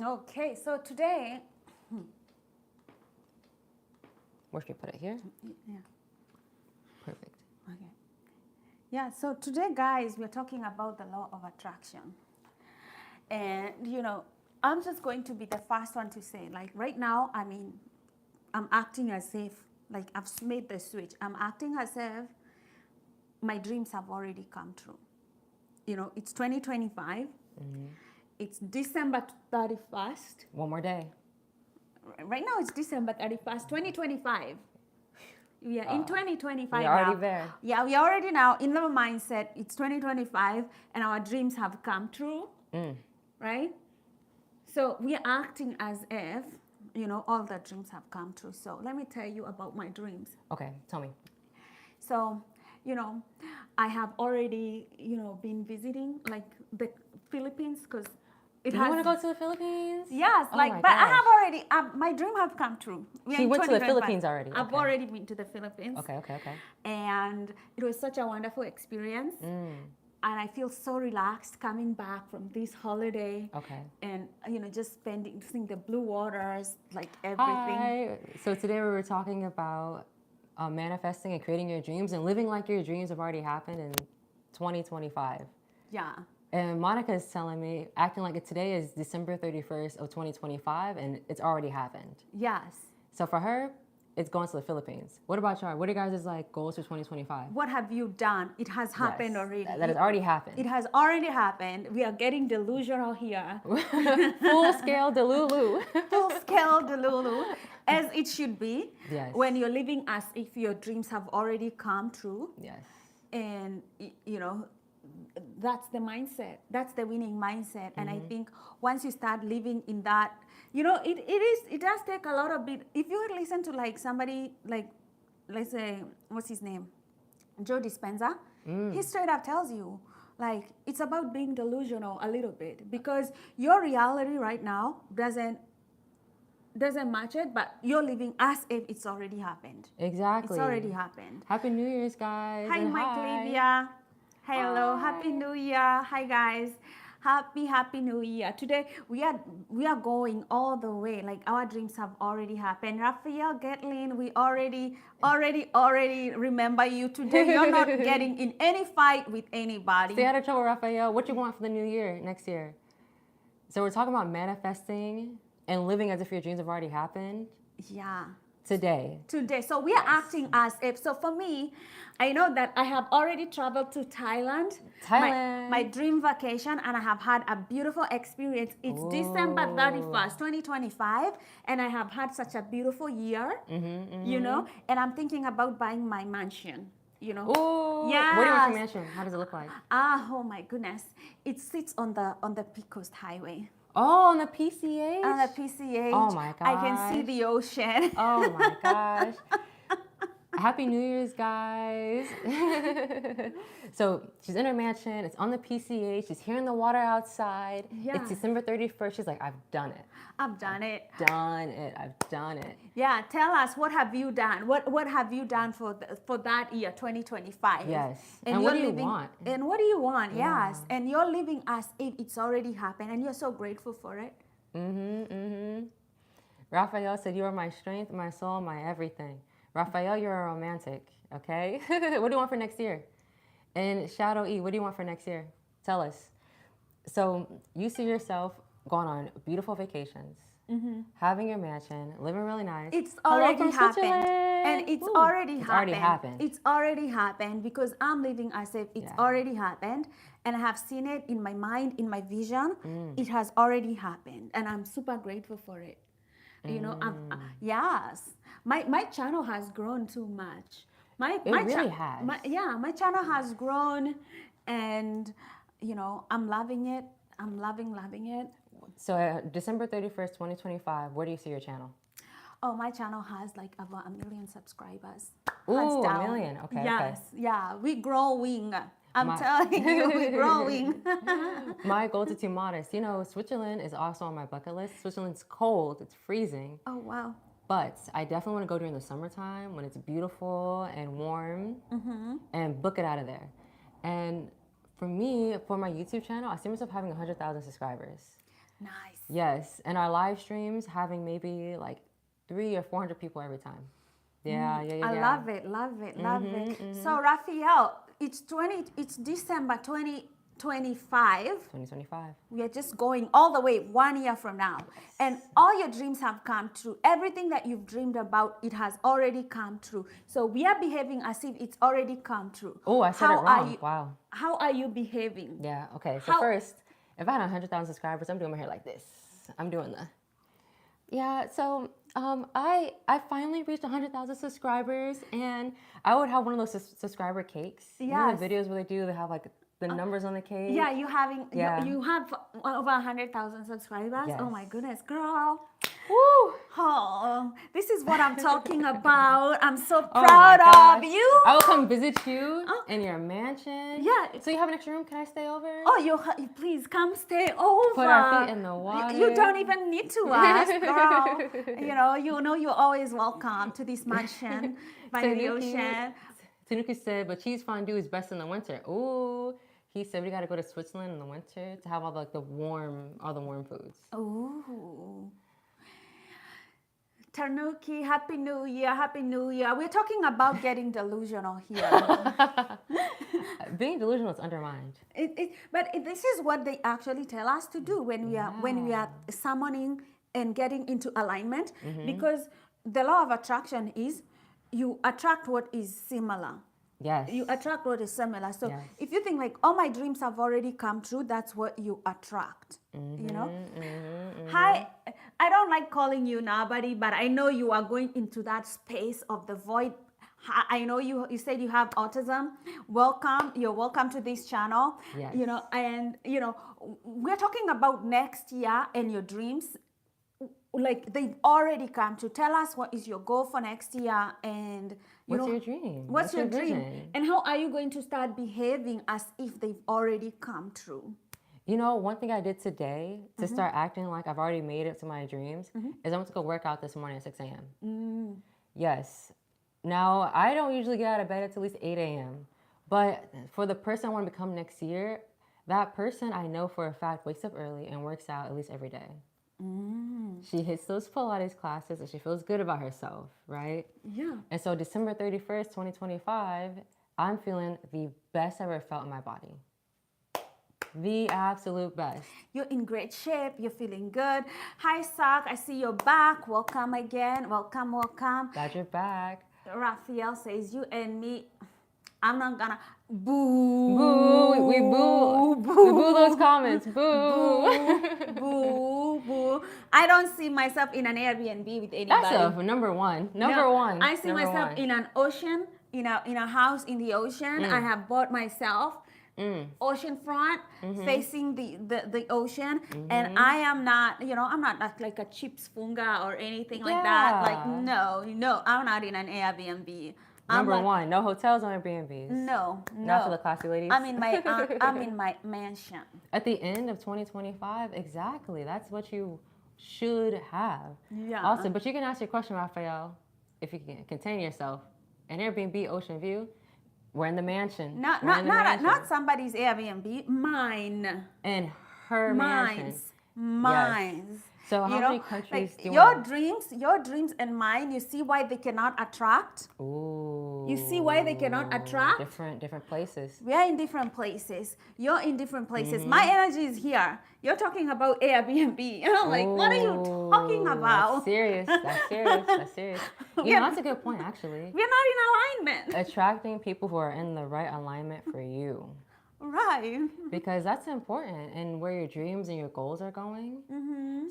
Okay, so today, Where should we put it? Here? yeah, Perfect. okay. Yeah, so today, guys, we're talking about the law of attraction. And, I'm just going to be the first one to say, like, right now, I'm acting as if, like, I've made the switch. I'm acting as if my dreams have already come true. It's 2025. It's December 31st. One more day. Right now, it's December 31st, 2025. We are in 2025 We're now. already there. Yeah, we are already now in the mindset. It's 2025 and our dreams have come true, right? So we are acting as if, all the dreams have come true. So let me tell you about my dreams. Okay, tell me. So, I have already, been visiting like the Philippines because You want to go to the Philippines? Yes, Oh like, my but I gosh. have already, my dream have come true. We are So you in went to the 2025. Philippines already? I've Okay. already been to the Philippines. Okay. And it was such a wonderful experience. And I feel so relaxed coming back from this holiday. Okay. And, just seeing the blue waters, like everything. Hi. So today we were talking about manifesting and creating your dreams and living like your dreams have already happened in 2025. Yeah. And Monica is telling me, acting like today is December 31st of 2025 and it's already happened. Yes. So for her, it's going to the Philippines. What about y'all? What are you guys' like goals for 2025? What have you done? It has happened Yes, already. That has already happened. It has already happened. We are getting delusional here. Full scale Delulu. Full scale Delulu, as it should be. Yes. When you're living as if your dreams have already come true. Yes. And, that's the mindset. That's the winning mindset. And I think once you start living in that, it does take a lot of bit. If you listen to like somebody like, let's say, what's his name? Joe Dispenza, he straight up tells you, like, it's about being delusional a little bit because your reality right now doesn't match it, but you're living as if it's already happened. Exactly. It's already happened. Happy New Year's, guys. Hi, and Mike hi. Livia. Hello, Hi. Happy New Year. Hi, guys. Happy New Year. Today we are going all the way. Like our dreams have already happened. Raphael Getlin, we already remember you. Today you're not getting in any fight with anybody. Stay out of trouble, Raphael. What you want for the new year, next year? So we're talking about manifesting and living as if your dreams have already happened. Yeah. Today. So we are acting as if. So for me, I know that I have already traveled to Thailand. My dream vacation, and I have had a beautiful experience. It's December 31st, 2025, and I have had such a beautiful year, and I'm thinking about buying my mansion. Ooh. Yes. Where do you want your mansion? How does it look like? Oh my goodness. It sits on the Peak Coast Highway. Oh, on the PCH? On the PCH. Oh my gosh. I can see the ocean. Oh my gosh. Happy New Year's, guys. So she's in her mansion. It's on the PCH. She's hearing the water outside. Yeah. It's December 31st. She's like, I've done it. I've done it. I've done it. Yeah, tell us, what have you done? What have you done for that year, 2025? Yes. And what do you want? And what do you want? Yeah. Yes. And you're living as if it's already happened, and you're so grateful for it. Raphael said, you are my strength, my soul, my everything. Raphael, you're a romantic, okay? What do you want for next year? And Shadow E, what do you want for next year? Tell us. So you see yourself going on beautiful vacations, having your mansion, living really nice. It's already from happened. Switzerland. And it's Ooh. already It's happened. already happened. It's already happened because I'm living as if it's already happened. And I have seen it in my mind, in my vision. It has already happened. And I'm super grateful for it. Yes. My channel has grown too much. My really has. My channel has grown, and I'm loving it. I'm loving it. So December 31st, 2025, where do you see your channel? Oh, my channel has like over 1 million subscribers. Ooh, Hands down. 1 million. Okay. Yes. Yeah, we're growing. I'm telling you, we're growing. My goal to Team Modest. Switzerland is also on my bucket list. Switzerland's cold. It's freezing. Oh, wow. But I definitely want to go during the summertime when it's beautiful and warm and book it out of there. And for me, for my YouTube channel, I see myself having 100,000 subscribers. Nice. Yes, and our live streams having maybe like 300 or 400 people every time. Yeah. I love it, love it, love it. So Raphael, it's December 2025. 2025. We are just going all the way 1 year from now. And all your dreams have come true. Everything that you've dreamed about, it has already come true. So we are behaving as if it's already come true. Oh, I said it wrong. Wow. How are you behaving? Yeah, okay. So first, if I had 100,000 subscribers, I'm doing my hair like this. I'm doing the... Yeah, so I finally reached 100,000 subscriers, and I would have one of those subscriber cakes. You know the videos where they have like the numbers on the cake? Yeah, you have over 100,000 subscribers. Yes. Oh my goodness, girl. Woo! Oh, this is what I'm talking about. I'm so Oh my proud gosh. of you. I will come visit you in your mansion. Yeah. So you have an extra room? Can I stay over? Oh, please come stay over. Put our feet in the water. You don't even need to ask, girl. You know you're always welcome to this mansion by the ocean. Tanuki said, but cheese fondue is best in the winter. Ooh. He said we gotta go to Switzerland in the winter to have all the warm foods. Ooh. Tanuki, Happy New Year, Happy New Year. We're talking about getting delusional here. Being delusional is undermined. But this is what they actually tell us to do when we are summoning and getting into alignment, because the law of attraction is you attract what is similar. Yes. You attract what is similar. So if you think like, oh, my dreams have already come true, that's what you attract. You know? Hi, I don't like calling you nobody, but I know you are going into that space of the void. I know you said you have autism. Welcome. You're welcome to this channel. Yes. We're talking about next year and your dreams. Like they've already come to tell us what is your goal for next year, and what's your dream? What's your dream? Vision? And how are you going to start behaving as if they've already come true? You know, one thing I did today to start acting like I've already made it to my dreams is I went to go work out this morning at 6 a.m. Yes. Now, I don't usually get out of bed at least 8 a.m. But for the person I want to become next year, that person I know for a fact wakes up early and works out at least every day. She hits those Pilates classes and she feels good about herself, right? Yeah. And so December 31st, 2025, I'm feeling the best I've ever felt in my body. The absolute best. You're in great shape. You're feeling good. Hi, Sak. I see you're back. Welcome again. Welcome, welcome. Glad you're back. Raphael says, you and me, I'm not gonna boo. Boo. We boo. Boo. We boo those comments. Boo. Boo. Boo. Boo. I don't see myself in an Airbnb with anybody. That's number one. Number one. I see myself in an ocean, in a house in the ocean. I have bought myself oceanfront, facing the ocean, and I am not, I'm not like a chips funga or anything like that. Like no, I'm not in an Airbnb. Number one, no hotels, no Airbnbs. No. Not for the classy ladies. I'm in my mansion. At the end of 2025, exactly. That's what you should have. Yeah. Awesome. But you can ask your question, Raphael, if you can contain yourself. An Airbnb, ocean view. We're in the mansion. Not somebody's Airbnb. Mine. And her mansion. Mine. Yes. So how many countries do you your want? Your dreams and mine, you see why they cannot attract? Ooh. You see why they cannot attract? Different places. We are in different places. You're in different places. My energy is here. You're talking about Airbnb. And I'm like, what are you talking about? That's serious. That's serious. That's serious. That's a good point, actually. We're not in alignment. Attracting people who are in the right alignment for you. Right. Because that's important, and where your dreams and your goals are going.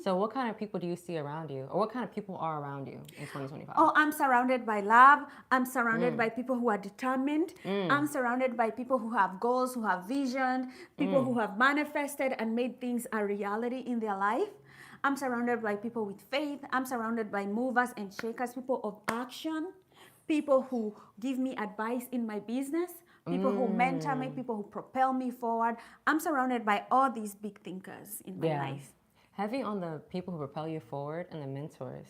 So what kind of people do you see around you, or what kind of people are around you in 2025? Oh, I'm surrounded by love. I'm surrounded by people who are determined. I'm surrounded by people who have goals, who have vision, people who have manifested and made things a reality in their life. I'm surrounded by people with faith. I'm surrounded by movers and shakers, people of action, people who give me advice in my business, people who mentor me, people who propel me forward. I'm surrounded by all these big thinkers in my life. Heavy on the people who propel you forward and the mentors.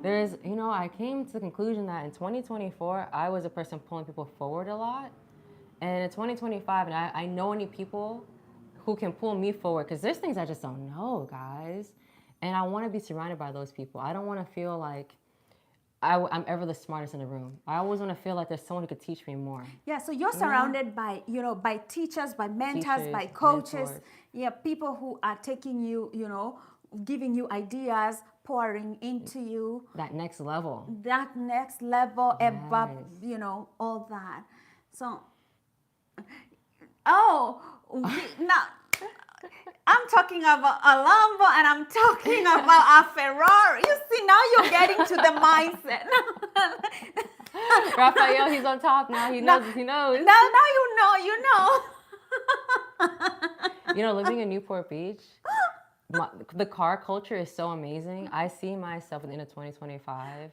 There's, I came to the conclusion that in 2024, I was a person pulling people forward a lot. And in 2025, and I know any people who can pull me forward, because there's things I just don't know, guys. And I want to be surrounded by those people. I don't want to feel like I'm ever the smartest in the room. I always want to feel like there's someone who could teach me more. Yeah, so you're surrounded by, by teachers, by mentors, Teachers, by coaches. mentors. Yeah, people who are taking you, giving you ideas, pouring into you. That next level. That next level above, Yes. all that. So, now I'm talking about a Lambo and I'm talking about a Ferrari. You see, now you're getting to the mindset. Raphael, he's on top now. He knows. He knows. Now you know. Living in Newport Beach, the car culture is so amazing. I see myself at the end of 2025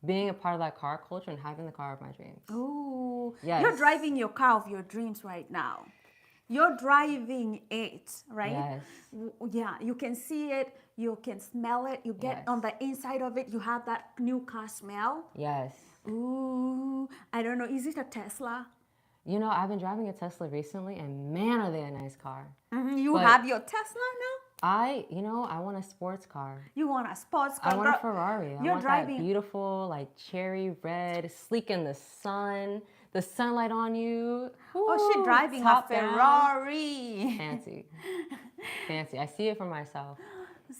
being a part of that car culture and having the car of my dreams. Ooh, Yes. You're driving your car of your dreams right now. You're driving it, right? Yes. Yeah, you can see it, you can smell it, you get Yes. on the inside of it, you have that new car smell. Yes. Ooh, I don't know, is it a Tesla? I've been driving a Tesla recently, and man, are they a nice car. You But- have your Tesla now? I want a sports car. You want a sports car? I want a girl. Ferrari. I You're want driving. that beautiful, cherry red, sleek in the sun, the sunlight on you. Oh, she's Ooh, driving a top down. Ferrari. Fancy. Fancy. I see it for myself.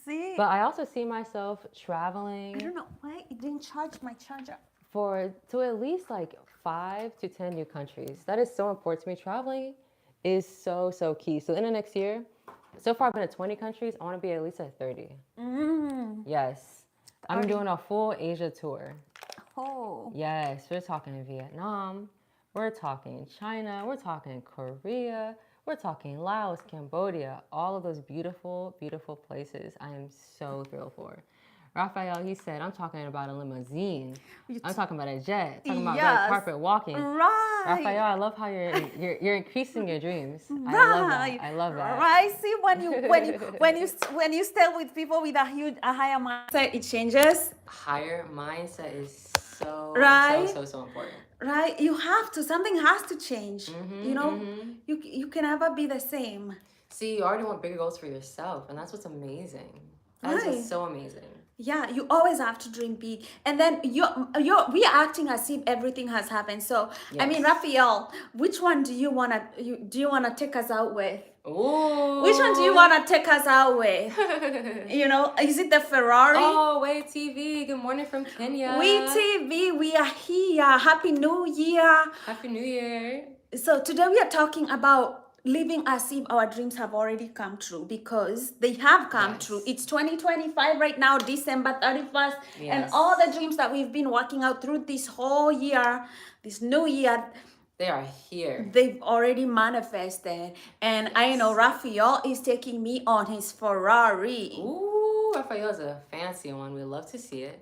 See? But I also see myself I traveling don't know why it didn't charge my charger. to at least 5 to 10 new countries. That is so important to me. Traveling is so, so key. So in the next year, so far I've been to 20 countries. I want to be at least at 30. Yes. I'm doing a full Asia tour. Oh. Yes, we're talking Vietnam, we're talking China, we're talking Korea, we're talking Laos, Cambodia, all of those beautiful, beautiful places I am so thrilled for. Raphael, he said, I'm talking about a limousine. I'm talking about a jet. Talking about red Yes. carpet walking. Right. Raphael, I love how you're increasing your dreams. I love Right. that. I love that. Right. See, when you stay with people with a higher mindset, it changes. Higher mindset is so, Right. so important. Right. You have to. Something has to change. You can never be the same. See, you already want bigger goals for yourself, and that's what's amazing. That's Right. just so amazing. Yeah, you always have to dream big, and then we are acting as if everything has happened. So I mean, Yes. Raphael, which one do you wanna take us out with? Ooh. Which one do you wanna take us out with? Is it the Ferrari? Oh, Wave TV. Good morning from Kenya. We TV, we are here. Happy New Year. Happy New Year. So today we are talking about living as if our dreams have already come true, because they have come Yes. true. It's 2025 right now, December 31st, and Yes. all the dreams that we've been working out through this whole year, this new year, They are here. they've already manifested. And I know Raphael is taking me on his Ferrari. Ooh, Raphael's a fancy one. We love to see it.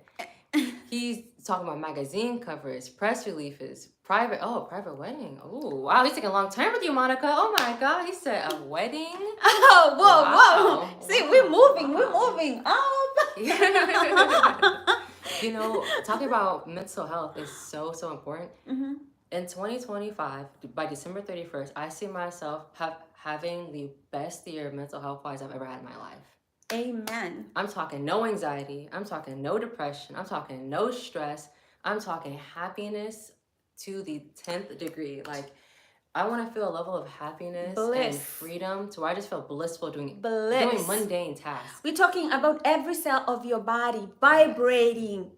He's talking about magazine covers, press releases, private wedding. Oh, wow. He's taking a long time with you, Monica. Oh my God. He said a wedding. Oh, whoa, Wow. whoa. See, we're moving up. Talking about mental health is so, so important. In 2025, by December 31st, I see myself having the best year mental health-wise I've ever had in my life. Amen. I'm talking no anxiety. I'm talking no depression. I'm talking no stress. I'm talking happiness to the 10th degree. I want to feel a level of happiness and Bliss. freedom to where I just feel blissful doing Bliss. mundane tasks. We're talking about every cell of your body vibrating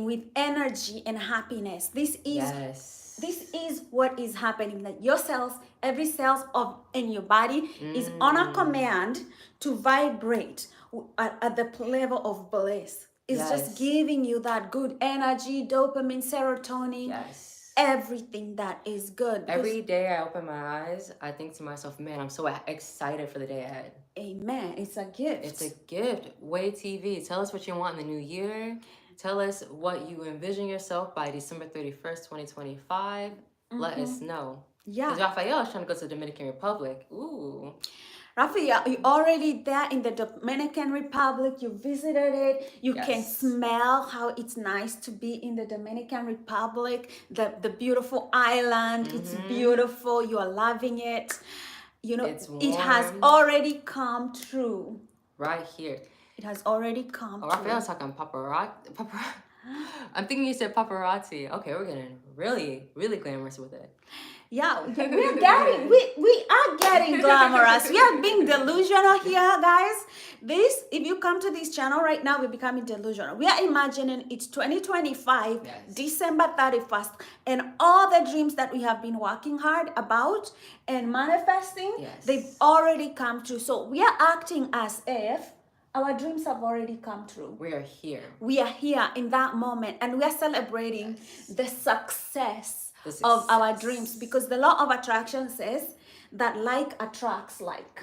with energy and happiness. This is what is happening, that your cells, every cell in your body is on a command to vibrate at the level of bliss. It's just giving you that good energy, dopamine, serotonin, Yes. everything that is good. Every day I open my eyes, I think to myself, man, I'm so excited for the day ahead. Amen. It's a gift. It's a gift. Way TV. Tell us what you want in the new year. Tell us what you envision yourself by December 31st, 2025. Let us know. Yeah. Because Raphael is trying to go to the Dominican Republic. Ooh. Raphael, you're already there in the Dominican Republic. You visited it. You can Yes. smell how it's nice to be in the Dominican Republic. The beautiful island. It's beautiful. You are loving it. You know, It's it has warm. already come true. Right here. It has already come Oh, true. Raphael's talking paparazzi. I'm thinking you said paparazzi. Okay, we're getting really, really glamorous with it. Yeah, we are getting glamorous. We are being delusional here, guys. This, if you come to this channel right now, we're becoming delusional. We are imagining it's 2025, Yes. December 31st, and all the dreams that we have been working hard about and manifesting, Yes. they've already come true. So we are acting as if our dreams have already come true. We are here. We are here in that moment, and we are celebrating the success The of our success. dreams, because the law of attraction says that like attracts like.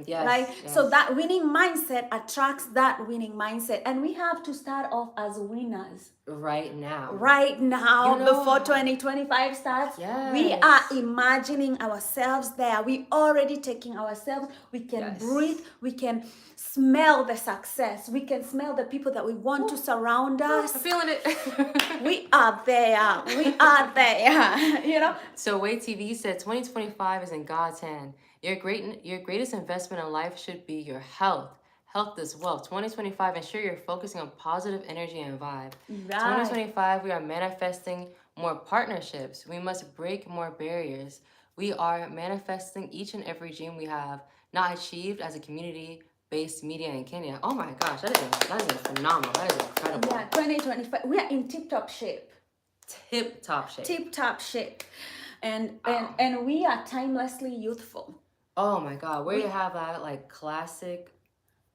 Yes. Right? Yes. So that winning mindset attracts that winning mindset, and we have to start off as winners right now. right now, You know- before 2025 starts. Yes. We are imagining ourselves there. We already taking ourselves. We can Yes. breathe. We can smell the success. We can smell the people that we want to surround us. I'm feeling it. We are there. We are there. You know? So Way TV said 2025 is in God's hand. Your greatest investment in life should be your health. Health is wealth. 2025, ensure you're focusing on positive energy and vibe. Right. 2025, we are manifesting more partnerships. We must break more barriers. We are manifesting each and every dream we have not achieved as a community-based media in Kenya. Oh my gosh, that is phenomenal. That is incredible. Yeah, 2025. We are in tip-top shape. Tip-top shape. Tip-top shape. And we are timelessly youthful. Oh my God, where you have that like classic,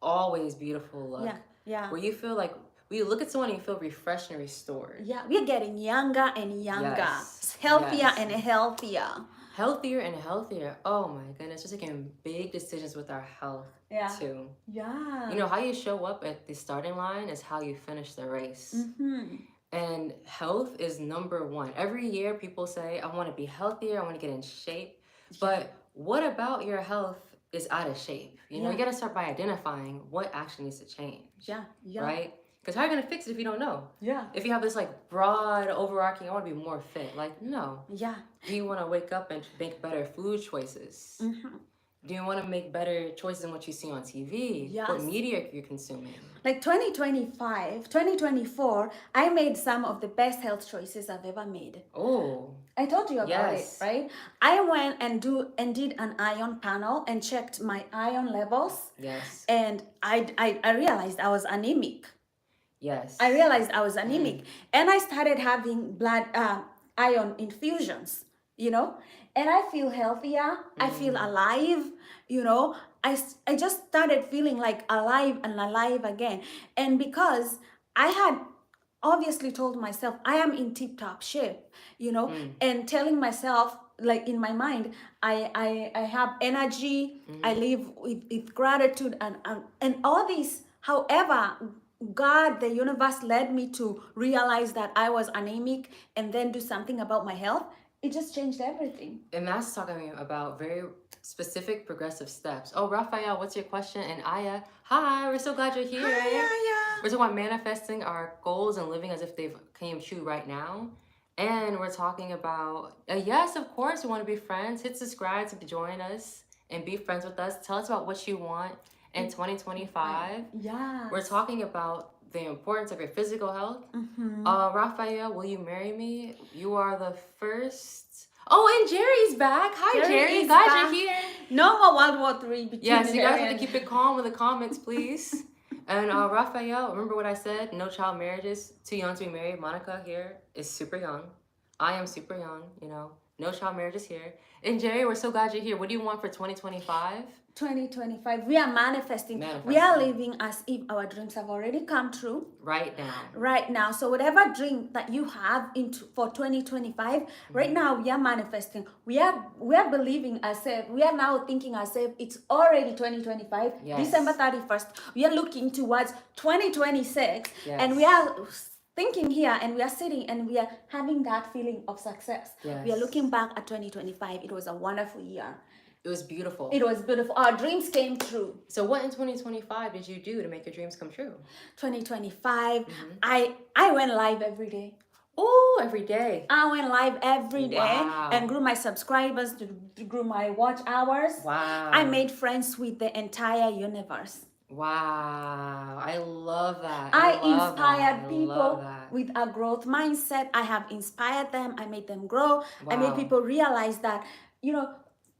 always beautiful look. Yeah, yeah. Where you feel like, when you look at someone and you feel refreshed and restored. Yeah, we're getting younger and younger. Yes, Healthier yes. and healthier. Healthier and healthier. Oh my goodness, just making big decisions with our health Yeah. too. Yeah. You know, how you show up at the starting line is how you finish the race. Mm-hmm. And health is number one. Every year people say, I want to be healthier, I want to get in shape. But what about your health is out of shape? You know, Yeah. you got to start by identifying what actually needs to change. Yeah, yeah. Right? Because how are you going to fix it if you don't know? Yeah. If you have this like broad, overarching, I want to be more fit. Like, no. Yeah. Do you want to wake up and make better food choices? Mm-hmm. Do you want to make better choices than what you see on TV? Yes. What media you're consuming? Like 2024, I made some of the best health choices I've ever made. Oh, I told you about Yes. it, right? I went and did an iron panel and checked my iron levels, yes. and I realized I was anemic. Yes. I realized I was anemic, and I started having blood iron infusions, you know, and I feel healthier. I feel alive, you know. I just started feeling like alive and alive again, and because I had obviously told myself I am in tip-top shape, you know, and telling myself, like, in my mind, I have energy, I live with gratitude and all this. However, God, the universe, led me to realize that I was anemic and then do something about my health. It just changed everything. And that's talking about very specific progressive steps. Oh, Raphael, what's your question? And Aya, hi, we're so glad you're here. We're talking about manifesting our goals and living as if they've came true right now. And we're talking about, yes, of course, we want to be friends. Hit subscribe to join us and be friends with us. Tell us about what you want in 2025. Yeah. We're talking about the importance of your physical health. Raphael, will you marry me? You are the first. Oh, and Jerry's back. Hi, Jerry. is Glad back. you're here. No more World War III between Yes, you guys Harry have to keep it calm in the comments, please. And Raphael, remember what I said? No child marriages, too young to be married. Monica here is super young. I am super young, you know. No child marriages here. And Jerry, we're so glad you're here. What do you want for 2025? 2025, we are manifesting. We are living as if our dreams have already come true Right now. right now. So whatever dream that you have for 2025, right now we are manifesting. We are believing ourselves. We are now thinking ourselves. It's already 2025, Yes. December 31st. We are looking towards 2026, Yes. and we are thinking here, and we are sitting, and we are having that feeling of success. Yes. We are looking back at 2025. It was a wonderful year. It was beautiful. It was beautiful. Our dreams came true. So what in 2025 did you do to make your dreams come true? 2025, I went live every day. Oh, Woo, every day. I went live every day Wow. and grew my subscribers, grew my watch hours. Wow. I made friends with the entire universe. Wow. I love that. I love inspired that. I people love that. with a growth mindset. I have inspired them. I made them grow. I made Wow. people realize that,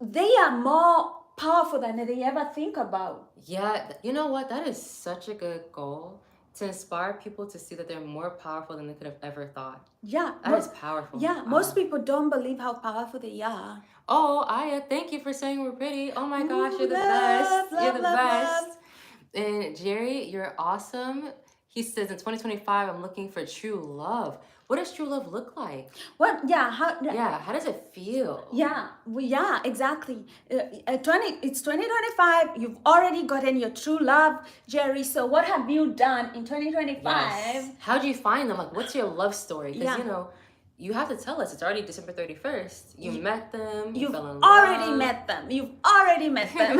they are more powerful than they ever think about. Yeah, you know what? That is such a good goal, to inspire people to see that they're more powerful than they could have ever thought. Yeah. That is powerful. Yeah, most people don't believe how powerful they are. Oh, Aya, thank you for saying we're pretty. Oh my gosh, Ooh, you're the love, best. You're the love, best. love. And Jerry, you're awesome. He says in 2025, I'm looking for true love. What does true love look like? What? Yeah. Yeah, how does it feel? Yeah, exactly. It's 2025. You've already gotten your true love, Jerry. So what have you done in 2025? Yes. How do you find them? Like, what's your love story? Because, Yeah. You have to tell us. It's already December 31st. You met them. You You've fell in already love. met them. You've already met them.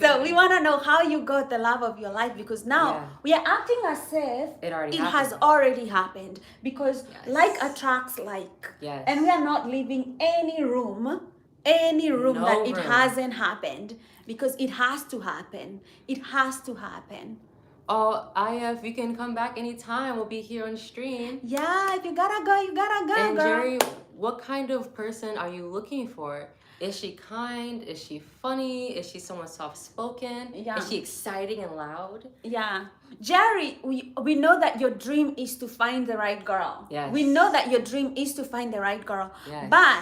So we want to know how you got the love of your life, because now Yeah. we are acting as if It already has happened. already happened, because Yes. like attracts like. Yes. And we are not leaving any room No that it room. hasn't happened, because it has to happen. It has to happen. Oh, Aya, if you can come back anytime, we'll be here on stream. Yeah, if you gotta go, you gotta go, And girl. Jerry, what kind of person are you looking for? Is she kind? Is she funny? Is she someone soft-spoken? Yeah. Is she exciting and loud? Yeah. Jerry, we know that your dream is to find the right girl. Yes. We know that your dream is to find the right girl. Yes. But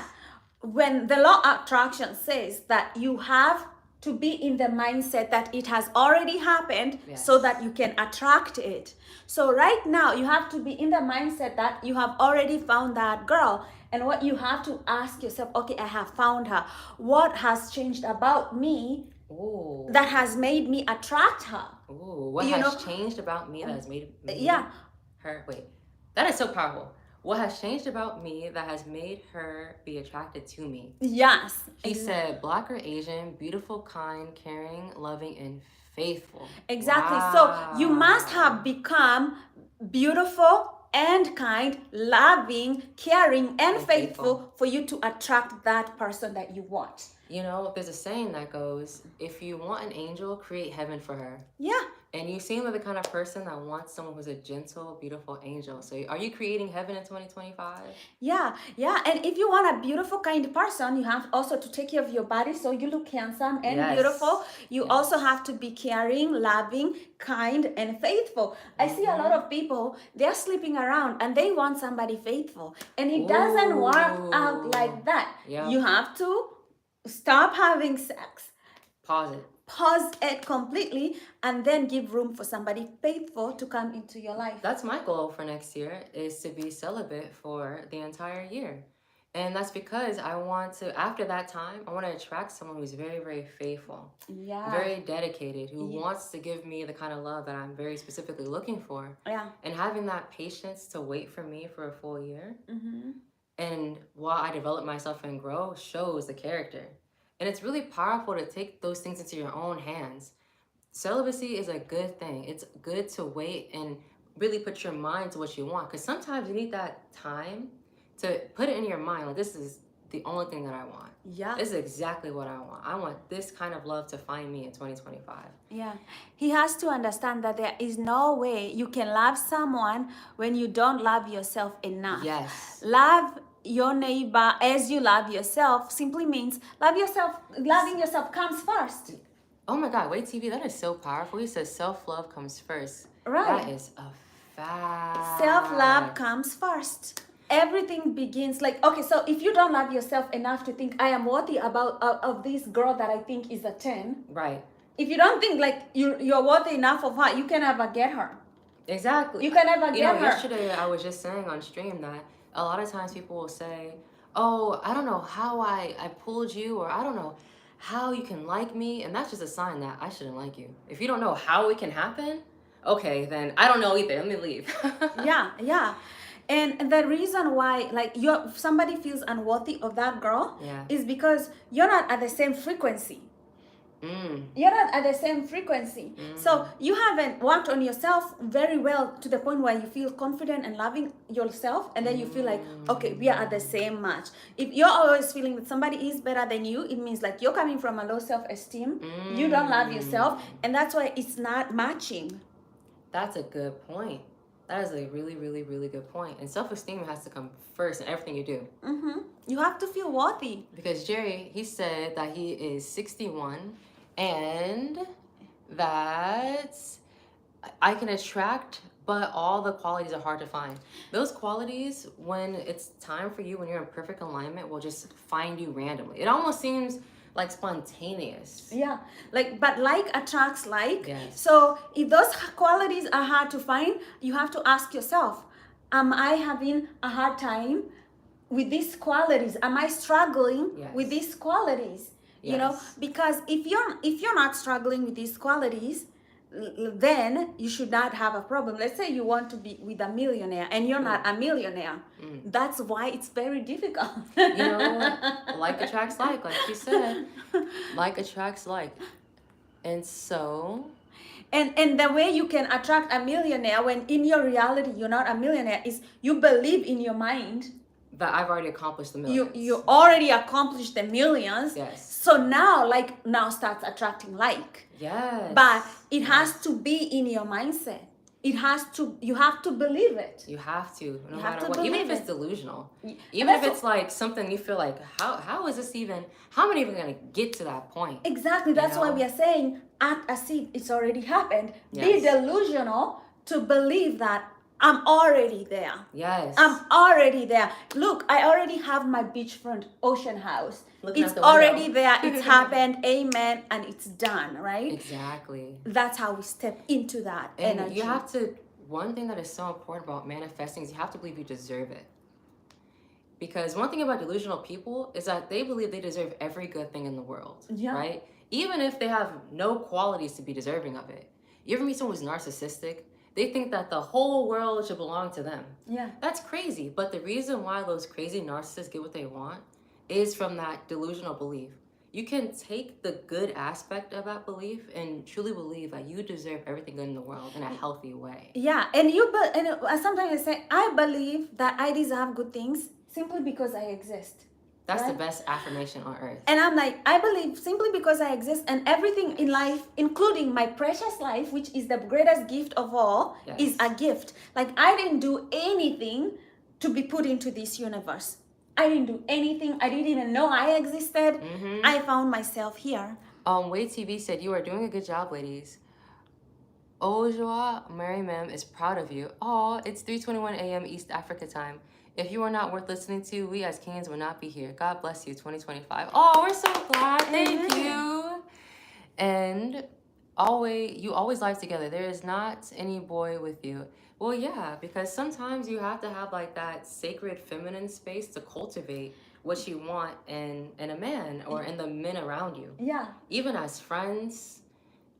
when the law of attraction says that you have to be in the mindset that it has already happened, Yes. so that you can attract it. So right now you have to be in the mindset that you have already found that girl. And what you have to ask yourself, okay, I have found her. What has changed about me Ooh. that has made me attract her? Ooh. What You has know- changed about me that has made me Yeah. her? Wait, that is so powerful. What has changed about me that has made her be attracted to me? Yes. He said, Black or Asian, beautiful, kind, caring, loving, and faithful. Exactly. Wow. So you must have become beautiful and kind, loving, caring, and And faithful. faithful for you to attract that person that you want. There's a saying that goes, if you want an angel, create heaven for her. Yeah. And you seem like the kind of person that wants someone who's a gentle, beautiful angel. So are you creating heaven in 2025? Yeah. And if you want a beautiful, kind person, you have also to take care of your body so you look handsome and Yes. beautiful. You also have to be caring, loving, kind, and faithful. I see a lot of people, they're sleeping around and they want somebody faithful. And it doesn't work out like that. Yeah. You have to stop having sex, Pause it. pause it completely, and then give room for somebody faithful to come into your life. That's my goal for next year, is to be celibate for the entire year. And that's because I want to, after that time, I want to attract someone who's very, very faithful, Yeah. very dedicated, who wants to give me the kind of love that I'm very specifically looking for. Yeah. And having that patience to wait for me for a full year. Mm-hmm. And while I develop myself and grow, shows the character. And it's really powerful to take those things into your own hands. Celibacy is a good thing. It's good to wait and really put your mind to what you want. Because sometimes you need that time to put it in your mind. Like, this is the only thing that I want. Yeah. This is exactly what I want. I want this kind of love to find me in 2025. Yeah. He has to understand that there is no way you can love someone when you don't love yourself enough. Yes. Love your neighbor as you love yourself simply means loving yourself comes first. Oh my God, Wait TV, that is so powerful. He says self-love comes first. Right. That is a fact. Self-love comes first. Everything begins okay, so if you don't love yourself enough to think I am worthy of this girl that I think is a 10, Right. if you don't think you're worthy enough of her, you can never get her. Exactly. You can never get her. Yesterday I was just saying on stream that a lot of times people will say, oh, I don't know how I pulled you, or I don't know how you can like me. And that's just a sign that I shouldn't like you. If you don't know how it can happen, okay, then I don't know either. Let me leave. Yeah. And the reason why somebody feels unworthy of that girl Yeah. is because you're not at the same frequency. You're not at the same frequency. So you haven't worked on yourself very well to the point where you feel confident and loving yourself, and then you feel like, okay, we are at the same match. If you're always feeling that somebody is better than you, it means like you're coming from a low self-esteem. You don't love yourself, and that's why it's not matching. That's a good point. That is a really, really, really good point. And self-esteem has to come first in everything you do. You have to feel worthy. Because Jerry, he said that he is 61 and that I can attract, but all the qualities are hard to find. Those qualities, when it's time for you, when you're in perfect alignment, will just find you randomly. It almost seems like spontaneous. Yeah, but like attracts like. Yes. So if those qualities are hard to find, you have to ask yourself, am I having a hard time with these qualities? Am I struggling with these qualities? You know, because if you're not struggling with these qualities, then you should not have a problem. Let's say you want to be with a millionaire and you're not a millionaire. That's why it's very difficult. You know, like attracts like you said. Like attracts like. And so... And the way you can attract a millionaire when in your reality you're not a millionaire is you believe in your mind that I've already accomplished the millions. You already accomplished the millions. Yes. So now starts attracting like. Yes. But it has to be in your mindset. You have to believe it. You have to, no You matter have to what. Even if believe it's it. delusional. Even if it's like something you feel like, how is this even, how am I even going to get to that point? Exactly. That's why know? we are saying act as if it's already happened. Yes. Be delusional to believe that I'm already there. Yes. I'm already there. Look, I already have my beachfront ocean house. Looking It's out the already window. there. It's happened. Amen. And it's done, right? Exactly. That's how we step into that And energy. you have to, one thing that is so important about manifesting is you have to believe you deserve it. Because one thing about delusional people is that they believe they deserve every good thing in the world, right? Even if they have no qualities to be deserving of it. You ever meet someone who's narcissistic? They think that the whole world should belong to them. Yeah. That's crazy. But the reason why those crazy narcissists get what they want is from that delusional belief. You can take the good aspect of that belief and truly believe that you deserve everything good in the world in a healthy way. Yeah. And sometimes I say, I believe that I deserve good things simply because I exist. That's right? the best affirmation on earth. And I'm like, I believe simply because I exist and everything in life, including my precious life, which is the greatest gift of all, is a gift. Like I didn't do anything to be put into this universe. I didn't do anything. I didn't even know I existed. I found myself here. Wade TV said, you are doing a good job, ladies. Ojoa Mary Mem is proud of you. Oh, it's 3:21 a.m. East Africa time. If you are not worth listening to, we as Kenyans will not be here. God bless you, 2025. Oh, we're so glad. Thank you. And you always live together. There is not any boy with you. Well, yeah, because sometimes you have to have like that sacred feminine space to cultivate what you want in a man or in the men around you. Yeah. Even as friends,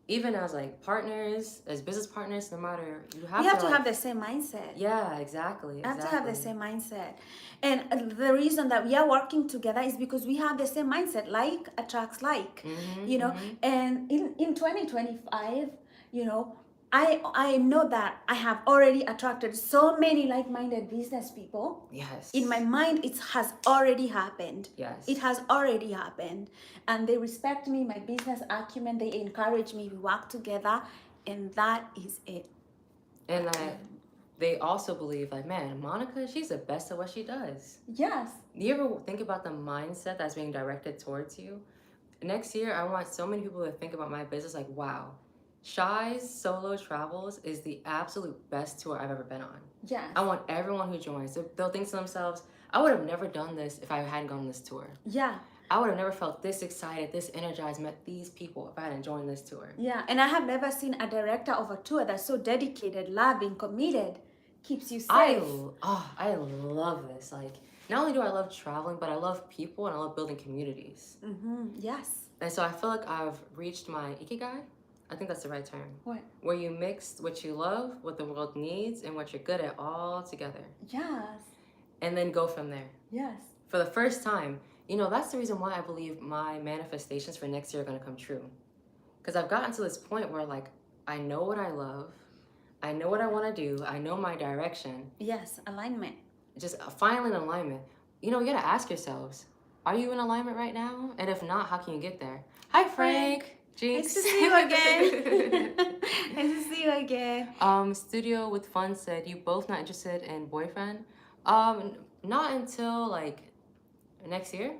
even as like partners, as business partners, no matter, you have to have the same mindset. Yeah, exactly. You have to have the same mindset. And the reason that we are working together is because we have the same mindset. Like attracts like, you know. And in 2025, you know, I know that I have already attracted so many like-minded business people. Yes. In my mind, it has already happened. Yes. It has already happened. And they respect me, my business acumen. They encourage me. We work together. And that is it. And they also believe, like, man, Monica, she's the best at what she does. Yes. You ever think about the mindset that's being directed towards you? Next year, I want so many people to think about my business like, wow, Shy's Solo Travels is the absolute best tour I've ever been on. Yes. I want everyone who joins, they'll think to themselves, I would have never done this if I hadn't gone on this tour. Yeah. I would have never felt this excited, this energized, met these people if I hadn't joined this tour. Yeah, and I have never seen a director of a tour that's so dedicated, loving, committed, keeps you safe. I love this. Like, not only do I love traveling, but I love people and I love building communities. Yes. And so I feel like I've reached my ikigai. I think that's the right term. What? Where you mix what you love, what the world needs, and what you're good at all together. Yes. And then go from there. Yes. For the first time, you know, that's the reason why I believe my manifestations for next year are going to come true. Because I've gotten to this point where like I know what I love, I know what I want to do, I know my direction. Yes, alignment. Just finally in alignment. You know, you gotta ask yourselves, are you in alignment right now? And if not, how can you get there? Hi, Frank. Jinx. Nice to see you again. Nice to see you again. Studio with Fun said, you both not interested in boyfriend? Not until like next year.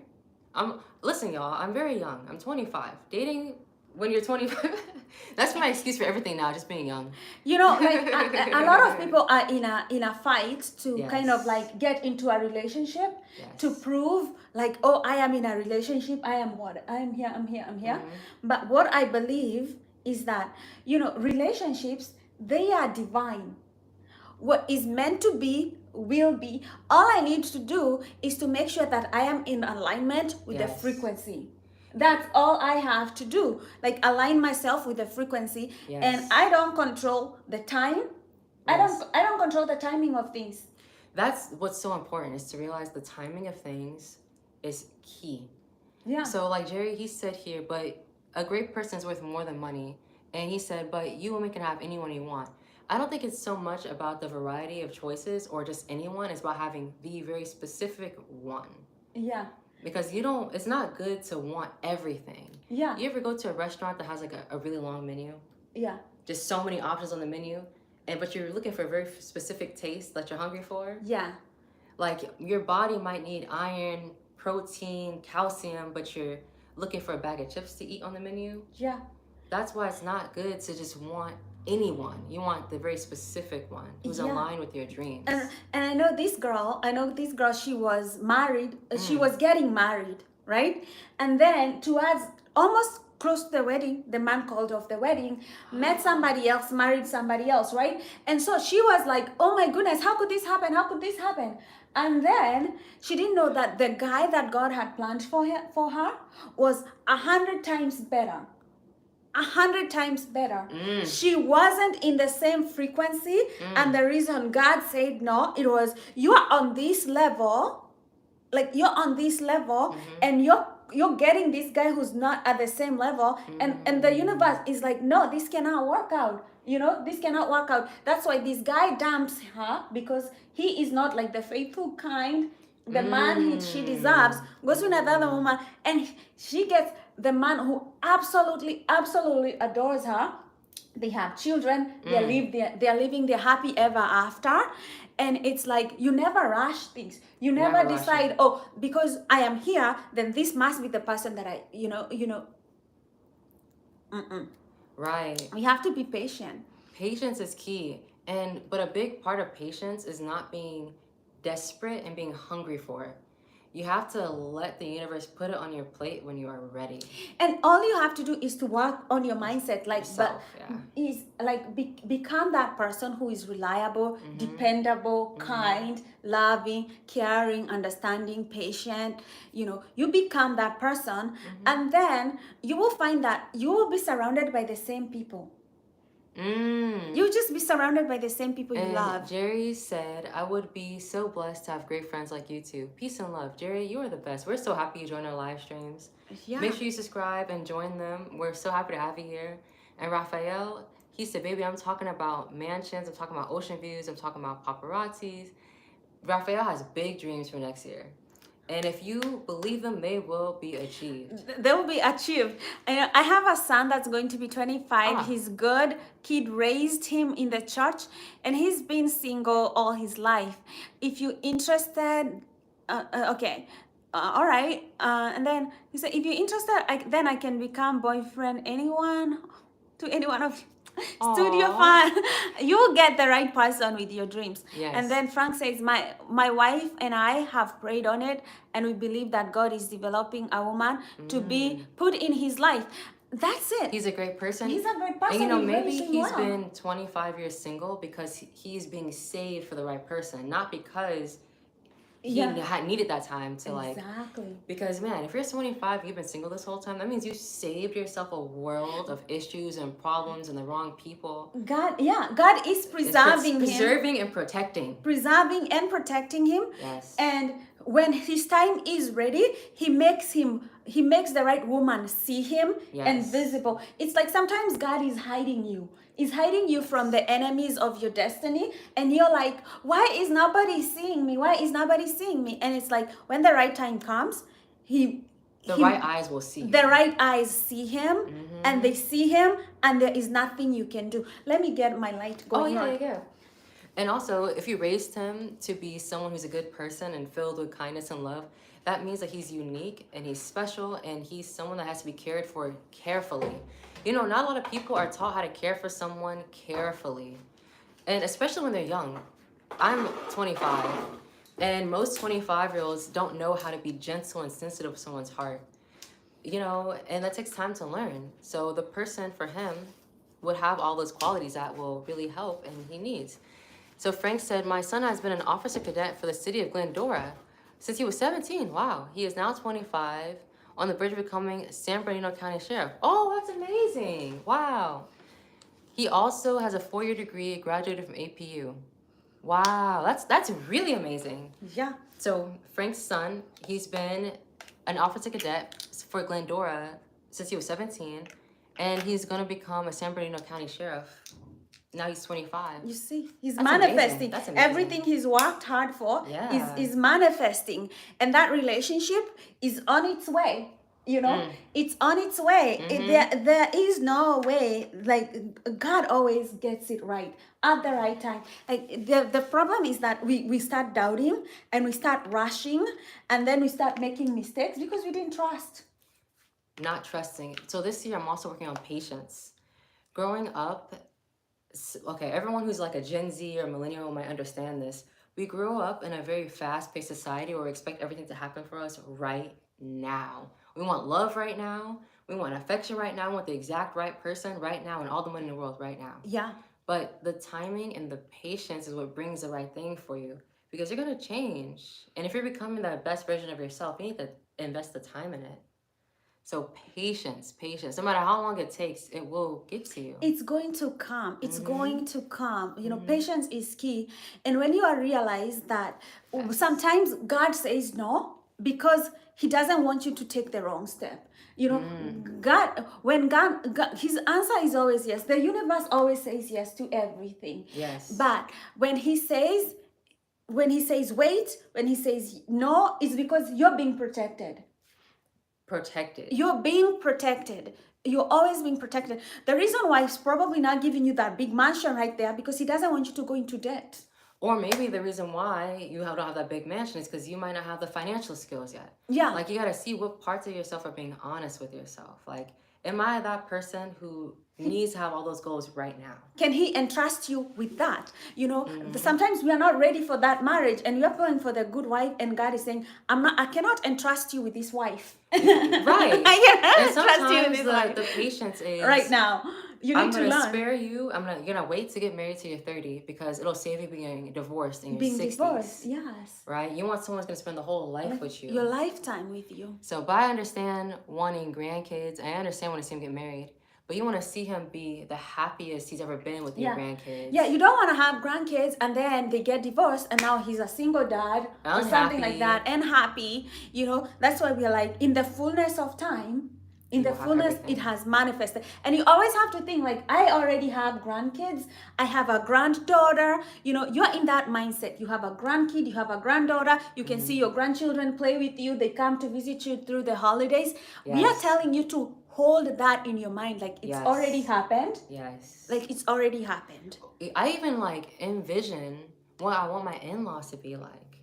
Listen, y'all, I'm very young. I'm 25. Dating when you're 25, that's my excuse for everything now, just being young. You know, like a lot of people are in a fight to Yes. kind of like get into a relationship Yes. to prove like, oh, I am in a relationship. I am what? I am here. I'm here. I'm here. But what I believe is that, you know, relationships, they are divine. What is meant to be will be. All I need to do is to make sure that I am in alignment with the Yes. frequency. That's all I have to do. Like align myself with the frequency. Yes. And I don't control the time. Yes. I don't control the timing of things. That's what's so important, is to realize the timing of things is key. Yeah. So like Jerry, he said here, but a great person is worth more than money. And he said, but you women can have anyone you want. I don't think it's so much about the variety of choices or just anyone. It's about having the very specific one. Yeah. Because it's not good to want everything. Yeah. You ever go to a restaurant that has like a really long menu? Yeah. Just so many options on the menu, but you're looking for a very specific taste that you're hungry for? Yeah. Like your body might need iron, protein, calcium, but you're looking for a bag of chips to eat on the menu? Yeah. That's why it's not good to just want anyone. You want the very specific one who's Yeah. aligned with your dreams. And I know this girl, she was married, she was getting married, right? And then towards almost close to the wedding, the man called off the wedding, met somebody else, married somebody else, right? And so she was like, oh my goodness, how could this happen? How could this happen? And then she didn't know that the guy that God had planned for her was 100 times better. 100 times better. She wasn't in the same frequency, and the reason God said no, it was, you are on this level, like you're on this level, and you're getting this guy who's not at the same level, and the universe is like, no, this cannot work out. You know, this cannot work out. That's why this guy dumps her, because he is not like the faithful kind, the man she deserves. Goes with another woman, and she gets the man who absolutely adores her. They have children. They're living their happy ever after. And it's like, you never rush things. You never Never rush decide, it. oh, because I am here, then this must be the person that I, Right. we have to be patient. Patience is key. But a big part of patience is not being desperate and being hungry for it. You have to let the universe put it on your plate when you are ready. And all you have to do is to work on your mindset, like, Yourself, but is like become that person who is reliable, dependable, kind, loving, caring, understanding, patient. You become that person, and then you will find that you will be surrounded by the same people. You'll just be surrounded by the same people you love. Jerry said, I would be so blessed to have great friends like you two. Peace and love. Jerry, you are the best. We're so happy you joined our live streams. Yeah. Make sure you subscribe and join them. We're so happy to have you here. And Raphael, he said, baby, I'm talking about mansions. I'm talking about ocean views. I'm talking about paparazzis. Raphael has big dreams for next year. And if you believe them, they will be achieved. They will be achieved. And I have a son that's going to be 25. He's good. Kid raised him in the church, and he's been single all his life. If you're interested, okay. All right. And then he said, if you're interested, then I can become boyfriend to any one of you. Studio Fun. You'll get the right person with your dreams. Yes. And then Frank says, my wife and I have prayed on it, and we believe that God is developing a woman to be put in his life. That's it. He's a great person. He's a great person. And maybe raising he's well. been 25 years single because he's being saved for the right person, not because he had needed that time to Exactly. Because man, if you're 25, you've been single this whole time, that means you saved yourself a world of issues and problems and the wrong people. God is preserving him. Preserving and protecting. Preserving and protecting him. Yes. And when his time is ready, he makes the right woman see him and Yes. visible. It's like sometimes God is hiding you. He's hiding you from the enemies of your destiny, and you're like, why is nobody seeing me? Why is nobody seeing me? And it's like when the right time comes, he The he- right eyes will see. the right eyes see him, and they see him, and there is nothing you can do. Let me get my light Oh, going on. yeah. And also, if you raised him to be someone who's a good person and filled with kindness and love, that means that he's unique and he's special and he's someone that has to be cared for carefully. You know, not a lot of people are taught how to care for someone carefully. And especially when they're young. I'm 25, and most 25-year-olds don't know how to be gentle and sensitive with someone's heart. You know, and that takes time to learn. So the person for him would have all those qualities that will really help and he needs. So Frank said, my son has been an officer cadet for the city of Glendora since he was 17. Wow. He is now 25, on the bridge of becoming San Bernardino County Sheriff. Oh, that's amazing. Wow. He also has a 4-year degree, graduated from APU. Wow, that's really amazing. Yeah. So Frank's son, he's been an officer cadet for Glendora since he was 17, and he's gonna become a San Bernardino County Sheriff. Now he's 25. You see, he's That's manifesting. amazing. That's amazing. Everything he's worked hard for Yeah. is manifesting. And that relationship is on its way. You know, it's on its way. There is no way. Like, God always gets it right at the right time. Like, the problem is that we start doubting and we start rushing, and then we start making mistakes because we didn't trust. Not trusting. So this year I'm also working on patience. Growing up, okay, everyone who's like a Gen Z or millennial might understand this. We grew up in a very fast-paced society where we expect everything to happen for us right now. We want love right now. We want affection right now. We want the exact right person right now and all the money in the world right now. Yeah. But the timing and the patience is what brings the right thing for you, because you're going to change. And if you're becoming the best version of yourself, you need to invest the time in it. So patience. No matter how long it takes, it will get to you. It's going to come. It's going to come. You know, patience is key. And when you realize that sometimes God says no because he doesn't want you to take the wrong step. You know, God, his answer is always yes. The universe always says yes to everything. Yes. But when he says wait, when he says no, it's because you're being protected. You're being protected. You're always being protected. The reason why he's probably not giving you that big mansion right there because he doesn't want you to go into debt. Or maybe the reason why you don't have that big mansion is because you might not have the financial skills yet. Yeah. Like, you got to see what parts of yourself are being honest with yourself. Like, am I that person who needs to have all those goals right now? Can he entrust you with that? You know, sometimes we are not ready for that marriage and you're going for the good wife, and God is saying, I cannot entrust you with this wife. Right. I cannot And entrust you with sometimes this wife. the patience is Right now. You need I'm to gonna learn. spare you. You're gonna wait to get married till you're 30 because it'll save you being divorced in your Being 60s. divorced, yes. Right? You want someone who's gonna spend the whole life with you. Your lifetime with you. So, but I understand wanting grandkids. I understand wanting to see him get married. But you want to see him be the happiest he's ever been with your grandkids. Yeah, you don't want to have grandkids and then they get divorced and now he's a single dad or something like that, and happy. You know, that's why we're like, in the fullness of time, in the fullness, it has manifested. And you always have to think, like, I already have grandkids. I have a granddaughter. You know, you're in that mindset. You have a grandkid, you have a granddaughter. You can see your grandchildren play with you. They come to visit you through the holidays. Yes. We are telling you to hold that in your mind. Like, it's already happened. Yes. Like, it's already happened. I even, like, envision what I want my in-laws to be like.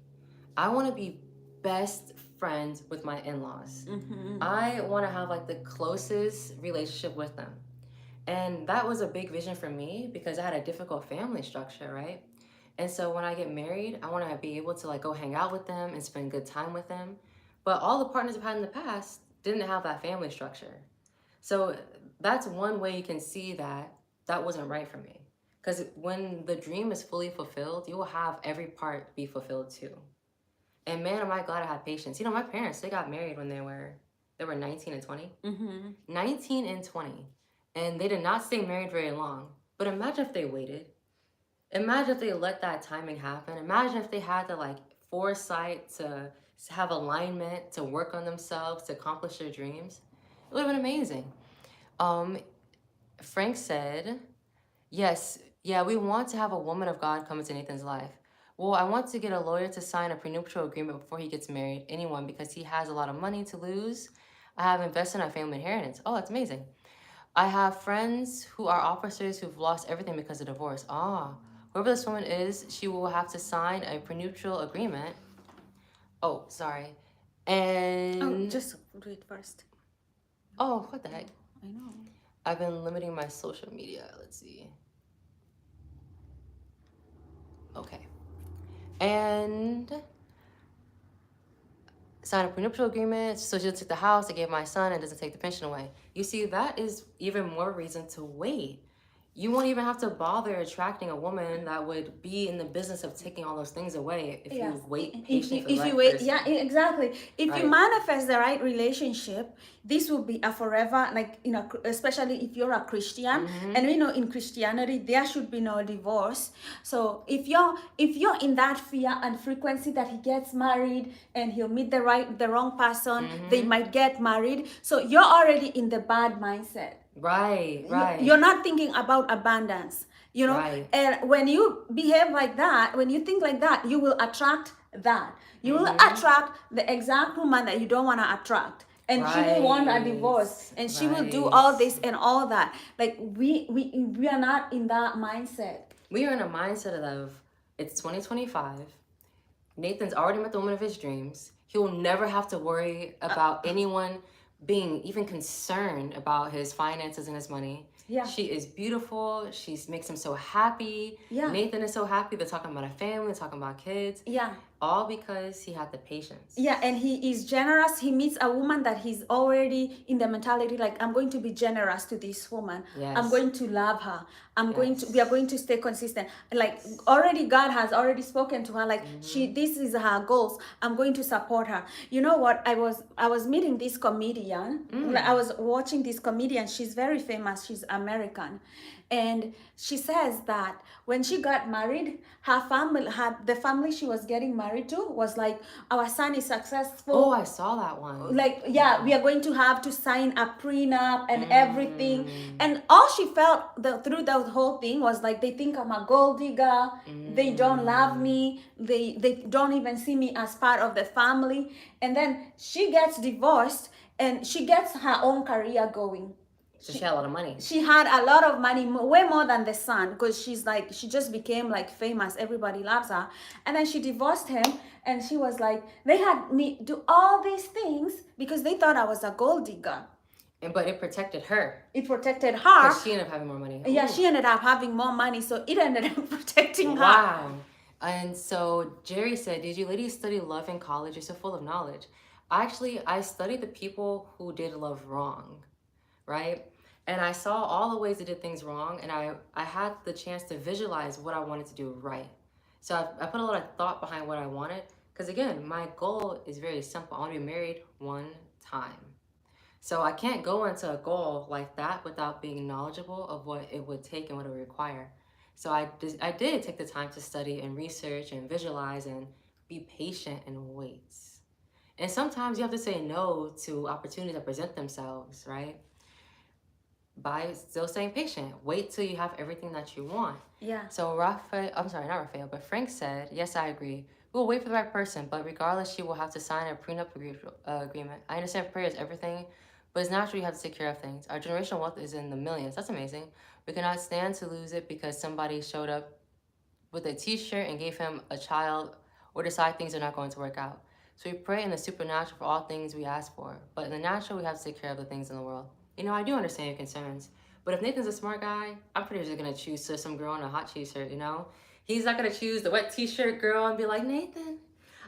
I want to be best friends with my in-laws. I want to have like the closest relationship with them. And that was a big vision for me because I had a difficult family structure, right? And so when I get married, I want to be able to like go hang out with them and spend good time with them. But all the partners I've had in the past didn't have that family structure. So that's one way you can see that that wasn't right for me. Because when the dream is fully fulfilled, you will have every part be fulfilled too. And man, am I glad I had patience. You know, my parents, they got married when they were 19 and 20. 19 and 20. And they did not stay married very long. But imagine if they waited. Imagine if they let that timing happen. Imagine if they had to like foresight to have alignment, to work on themselves, to accomplish their dreams, it would have been amazing. Frank said, yes, yeah, we want to have a woman of God come into Nathan's life. Well, I want to get a lawyer to sign a prenuptial agreement before he gets married, anyone, because he has a lot of money to lose. I have invested in our family inheritance. Oh, that's amazing. I have friends who are officers who've lost everything because of divorce. Whoever this woman is, she will have to sign a prenuptial agreement. Oh, sorry. And just read first. oh, what the heck? I know. I've been limiting my social media. Let's see. Okay. And sign a prenuptial agreement, so she'll take the house, I gave my son, and doesn't take the pension away. You see, that is even more reason to wait. You won't even have to bother attracting a woman that would be in the business of taking all those things away if you wait patiently for the right person. Yeah, exactly. If you manifest the right relationship, this will be a forever, like, you know, especially if you're a Christian, and we know in Christianity there should be no divorce. So if you're in that fear and frequency that he gets married and he'll meet the wrong person, they might get married. So you're already in the bad mindset. Right. You're not thinking about abundance, you know. And when you behave like that, when you think like that, you will attract that. You will attract the exact woman that you don't want to attract. And she will want a divorce, and she will do all this and all that. Like we are not in that mindset. We are in a mindset of, it's 2025. Nathan's already met the woman of his dreams. He will never have to worry about anyone being even concerned about his finances and his money. Yeah. She is beautiful. She makes him so happy. Yeah. Nathan is so happy. They're talking about a family, they're talking about kids. Yeah. All because he had the patience. Yeah, and he is generous. He meets a woman that he's already in the mentality like, I'm going to be generous to this woman. Yes. I'm going to love her. We are going to stay consistent. Like already God has already spoken to her, like this is her goals. I'm going to support her. You know what? I was meeting this comedian. I was watching this comedian. She's very famous. She's American. And she says that when she got married, the family she was getting married to was like, our son is successful. Oh, I saw that one. Like, yeah, we are going to have to sign a prenup and everything. And all she felt through the whole thing was like, they think I'm a gold digger. They don't love me. They don't even see me as part of the family. And then she gets divorced and she gets her own career going. So she had a lot of money. She had a lot of money, way more than the son, because she just became like famous. Everybody loves her. And then she divorced him, and she was like, they had me do all these things because they thought I was a gold digger. But it protected her. It protected her. Because she ended up having more money. Yeah, she ended up having more money, so it ended up protecting her. Wow. And so Jerry said, did you ladies study love in college? You're so full of knowledge. Actually, I studied the people who did love wrong, right? And I saw all the ways they did things wrong, and I had the chance to visualize what I wanted to do right. So I put a lot of thought behind what I wanted, because again, my goal is very simple. I want to be married one time. So I can't go into a goal like that without being knowledgeable of what it would take and what it would require. So I did take the time to study and research and visualize and be patient and wait. And sometimes you have to say no to opportunities that present themselves, right? By still staying patient. Wait till you have everything that you want. Yeah. So Frank said, yes, I agree. We'll wait for the right person, but regardless, she will have to sign a prenup agreement. I understand prayer is everything, but it's natural you have to take care of things. Our generational wealth is in the millions. That's amazing. We cannot stand to lose it because somebody showed up with a t-shirt and gave him a child or decide things are not going to work out. So we pray in the supernatural for all things we ask for, but in the natural, we have to take care of the things in the world. You know, I do understand your concerns, but if Nathan's a smart guy, I'm pretty sure he's gonna choose some girl in a hot t-shirt, you know? He's not gonna choose the wet t-shirt girl and be like, Nathan,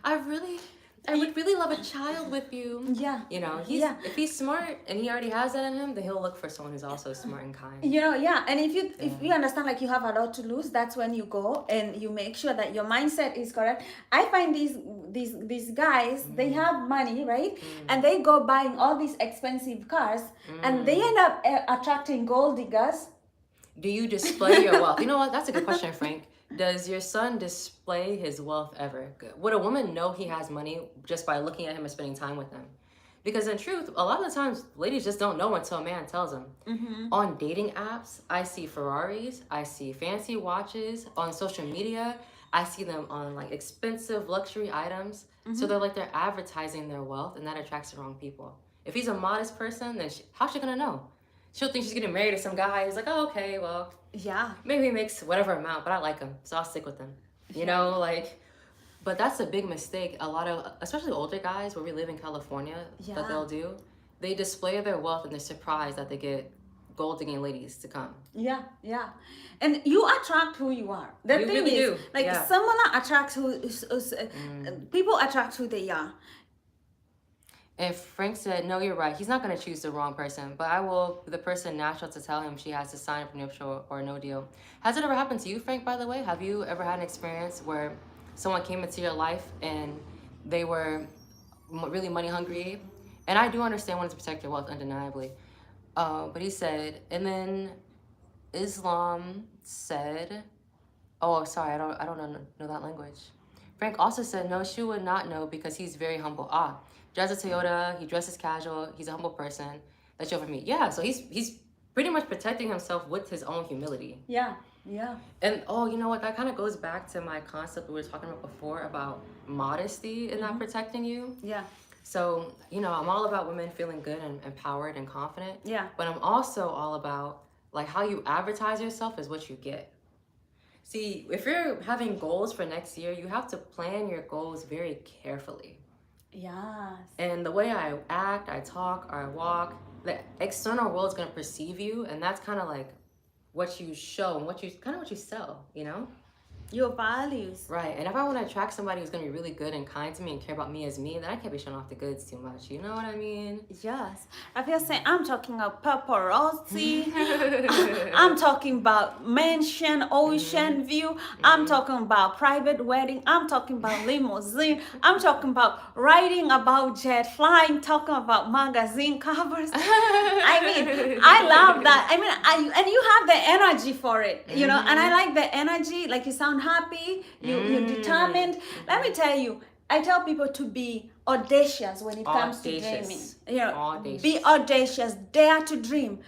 I would really love a child with you. Yeah. You know, if he's smart and he already has that in him, then he'll look for someone who's also smart and kind. You know, yeah. And if you understand like you have a lot to lose, that's when you go and you make sure that your mindset is correct. I find these guys, they have money, right? And they go buying all these expensive cars and they end up attracting gold diggers. Do you display your wealth? You know what? That's a good question, Frank. Does your son display his wealth ever? Would a woman know he has money just by looking at him and spending time with him? Because in truth, a lot of the times, ladies just don't know until a man tells them. On dating apps, I see Ferraris, I see fancy watches. On social media, I see them on like expensive luxury items. So they're advertising their wealth, and that attracts the wrong people. If he's a modest person, then how's she gonna know? She'll think she's getting married to some guy who's like, oh, okay, well, Yeah. maybe he makes whatever amount, but I like him, so I'll stick with him. You know, like, but that's a big mistake. A lot of, especially older guys where we live in California, Yeah. that they'll do. They display their wealth and they're surprised that they get gold digging ladies to come. Yeah, yeah. And you attract who you are. The You thing really is, do. like, Yeah. someone attracts people attract who they are. And Frank said, no, you're right. He's not going to choose the wrong person, but I will be the person natural to tell him she has to sign a prenuptial or no deal. Has it ever happened to you, Frank, by the way? Have you ever had an experience where someone came into your life and they were really money hungry? And I do understand wanting to protect your wealth, undeniably. But he said, and then Islam said, oh, sorry, I don't know that language. Frank also said, no, she would not know because he's very humble. Drives a Toyota, he dresses casual, he's a humble person that you'll ever meet. Yeah, so he's pretty much protecting himself with his own humility. Yeah, yeah. And you know what, that kind of goes back to my concept we were talking about before about modesty and not protecting you. Yeah. So, you know, I'm all about women feeling good and empowered and confident. Yeah. But I'm also all about like how you advertise yourself is what you get. See, if you're having goals for next year, you have to plan your goals very carefully. Yes. And the way I act, I talk, or I walk, the external world is going to perceive you, and that's kind of like what you show and what you sell, you know? Your values. Right. And if I want to attract somebody who's going to be really good and kind to me and care about me as me, then I can't be showing off the goods too much. You know what I mean? Yes. I feel saying I'm talking about paparazzi. I'm talking about mansion, ocean view. I'm talking about private wedding. I'm talking about limousine. I'm talking about writing about jet flying, talking about magazine covers. I mean, I love that. I mean, and you have the energy for it, you know, and I like the energy. Like you sound happy, you're determined. Let me tell you, I tell people to be audacious when it comes to dreaming. You know, be audacious, dare to dream,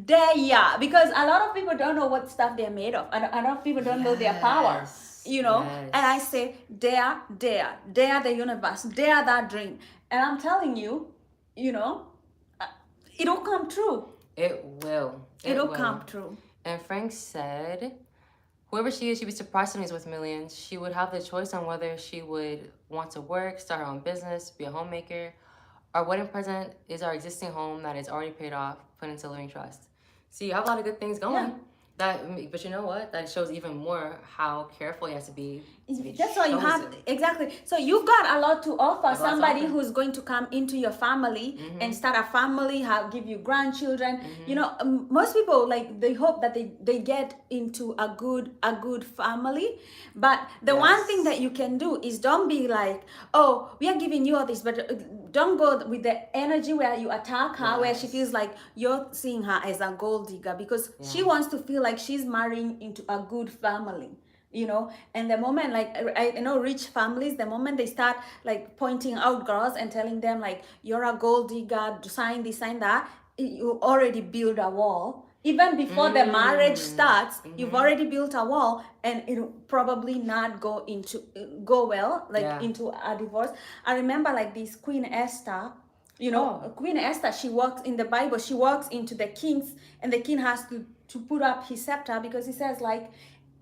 dare, because a lot of people don't know what stuff they're made of, and a lot of people don't know their power. You know, and I say, dare the universe, dare that dream, and I'm telling you, you know, it'll come true. It will. It'll come true. And Frank said, whoever she is, she'd be surprised when he's worth millions. She would have the choice on whether she would want to work, start her own business, be a homemaker. Our wedding present is our existing home that is already paid off, put into living trust. See, you have a lot of good things going. Yeah. But you know what? That shows even more how careful he has to be. That's why you have, exactly. So you've got a lot to offer. Somebody something. who's going to come into your family and start a family, give you grandchildren. You know, most people, like, they hope that they get into a good family. But the one thing that you can do is don't be like, oh, we are giving you all this, but don't go with the energy where you attack her, where she feels like you're seeing her as a gold digger, because she wants to feel like she's marrying into a good family. You know, and the moment, like, I know rich families, the moment they start like pointing out girls and telling them like, you're a gold digger, sign this, sign that, you already build a wall. Even before the marriage starts, you've already built a wall, and it'll probably not go well, like into a divorce. I remember like this Queen Esther. You know, Queen Esther, she walks in the Bible, she walks into the king's, and the king has to put up his scepter, because he says like,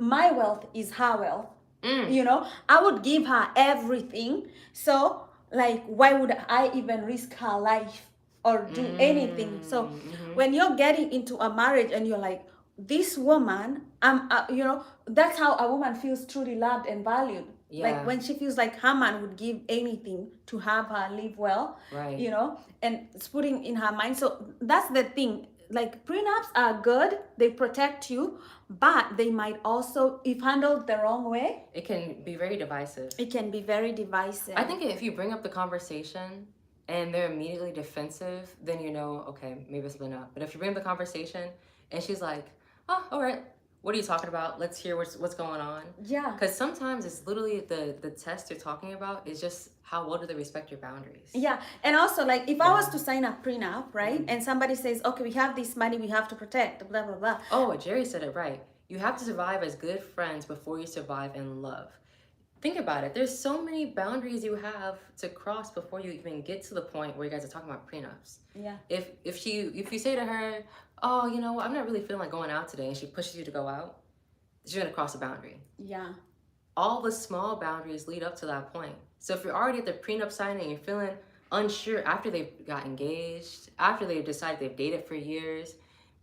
my wealth is her wealth. You know, I would give her everything. So like, why would I even risk her life or do anything? So when you're getting into a marriage and you're like, this woman, you know, that's how a woman feels truly loved and valued. Like when she feels like her man would give anything to have her live well, you know, and it's putting in her mind. So that's the thing. Like, prenups are good, they protect you, but they might also, if handled the wrong way, it can be very divisive. It can be very divisive. I think if you bring up the conversation and they're immediately defensive, then you know, okay, maybe it's something up. But if you bring up the conversation and she's like, oh, all right, what are you talking about? Let's hear what's going on. Yeah. Because sometimes it's literally the test you're talking about is just how well do they respect your boundaries. Yeah, and also like if I was to sign a prenup, right, and somebody says, okay, we have this money we have to protect, blah blah blah. Oh, Jerry said it right. You have to survive as good friends before you survive in love. Think about it. There's so many boundaries you have to cross before you even get to the point where you guys are talking about prenups. Yeah. If you say to her, oh, you know what, I'm not really feeling like going out today, and she pushes you to go out, she's gonna cross a boundary. Yeah. All the small boundaries lead up to that point. So if you're already at the prenup signing and you're feeling unsure after they've got engaged, after they've decided they've dated for years,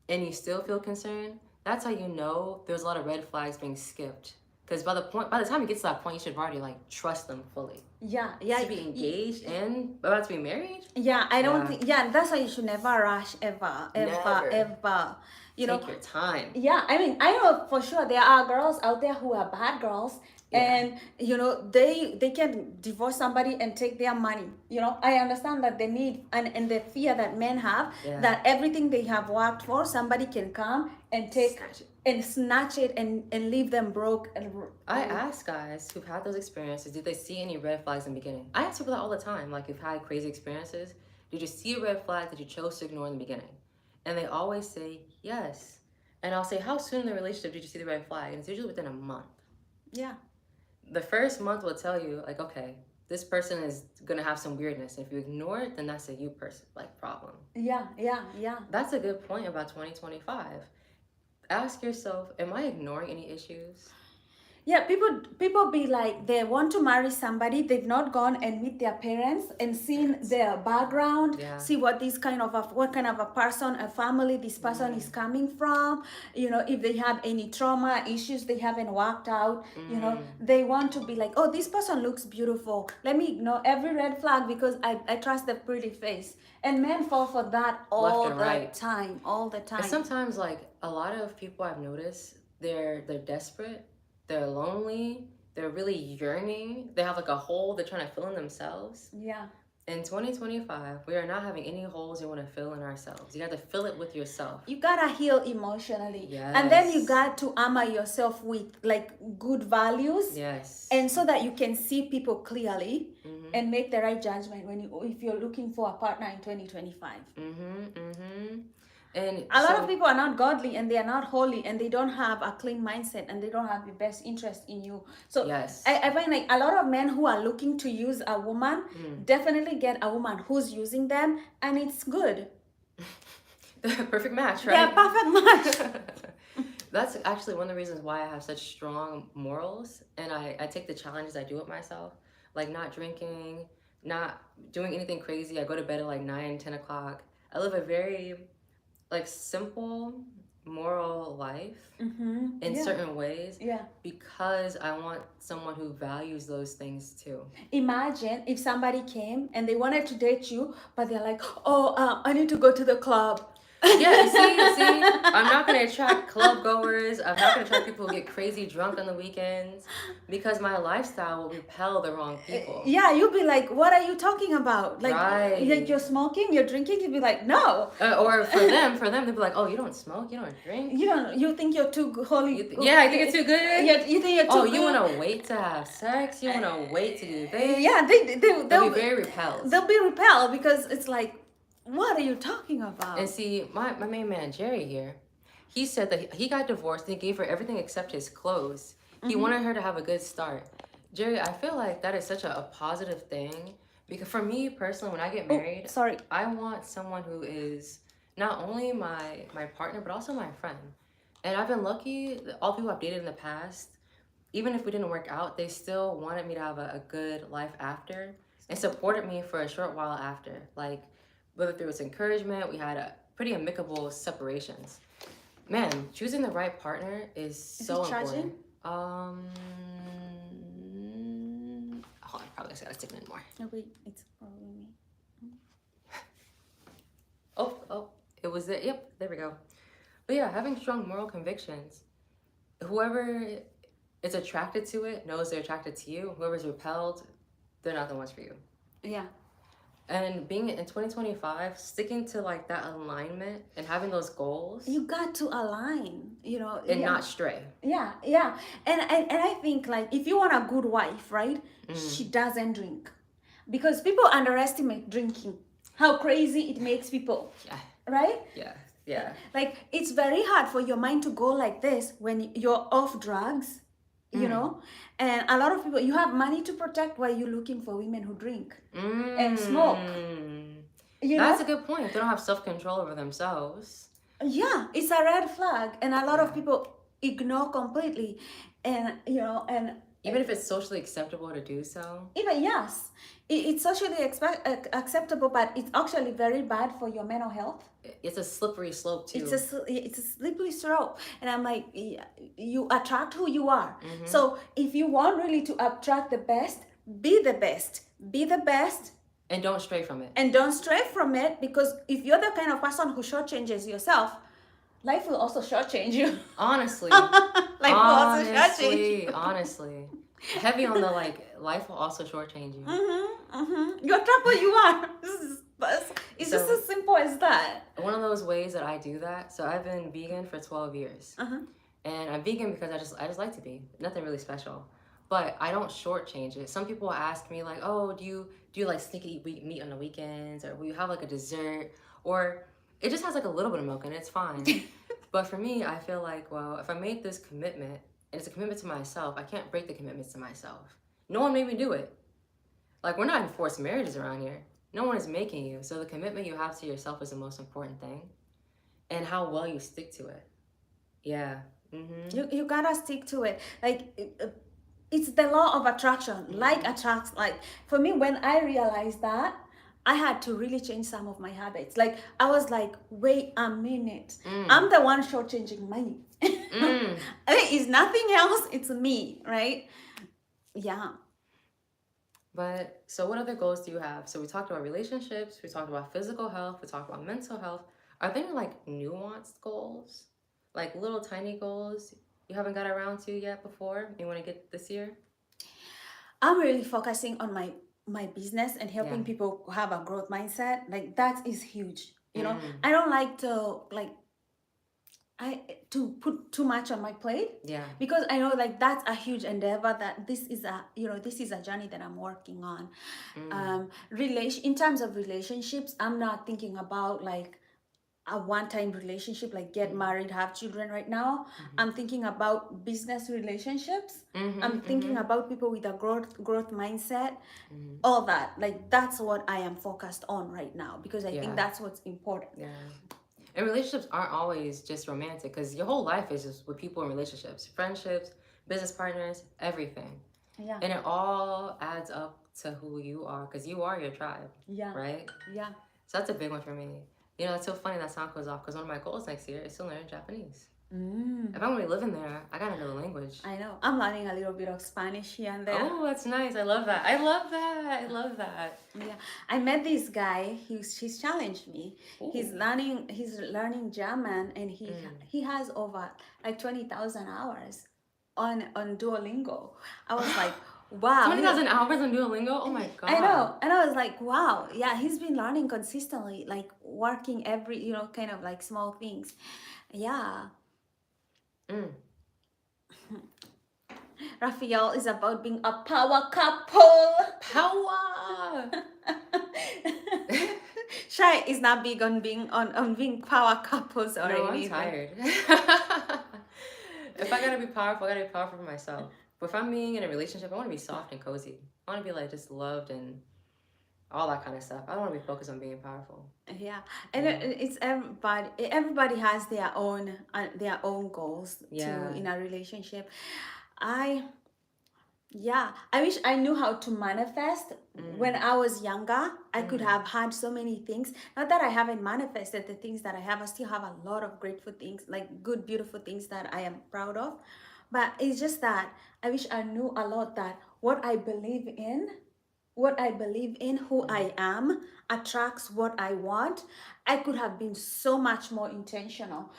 and you still feel concerned, that's how you know there's a lot of red flags being skipped. Because by the time you get to that point, you should already like trust them fully. Yeah, yeah. To be engaged and about to be married. Yeah, I don't think. Yeah, that's why you should never rush, ever. You know, take your time. Yeah, I mean, I know for sure there are girls out there who are bad girls, and you know they can divorce somebody and take their money. You know, I understand that they need and the fear that men have that everything they have worked for, somebody can come and take snatch it and leave them broke. I ask guys who've had those experiences, did they see any red flags in the beginning? I ask people that all the time, like, you've had crazy experiences, did you see a red flag that you chose to ignore in the beginning? And they always say yes. And I'll say, how soon in the relationship did you see the red flag? And it's usually within a month. Yeah. The first month will tell you, like, okay, this person is gonna have some weirdness. If you ignore it, then that's a you person like problem. Yeah. That's a good point about 2025. Ask yourself, am I ignoring any issues? Yeah, people be like, they want to marry somebody, they've not gone and meet their parents and seen their background, see what kind of a person, a family this person is coming from, you know, if they have any trauma issues they haven't worked out, you know, they want to be like, oh, this person looks beautiful, let me ignore every red flag because I trust the pretty face. And men fall for that all the time. And sometimes, like, a lot of people I've noticed, they're desperate, they're lonely, they're really yearning, they have like a hole they're trying to fill in themselves. Yeah. In 2025, we are not having any holes you want to fill in ourselves. You got to fill it with yourself. You gotta heal emotionally. Yes. And then you got to armor yourself with like good values. Yes. And so that you can see people clearly and make the right judgment if you're looking for a partner in 2025. And a lot of people are not godly and they are not holy and they don't have a clean mindset and they don't have the best interest in you. So I find like a lot of men who are looking to use a woman definitely get a woman who's using them, and it's good. The perfect match, right? Yeah, perfect match. That's actually one of the reasons why I have such strong morals, and I take the challenges I do with myself, like not drinking, not doing anything crazy. I go to bed at like 9, 10 o'clock. I live a very like simple moral life in certain ways because I want someone who values those things too. Imagine if somebody came and they wanted to date you, but they're like, oh, I need to go to the club. Yeah, you see, I'm not going to attract club goers. I'm not going to attract people who get crazy drunk on the weekends because my lifestyle will repel the wrong people. Yeah, you'll be like, what are you talking about? Like, you're smoking, you're drinking. You'll be like, no. Or for them, they'll be like, oh, you don't smoke, you don't drink. You think you're too holy. I think you're too good. You think you're too good. Oh, you want to wait to have sex? You want to wait to do this? Yeah, they'll be very repelled. They'll be repelled because it's like, what are you talking about? And see, my main man, Jerry here, he said that he got divorced and he gave her everything except his clothes. He wanted her to have a good start. Jerry, I feel like that is such a positive thing. Because for me personally, when I get married, I want someone who is not only my partner, but also my friend. And I've been lucky, all the people I've dated in the past, even if we didn't work out, they still wanted me to have a good life after and supported me for a short while after. Like, whether there was encouragement, we had a pretty amicable separations. Man, choosing the right partner is so important. Hold on, probably just gotta stick it in more. No, wait, it's probably me. Oh, it was it. Yep, there we go. But yeah, having strong moral convictions. Whoever is attracted to it knows they're attracted to you. Whoever's repelled, they're not the ones for you. Yeah. And being in 2025, sticking to like that alignment and having those goals You got to align, you know. and Yeah. not stray. Yeah. And I think like if you want a good wife, right? She doesn't drink. Because people underestimate drinking. How crazy it makes people. Yeah. Right? Yeah. Like it's very hard for your mind to go like this when you're off drugs, you know. And a lot of people, you have money to protect while you're looking for women who drink and smoke. You That's know? a good point. If they don't have self-control over themselves. Yeah, it's a red flag, and a lot of people ignore completely. And you know, and Even if it's socially acceptable to do so. even yes, it's socially acceptable, but it's actually very bad for your mental health. It's a slippery slope too. It's a slippery slope, and I'm like, you attract who you are. So if you want really to attract the best, be the best, be the best, and don't stray from it. and don't stray from it. Because if you're the kind of person who shortchanges yourself, life will also shortchange you. Honestly. Life will also shortchange you. Honestly. Heavy on the like, life will also shortchange you. You attract who you are. It's just as simple as that. One of those ways that I do that. So I've been vegan for 12 years, and I'm vegan because I just like to be. Nothing really special, but I don't shortchange it. Some people ask me like, oh, do you like sneak and eat meat on the weekends, or will you have like a dessert, or it just has like a little bit of milk and it's fine. But for me, I feel like, well, if I make this commitment and it's a commitment to myself, I can't break the commitments to myself. No one made me do it. Like, we're not in forced marriages around here. No one is making you. So the commitment you have to yourself is the most important thing, and how well you stick to it. Yeah. You gotta stick to it. Like it's the law of attraction. Like attracts like. For me, when I realized that, I had to really change some of my habits. Like I was like, wait a minute, I'm the one shortchanging money. I mean, it's nothing else. It's me, right? Yeah. But so what other goals do you have? So we talked about relationships, we talked about physical health, we talked about mental health. Are there like nuanced goals? Like little tiny goals you haven't got around to yet before you want to get this year? I'm really focusing on my business and helping people have a growth mindset. Like that is huge. You know, I don't like to to put too much on my plate. Yeah. Because I know like that's a huge endeavor, that this is a journey that I'm working on. In terms of relationships, I'm not thinking about like a one-time relationship, like get married, have children right now. I'm thinking about business relationships. I'm thinking about people with a growth mindset, all that. Like that's what I am focused on right now, because I think that's what's important. Yeah. And relationships aren't always just romantic, because your whole life is just with people in relationships, friendships, business partners, everything. Yeah. And it all adds up to who you are, because you are your tribe. Yeah. Right? Yeah. So that's a big one for me. You know, it's so funny that sound goes off, because one of my goals next year is to learn Japanese. If I'm going to be living there, I got to know the language. I know. I'm learning a little bit of Spanish here and there. Oh, that's nice. I love that. I love that. Yeah. I met this guy. He's challenged me. Ooh. He's learning German, and he has over like 20,000 hours on Duolingo. I was like, wow. 20,000 hours on Duolingo? Oh my God. I know. And I was like, wow. Yeah, he's been learning consistently, like working every, kind of like small things. Yeah. Raphael is about being a power couple. Power. Shai is not big on being power couples or anything. I'm tired. If I gotta be powerful, I gotta be powerful for myself. But if I'm being in a relationship, I want to be soft and cozy. I want to be like just loved and all that kind of stuff. I don't want to be focused on being powerful. Yeah, and it's everybody. Everybody has their own goals too in a relationship. I wish I knew how to manifest when I was younger. I could have had so many things. Not that I haven't manifested the things that I have. I still have a lot of grateful things, like good, beautiful things that I am proud of. But it's just that I wish I knew a lot that what I believe in, who I am, attracts what I want. I could have been so much more intentional,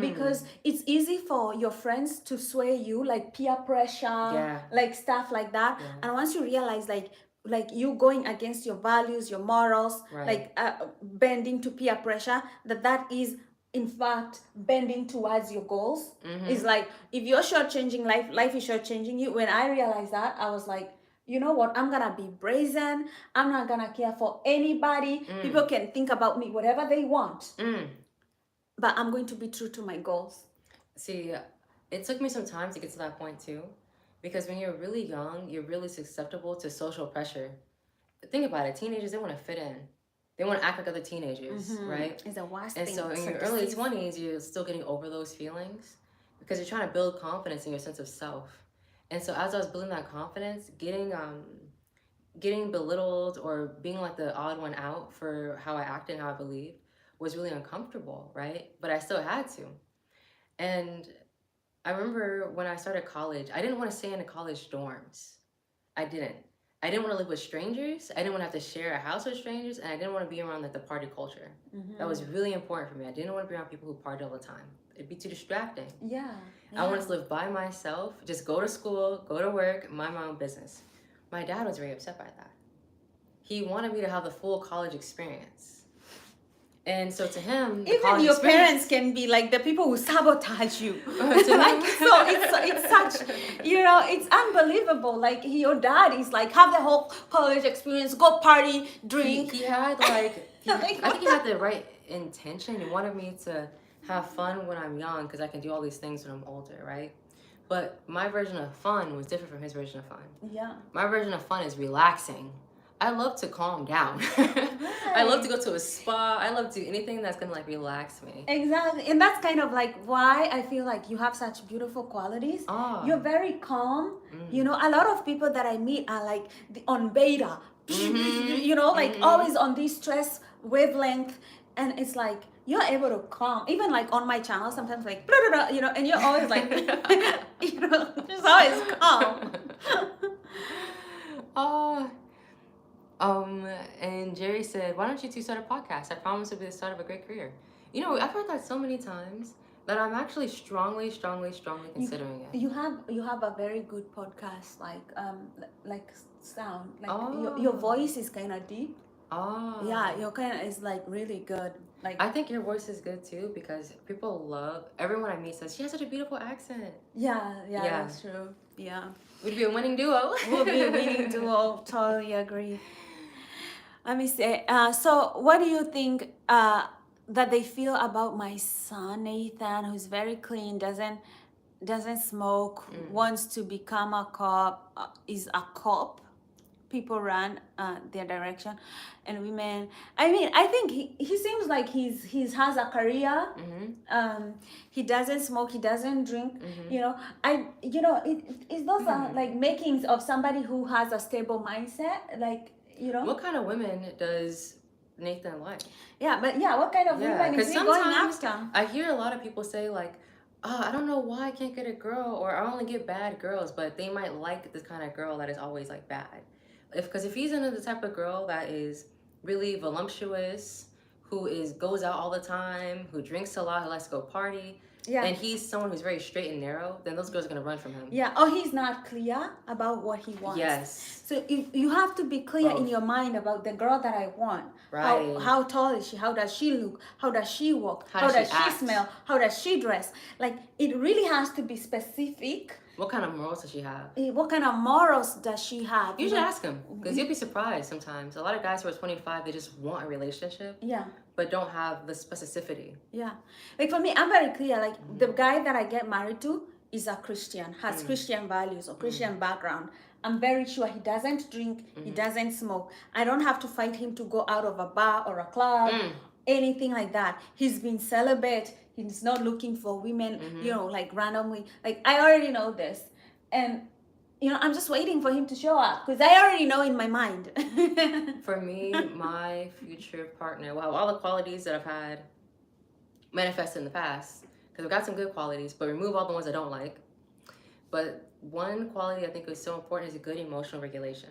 because it's easy for your friends to sway you, like peer pressure, like stuff like that. And once you realize, like, like you going against your values, your morals, Right. like bending to peer pressure, that is in fact bending towards your goals. It's like if you're shortchanging life, life is shortchanging you. When I realized that, I was like, you know what, I'm gonna be brazen. I'm not gonna care for anybody. People can think about me whatever they want, but I'm going to be true to my goals. See, it took me some time to get to that point too, because when you're really young, you're really susceptible to social pressure. Think about it, teenagers, they want to fit in. They want to act like other teenagers, right? It's the worst And thing. so in your early 20s, you're still getting over those feelings because you're trying to build confidence in your sense of self. And so as I was building that confidence, getting belittled or being like the odd one out for how I acted and how I believed was really uncomfortable, right? But I still had to. And I remember when I started college, I didn't want to stay in the college dorms. I didn't. I didn't want to live with strangers. I didn't want to have to share a house with strangers, and I didn't want to be around like the party culture. That was really important for me. I didn't want to be around people who party all the time. It'd be too distracting. Yeah. I wanted to live by myself, just go to school, go to work, mind my own business. My dad was very upset by that. He wanted me to have the full college experience. And so to him, even your parents can be like the people who sabotage you. Like, so it's such, you know, it's unbelievable. Like your dad is like, have the whole college experience, go party, drink. He had like, I think he had the right intention. He wanted me to have fun when I'm young because I can do all these things when I'm older, right? But my version of fun was different from his version of fun. Yeah. My version of fun is relaxing. I love to calm down. I love to go to a spa. I love to do anything that's gonna like relax me. Exactly, and that's kind of like why I feel like you have such beautiful qualities. You're very calm. You know, a lot of people that I meet are like on beta. You know, like always on this stress wavelength, and it's like you're able to calm. Even like on my channel, sometimes like you know, and you're always like, you know, just always calm. And Jerry said, why don't you two start a podcast? I promise it'll be the start of a great career. You know, I've heard that so many times that I'm actually strongly considering it. You have a very good podcast, like sound. Like your voice is kind of deep. Oh. Yeah, your kind of is like really good. Like I think your voice is good too because people love. Everyone I meet says she has such a beautiful accent. Yeah, that's true. Yeah, we'd be a winning duo. We'll be a winning duo. Totally agree. Let me say. So, what do you think that they feel about my son Nathan, who's very clean, doesn't smoke, wants to become a cop, is a cop? People run their direction, and women. I mean, I think he seems like he has a career. He doesn't smoke. He doesn't drink. You know, it those are like makings of somebody who has a stable mindset. Like, you know. What kind of women does Nathan like? Yeah, but what kind of women is he going after? I hear a lot of people say like, oh, I don't know why I can't get a girl, or I only get bad girls, but they might like this kind of girl that is always like bad. Because if he's into the type of girl that is really voluptuous, who goes out all the time, who drinks a lot, who likes to go party, and he's someone who's very straight and narrow, then those girls are gonna run from him. Yeah, or he's not clear about what he wants. Yes. So you have to be clear in your mind about the girl that I want. Right. How tall is she? How does she look? How does she walk? How does she smell? How does she dress? Like, it really has to be specific. What kind of morals does she have? What kind of morals does she have? You should ask him, because you'll be surprised sometimes. A lot of guys who are 25, they just want a relationship. Yeah. But don't have the specificity. Yeah. Like for me, I'm very clear. Like the guy that I get married to is a Christian, has Christian values or Christian background. I'm very sure he doesn't drink, he doesn't smoke. I don't have to fight him to go out of a bar or a club, anything like that. He's been celibate. He's not looking for women, you know, like randomly. Like, I already know this. And, you know, I'm just waiting for him to show up because I already know in my mind. For me, my future partner will have all the qualities that I've had manifested in the past. Because I've got some good qualities, but remove all the ones I don't like. But one quality I think is so important is a good emotional regulation.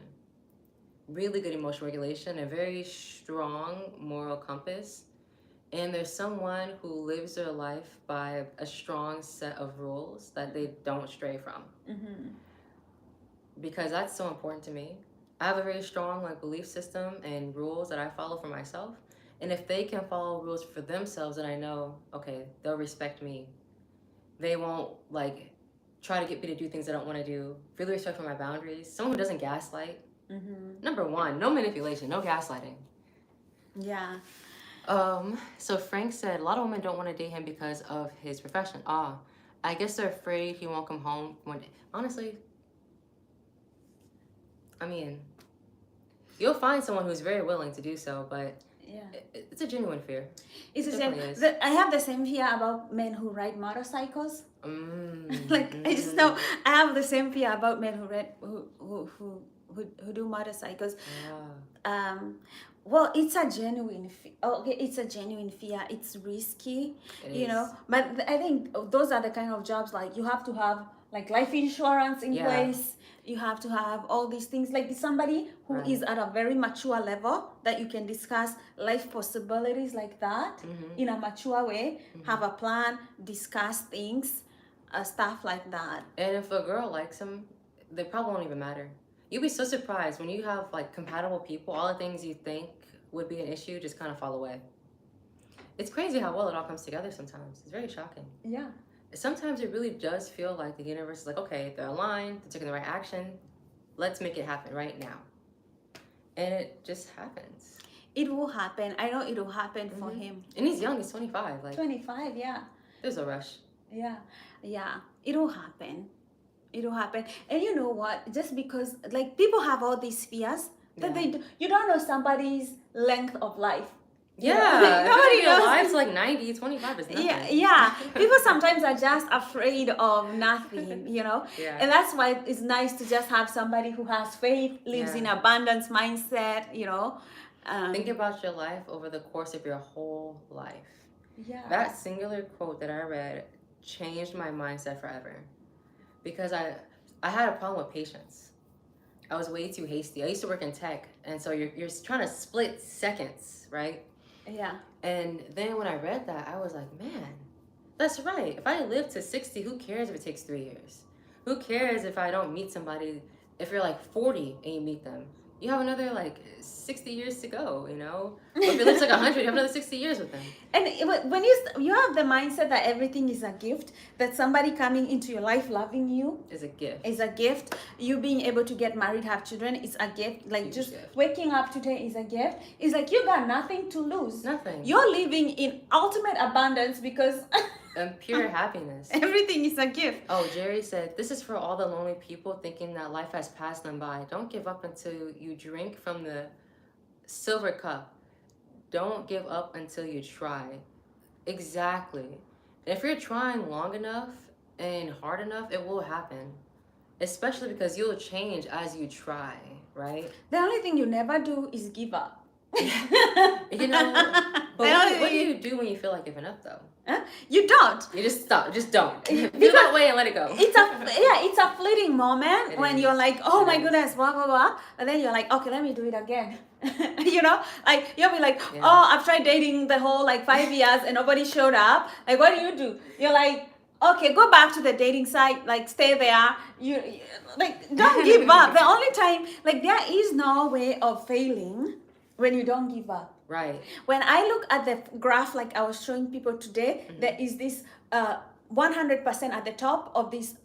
Really good emotional regulation, a very strong moral compass. And there's someone who lives their life by a strong set of rules that they don't stray from. Because that's so important to me. I have a very strong like belief system and rules that I follow for myself. And if they can follow rules for themselves, then I know, okay, they'll respect me. They won't like try to get me to do things I don't want to do. Really respect my boundaries. Someone who doesn't gaslight. Number one, no manipulation, no gaslighting. Yeah. So Frank said a lot of women don't want to date him because of his profession. I guess they're afraid he won't come home one day. Honestly, I mean, you'll find someone who's very willing to do so, but Yeah. it's a genuine fear. It's the Definitely same. is. I have the same fear about men who ride motorcycles. Like I just Mm. know I have the same fear about men who do motorcycles. Yeah. Well, it's a genuine okay, it's a genuine fear. It's risky, It you know. is. But I think those are the kind of jobs like you have to have like life insurance in Yeah. place. You have to have all these things like somebody who Right. is at a very mature level that you can discuss life possibilities like that in a mature way. Have a plan, discuss things, stuff like that. And if a girl likes him, they probably won't even matter. You'd be so surprised when you have like compatible people, all the things you think would be an issue just kind of fall away. It's crazy how well it all comes together sometimes. It's very shocking. Yeah. Sometimes it really does feel like the universe is like, okay, they're aligned, they're taking the right action. Let's make it happen right now. And it just happens. It will happen. I know it will happen for him. And he's young, he's 25. Like, 25, yeah. there's a rush. Yeah, yeah, it'll happen. It'll happen. And you know what? Just because like people have all these fears that Yeah. you don't know somebody's length of life. You know, Yeah, like, nobody if you're knows. alive to like 90, 25 is nothing. Yeah. People sometimes are just afraid of nothing, you know? Yeah. And that's why it's nice to just have somebody who has faith, lives Yeah. in abundance mindset, you know? Think about your life over the course of your whole life. Yeah. That singular quote that I read changed my mindset forever. Because I had a problem with patience. I was way too hasty. I used to work in tech, and so you're trying to split seconds, right? Yeah. And then when I read that, I was like, man, that's right. If I live to 60, who cares if it takes 3 years? Who cares if I don't meet somebody? If you're like 40 and you meet them, you have another like 60 years to go, you know? Or if you live to like 100, you have another 60 years with them. And when you have the mindset that everything is a gift, that somebody coming into your life loving you It's a gift. is a gift, you being able to get married, have children is a gift, like Huge just gift. waking up today is a gift. It's like you got nothing to lose. Nothing. You're living in ultimate abundance because And pure happiness. everything is a gift. Oh, Jerry said, this is for all the lonely people thinking that life has passed them by. Don't give up until you drink from the silver cup. Don't give up until you try. Exactly. If you're trying long enough and hard enough, it will happen. Especially because you'll change as you try, right? The only thing you never do is give up. You know, but The only what do thing- you do when you feel like giving up, though? Huh? You don't. You just stop. Just don't. Feel Because- that way and let it go. It's a fleeting moment It when is. you're like, oh It my is. goodness, blah blah blah, and then you're like, okay, let me do it again. You know, like you'll be like, Yeah. oh, I've tried dating the whole like 5 years and nobody showed up. Like, what do? You're like, okay, go back to the dating site, like stay there. You like don't give up. The only time, like there is no way of failing when you don't give up. Right. When I look at the graph, like I was showing people today, there is this 100% at the top of this.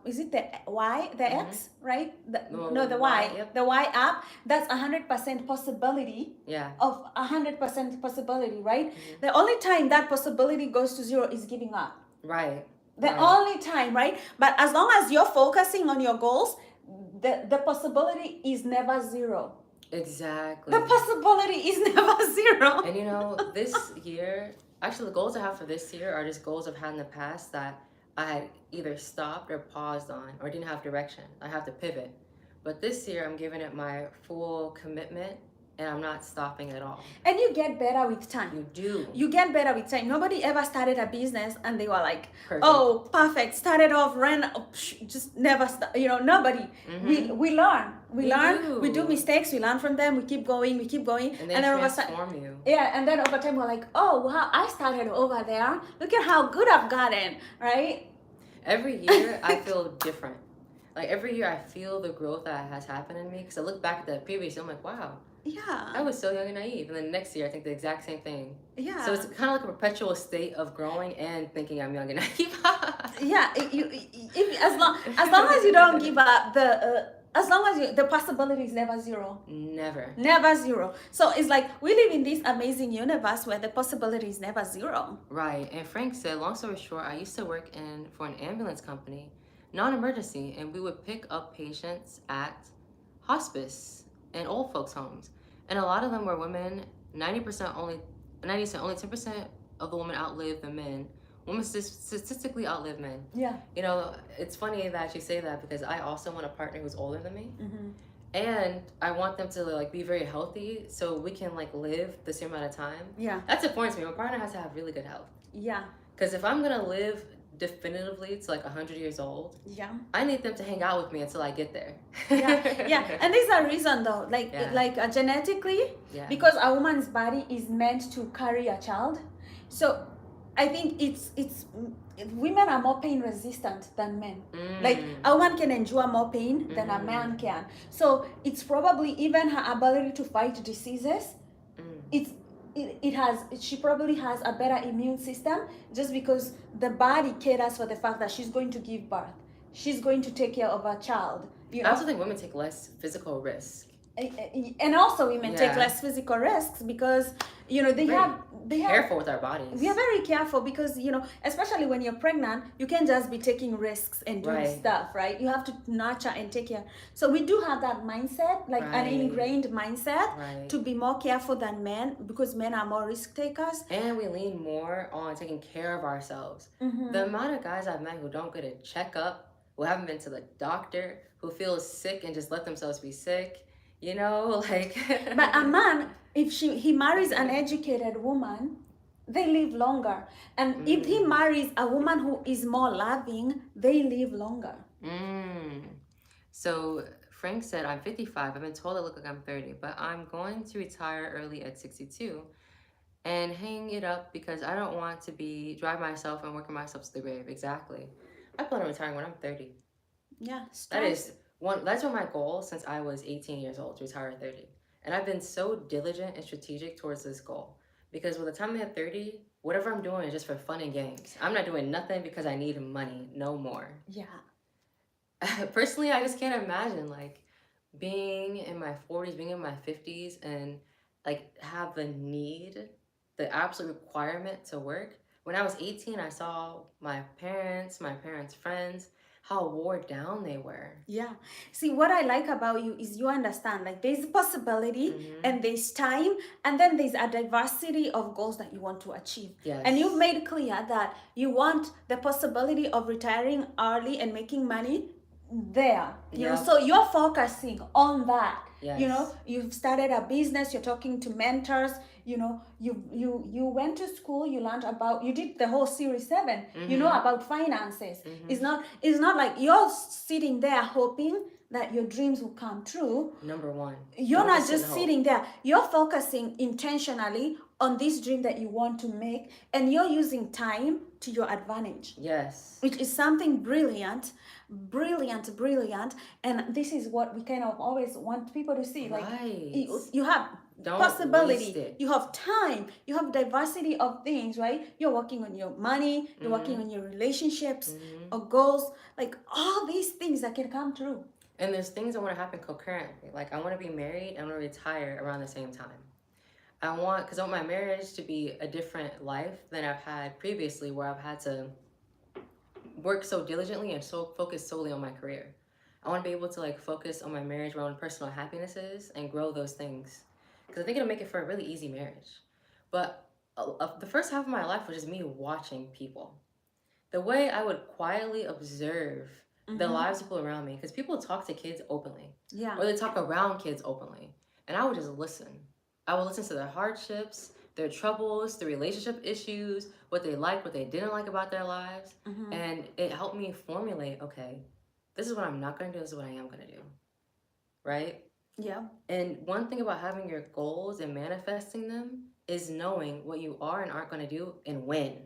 Is it the Y, the X, right? No, the Y. Yep. The Y up. That's 100% possibility Yeah. of 100% possibility, right? The only time that possibility goes to zero is giving up. Right. The Right. only time, right? But as long as you're focusing on your goals, the possibility is never zero. Exactly. The possibility is never zero. And you know, this year, actually, the goals I have for this year are just goals I've had in the past that I had either stopped or paused on or didn't have direction. I have to pivot. But this year, I'm giving it my full commitment and I'm not stopping at all. And you get better with time. You do. You get better with time. Nobody ever started a business and they were like, Perfect. oh, perfect. Started off, ran, just never, nobody. We learn. We learn. We do do. mistakes. We learn from them. We keep going. We keep going. And they transform you. Yeah, and then over time we're like, oh wow, I started over there. Look at how good I've gotten, right? Every year, I feel different. Like every year I feel the growth that has happened in me because I look back at the previous year, I'm like, wow, I Yeah. was so young and naive. And then next year I think the exact same thing. Yeah. So it's kind of like a perpetual state of growing and thinking I'm young and naive. Yeah. As long as you don't give up, as long as the possibility is never zero. Never. Never zero. So it's like we live in this amazing universe where the possibility is never zero. Right. And Frank said, long story short, I used to work for an ambulance company, non-emergency, and we would pick up patients at hospice and old folks' homes. And a lot of them were women. 90% only 10% of the women outlive the men. Women statistically outlive men. Yeah. You know, it's funny that you say that because I also want a partner who's older than me. Mm-hmm. And I want them to like be very healthy so we can like live the same amount of time. Yeah. That's important to me. My partner has to have really good health. Yeah. Because if I'm gonna live definitively to like 100 years old, Yeah. I need them to hang out with me until I get there. Yeah. Yeah. And there's a reason though, like Yeah. genetically, Yeah. because a woman's body is meant to carry a child. So I think it's women are more pain resistant than men. Like a woman can endure more pain than a man can. So it's probably even her ability to fight diseases. She probably has a better immune system just because the body caters for the fact that she's going to give birth. She's going to take care of her child. You know? I also think women take less physical risk. And also women take Yeah. less physical risks because they have Careful with our bodies. we are very careful because especially when you're pregnant, you can't just be taking risks and doing Right. stuff, right? You have to nurture and take care. So we do have that mindset, like an Right. ingrained mindset Right. to be more careful than men because men are more risk takers. And we lean more on taking care of ourselves. Mm-hmm. The amount of guys I've met who don't get a checkup, who haven't been to the doctor, who feel sick and just let themselves be sick, like. But a man, if he marries an educated woman, they live longer. And if he marries a woman who is more loving, they live longer. So Frank said, I'm 55. I've been told I look like I'm 30, but I'm going to retire early at 62 and hang it up because I don't want to drive myself and working myself to the grave. Exactly. I plan on retiring when I'm 30. Yeah, That's one of my goals since I was 18 years old, to retire at 30. And I've been so diligent and strategic towards this goal. Because by the time I hit 30, whatever I'm doing is just for fun and games. I'm not doing nothing because I need money, no more. Yeah. Personally, I just can't imagine like being in my 40s, being in my 50s, and like have the absolute requirement to work. When I was 18, I saw my parents' friends, how wore down they were. Yeah. See, what I like about you is you understand, like there's a possibility and there's time, and then there's a diversity of goals that you want to achieve. Yes. And you've made clear that you want the possibility of retiring early and making money there. So you're focusing on that. Yes. You've started a business, you're talking to mentors, you went to school, you did the whole series 7, about finances. It's not like you're sitting there hoping that your dreams will come true. Number one. You're not just sitting there. You're focusing intentionally on this dream that you want to make, and you're using time to your advantage. Yes. Which is something brilliant. And this is what we kind of always want people to see. Like you have possibility, you have time, you have diversity of things, right? You're working on your money, you're working on your relationships or goals, like all these things that can come true. And there's things that want to happen concurrently. Like I want to be married, I want to retire around the same time. Because I want my marriage to be a different life than I've had previously, where I've had to work so diligently and so focus solely on my career. I want to be able to like focus on my marriage, my own personal happinesses, and grow those things. Because I think it'll make it for a really easy marriage. But the first half of my life was just me watching people. The way I would quietly observe the lives of people around me, because people talk to kids openly. Yeah. Or they talk around kids openly. And I would just listen. I would listen to their hardships, their troubles, their relationship issues, what they liked, what they didn't like about their lives. And it helped me formulate, okay, this is what I'm not going to do, this is what I am going to do. Right? Yeah. And one thing about having your goals and manifesting them is knowing what you are and aren't going to do and when.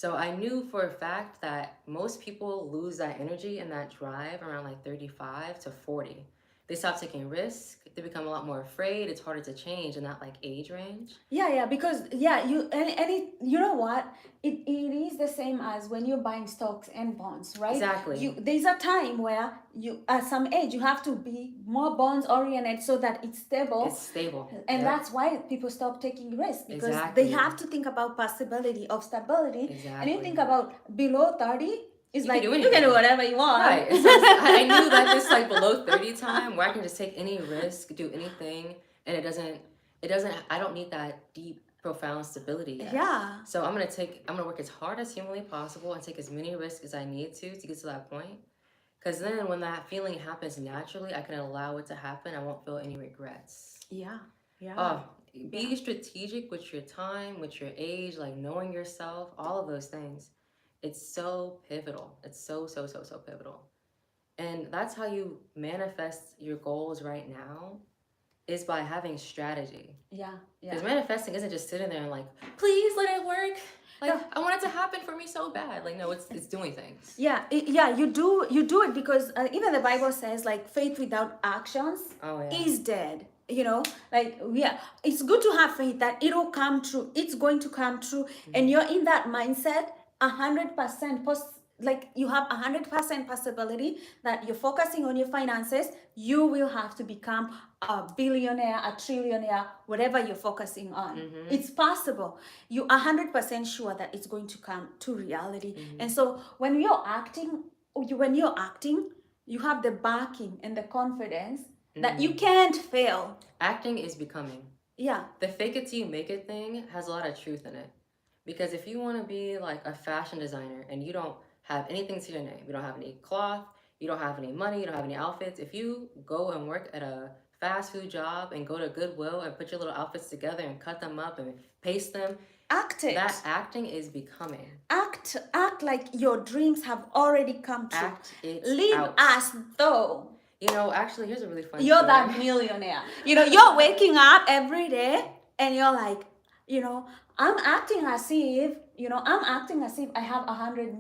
So I knew for a fact that most people lose that energy and that drive around like 35 to 40. They stop taking risks. They become a lot more afraid. It's harder to change in that like age range. Yeah, because you and it, you know what? It is the same as when you're buying stocks and bonds, right? Exactly. There's a time where you at some age you have to be more bonds oriented so that it's stable. It's stable. And Yep. that's why people stop taking risks, because Exactly. they have to think about possibility of stability. Exactly. And you think about below 30, it's You like can do you can do anything. whatever you want. Right. So I knew that this like below 30 time where I can just take any risk, do anything, and it doesn't I don't need that deep, profound stability yet. Yeah. So I'm gonna work as hard as humanly possible and take as many risks as I need to get to that point. Because then when that feeling happens naturally, I can allow it to happen. I won't feel any regrets. Yeah. Yeah. Oh, be strategic with your time, with your age, like knowing yourself, all of those things. It's so pivotal. It's so pivotal. And that's how you manifest your goals right now, is by having strategy. Yeah. Yeah. Because manifesting isn't just sitting there and like, please let it work. Like, I want it to happen for me so bad. Like, no, it's doing things. Yeah, you do it because even the Bible says like faith without actions is dead. You know, like it's good to have faith that it'll come true. It's going to come true, and you're in that mindset 100%. Like you have 100% possibility that you're focusing on your finances, you will have to become a billionaire, a trillionaire, whatever you're focusing on. It's possible. You are 100% sure that it's going to come to reality. And so when you're acting, you have the backing and the confidence that you can't fail. Acting is becoming. Yeah. The fake it till you make it thing has a lot of truth in it. Because if you want to be like a fashion designer and you don't have anything to your name, you don't have any cloth, you don't have any money, you don't have any outfits, if you go and work at a fast food job and go to Goodwill and put your little outfits together and cut them up and paste them, act it. That acting is becoming. Act like your dreams have already come true. Act it Live out. as though. You know, actually, here's a really fun You're story. that millionaire. You know, you're waking up every day and you're like, you know, I'm acting as if I have 100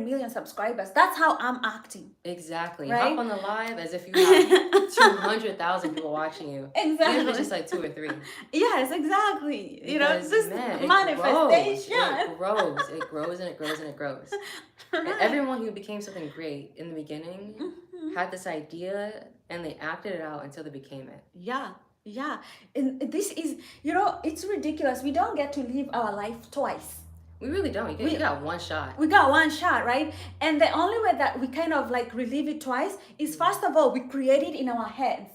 million subscribers. That's how I'm acting. Exactly. Right? Hop on the live as if you have 200,000 people watching you. Exactly. Even if it's just like 2 or 3. Yes, exactly. Because, you know, this manifestation. It grows. It grows and it grows and it grows. And everyone who became something great in the beginning had this idea and they acted it out until they became it. Yeah. Yeah. And this is, you know, it's ridiculous. We don't get to live our life twice. We really don't. You got one shot. We got one shot, right? And the only way that we kind of like relive it twice is, first of all, we create it in our heads.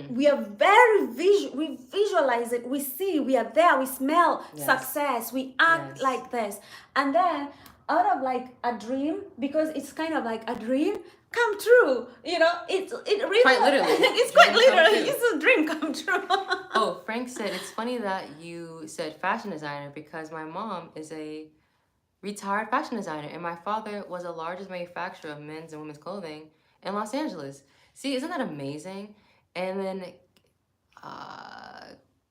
We are we visualize it, we see, we are there, we smell success, we act like this. And then out of like a dream, because it's kind of like a dream come true, you know, it really quite literally. It's quite literally. It's a dream come true. Oh, Frank said it's funny that you said fashion designer because my mom is a retired fashion designer and my father was the largest manufacturer of men's and women's clothing in Los Angeles. See, isn't that amazing? And then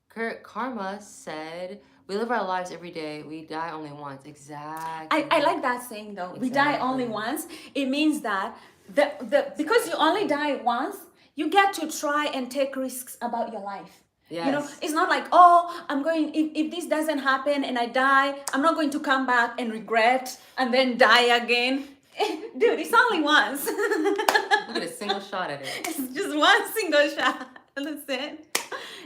Kurt Karma said, we live our lives every day. We die only once. Exactly. I like that saying though. Exactly. We die only once. It means that because you only die once, you get to try and take risks about your life. Yes. You know, it's not like, oh, I'm going, if this doesn't happen and I die, I'm not going to come back and regret and then die again. Dude, it's only once. You get a single shot at it. It's just one single shot. That's it.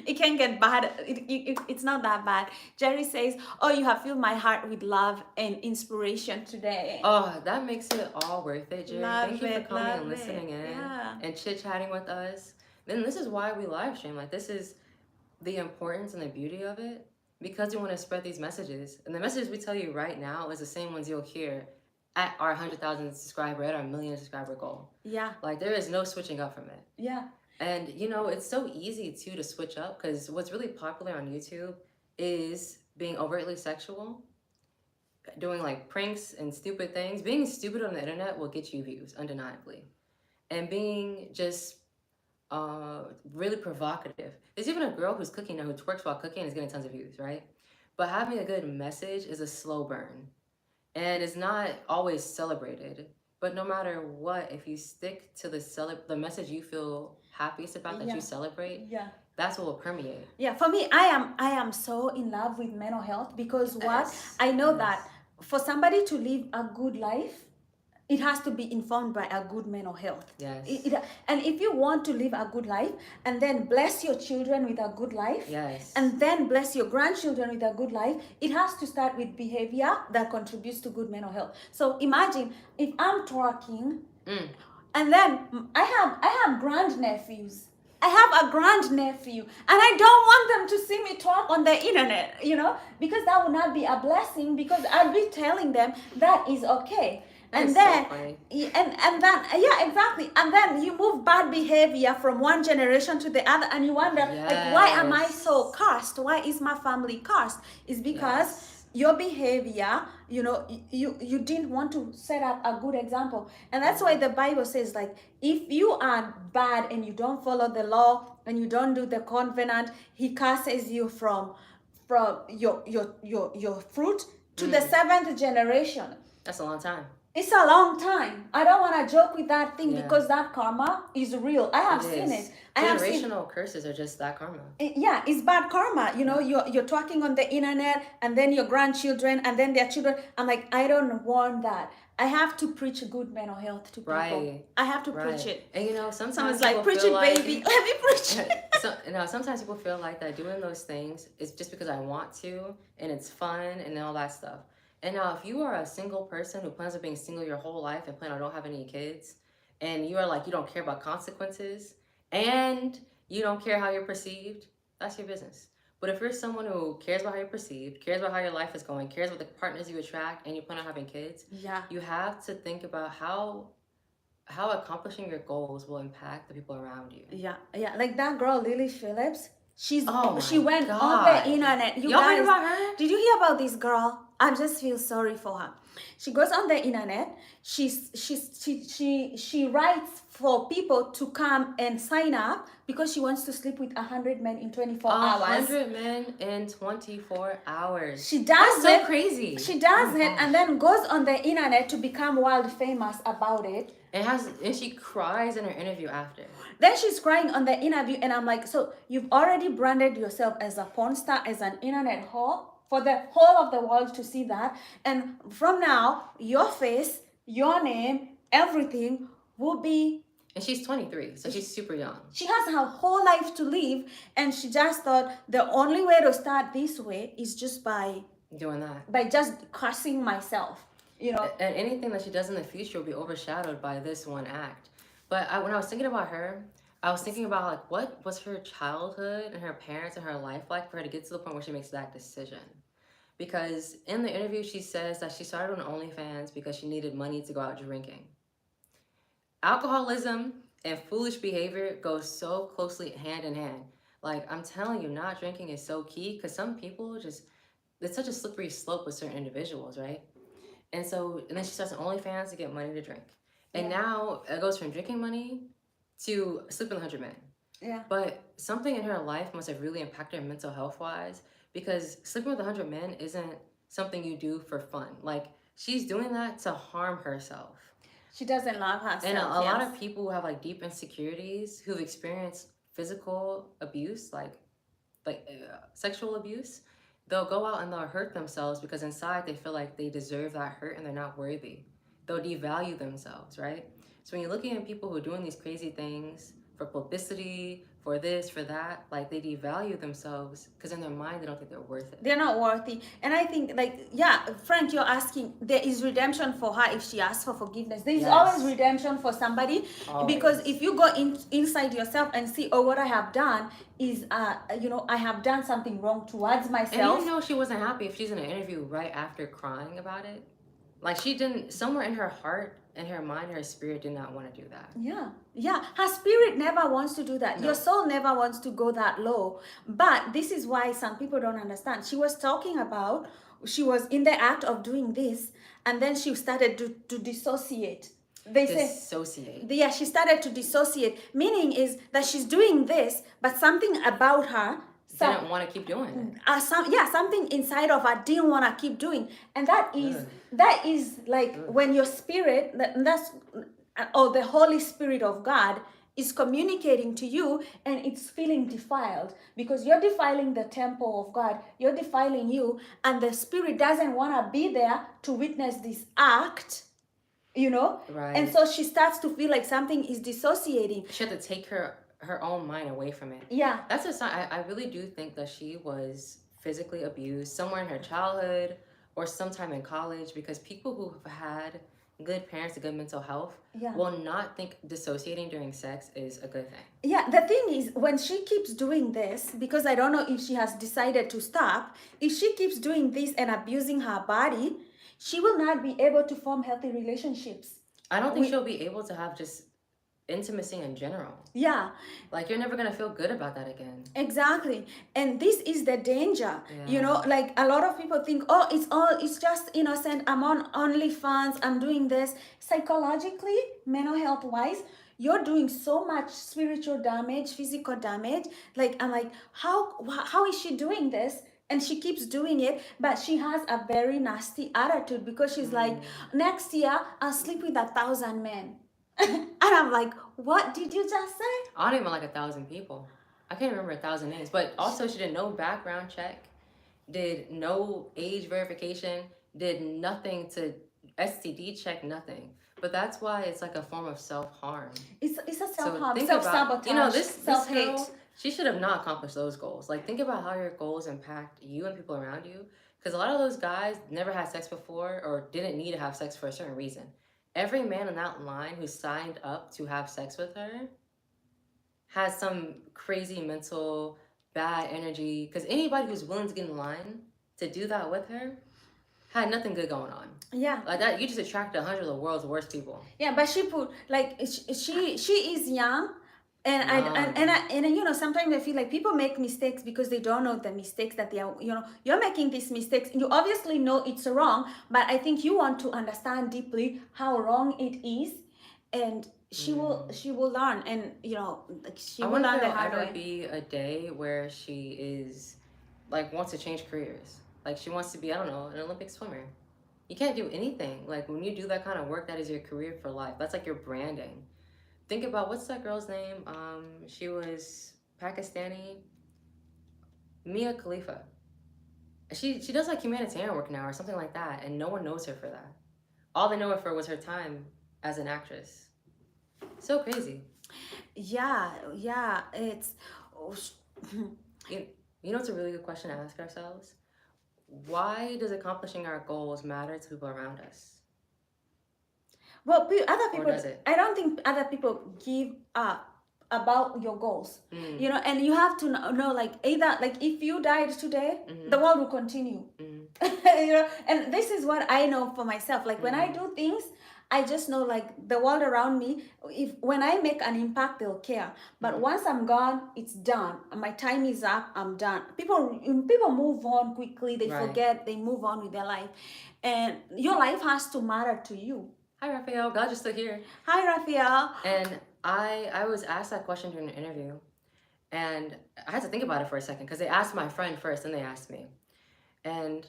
It can get bad. It's not that bad. Jerry says, oh, you have filled my heart with love and inspiration today. Oh, that makes it all worth it, Jerry. Thank you for coming and love listening in Yeah. and chit-chatting with us. Then this is why we live stream. Like, this is the importance and the beauty of it, because we want to spread these messages. And the messages we tell you right now is the same ones you'll hear at our 100,000 subscriber, at our 1 million subscriber goal. Yeah. Like, there is no switching up from it. Yeah. And, you know, it's so easy, too, to switch up, because what's really popular on YouTube is being overtly sexual, doing, like, pranks and stupid things. Being stupid on the internet will get you views, undeniably. And being just really provocative. There's even a girl who's cooking now who twerks while cooking and is getting tons of views, right? But having a good message is a slow burn. and it's not always celebrated. But no matter what, if you stick to the message you feel happiest about that Yeah. you celebrate, Yeah. that's what will permeate. Yeah, for me, I am so in love with mental health because what Yes. I know Yes. that for somebody to live a good life, it has to be informed by a good mental health. Yes. And if you want to live a good life and then bless your children with a good life, Yes. and then bless your grandchildren with a good life, it has to start with behavior that contributes to good mental health. So imagine if I'm twerking, and then I have grandnephews. I have a grandnephew, and I don't want them to see me talk on the internet, because that would not be a blessing, because I'll be telling them that is okay. And That's then, so funny. and then, yeah, exactly. And then you move bad behavior from one generation to the other, and you wonder, like, why am I so cursed? Why is my family cursed? It's because your behavior, you didn't want to set up a good example. And that's why the Bible says, like, if you are bad and you don't follow the law and you don't do the covenant, he curses you from your fruit to the seventh generation. That's a long time. It's a long time. I don't want to joke with that thing because that karma is real. I have seen it. Generational curses are just that karma. Yeah, it's bad karma. You're talking on the internet, and then your grandchildren, and then their children. I'm like, I don't want that. I have to preach good mental health to people. Right. I have to preach it. And sometimes someone's like, preach it, baby. Let me preach it. Sometimes people feel like that doing those things is just because I want to, and it's fun and all that stuff. And now, if you are a single person who plans on being single your whole life and plan on don't have any kids, and you are like, you don't care about consequences, and you don't care how you're perceived, that's your business. But if you're someone who cares about how you're perceived, cares about how your life is going, cares about the partners you attract, and you plan on having kids, you have to think about how accomplishing your goals will impact the people around you. Yeah. Like that girl, Lily Phillips. She went God. on the internet. Y'all heard about her? Did you hear about this girl? I just feel sorry for her. She goes on the internet. She writes for people to come and sign up because she wants to sleep with 100 men in 24 hours. 100 men in 24 hours. She does That's so crazy. She does it and then goes on the internet to become world famous about it. And she cries in her interview after. Then she's crying on the interview, and I'm like, so you've already branded yourself as a porn star, as an internet whore, for the whole of the world to see that. And from now, your face, your name, everything will be... And she's 23, so she's super young. She has her whole life to live, and she just thought the only way to start this way is just by... doing that. By just cursing myself. And anything that she does in the future will be overshadowed by this one act. But when I was thinking about her, I was thinking about, like, what was her childhood and her parents and her life like for her to get to the point where she makes that decision. Because in the interview, she says that she started on OnlyFans because she needed money to go out drinking. Alcoholism and foolish behavior goes so closely hand in hand. Like, I'm telling you, not drinking is so key because some people it's such a slippery slope with certain individuals, right? And then she starts on OnlyFans to get money to drink. And now it goes from drinking money to sleeping with 100 men. Yeah. But something in her life must have really impacted her mental health-wise, because sleeping with 100 men isn't something you do for fun. Like, she's doing that to harm herself. She doesn't love herself. And a lot of people who have, like, deep insecurities, who've experienced physical abuse, like sexual abuse, they'll go out and they'll hurt themselves because inside they feel like they deserve that hurt and they're not worthy. They'll devalue themselves, right? So when you're looking at people who are doing these crazy things for publicity, for this, for that, like, they devalue themselves because in their mind they don't think they're worth it. They're not worthy. And I think, like, Frank, you're asking, there is redemption for her if she asks for forgiveness. There is always redemption for somebody. Always. Because if you go inside yourself and see, what I have done is, I have done something wrong towards myself. And she wasn't happy if she's in an interview right after crying about it. Like, she didn't, somewhere in her heart, in her mind, her spirit did not want to do that. Yeah. Her spirit never wants to do that. No. Your soul never wants to go that low. But this is why some people don't understand. She was talking about, she was in the act of doing this, and then she started to dissociate. Dissociate. Yeah, she started to dissociate. Meaning is that she's doing this, but something about her didn't want to keep doing it. Something inside of her didn't want to keep doing, and that is like when your spirit, that's or the Holy Spirit of God is communicating to you, and it's feeling defiled because you're defiling the temple of God, you're defiling you, and the spirit doesn't want to be there to witness this act, Right. and so she starts to feel like something is dissociating. She had to take her own mind away from it. Yeah, that's a sign. I really do think that she was physically abused somewhere in her childhood or sometime in college, because people who have had good parents and good mental health will not think dissociating during sex is a good thing. Yeah, the thing is, when she keeps doing this, because I don't know if she has decided to stop, if she keeps doing this and abusing her body, she will not be able to form healthy relationships. I don't think she'll be able to have just intimacy in general. Yeah. Like, you're never going to feel good about that again. Exactly. And this is the danger. Like a lot of people think, oh, it's just innocent. I'm on OnlyFans. I'm doing this. Psychologically, mental health wise, you're doing so much spiritual damage, physical damage. Like, I'm like, how is she doing this? And she keeps doing it, but she has a very nasty attitude because she's like, next year, I'll sleep with 1,000 men. And I'm like, what did you just say? I don't even like 1,000 people. I can't remember 1,000 names. But also, she did no background check, did no age verification, did nothing to STD check, nothing. But that's why it's like a form of self-harm. It's a self-harm, so self-sabotage, this self-hate. girl, she should have not accomplished those goals. Like, think about how your goals impact you and people around you. Because a lot of those guys never had sex before or didn't need to have sex for a certain reason. Every man on that line who signed up to have sex with her has some crazy mental bad energy, because anybody who's willing to get in line to do that with her had nothing good going on. Yeah. Like that, you just attracted 100 of the world's worst people. Yeah, but she put like she is young. And sometimes I feel like people make mistakes because they don't know the mistakes that they are, you're making these mistakes. You obviously know it's wrong, but I think you want to understand deeply how wrong it is, and she will learn, and she will learn the hard way. I wonder if there'll ever be a day where she is like wants to change careers. Like, she wants to be, I don't know, an Olympic swimmer. You can't do anything. Like, when you do that kind of work, that is your career for life. That's like your branding. Think about, what's that girl's name? She was Pakistani. Mia Khalifa. She does like humanitarian work now or something like that, and no one knows her for that. All they know her for was her time as an actress. So crazy. Yeah, it's... You know what's a really good question to ask ourselves? Why does accomplishing our goals matter to people around us? Well, other people, or does it? I don't think other people give up about your goals. And you have to know, like, either, like, if you died today, the world will continue. And this is what I know for myself. Like, when I do things, I just know, like, the world around me, when I make an impact, they'll care. But once I'm gone, it's done. My time is up, I'm done. People move on quickly, they forget, they move on with their life. And your life has to matter to you. Hi, Raphael. Glad you're still here. Hi, Raphael. And I was asked that question during an interview, and I had to think about it for a second, because they asked my friend first, and they asked me. And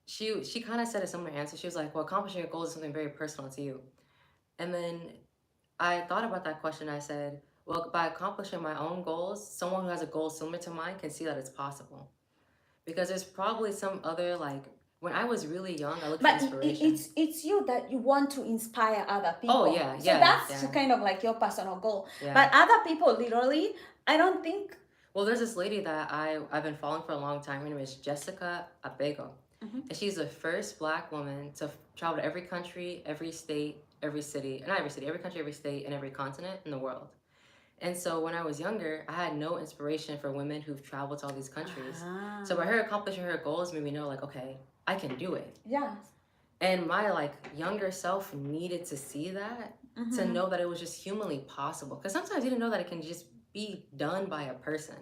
she kind of said a similar answer. She was like, well, accomplishing your goals is something very personal to you. And then I thought about that question. I said, well, by accomplishing my own goals, someone who has a goal similar to mine can see that it's possible. Because there's probably some other, like, when I was really young, I looked for inspiration. But it's you that you want to inspire other people. Oh, yeah. So that's kind of like your personal goal. Yeah. But other people, literally, I don't think... Well, there's this lady that I've been following for a long time. Her name is Jessica Abego. And she's the first Black woman to travel to every country, every state, every city. Not every city, every country, every state, and every continent in the world. And so when I was younger, I had no inspiration for women who've traveled to all these countries. So by her accomplishing her goals made me know, like, okay, I can do it. Yeah. And my, like, younger self needed to see that, to know that it was just humanly possible. Because sometimes you didn't know that it can just be done by a person.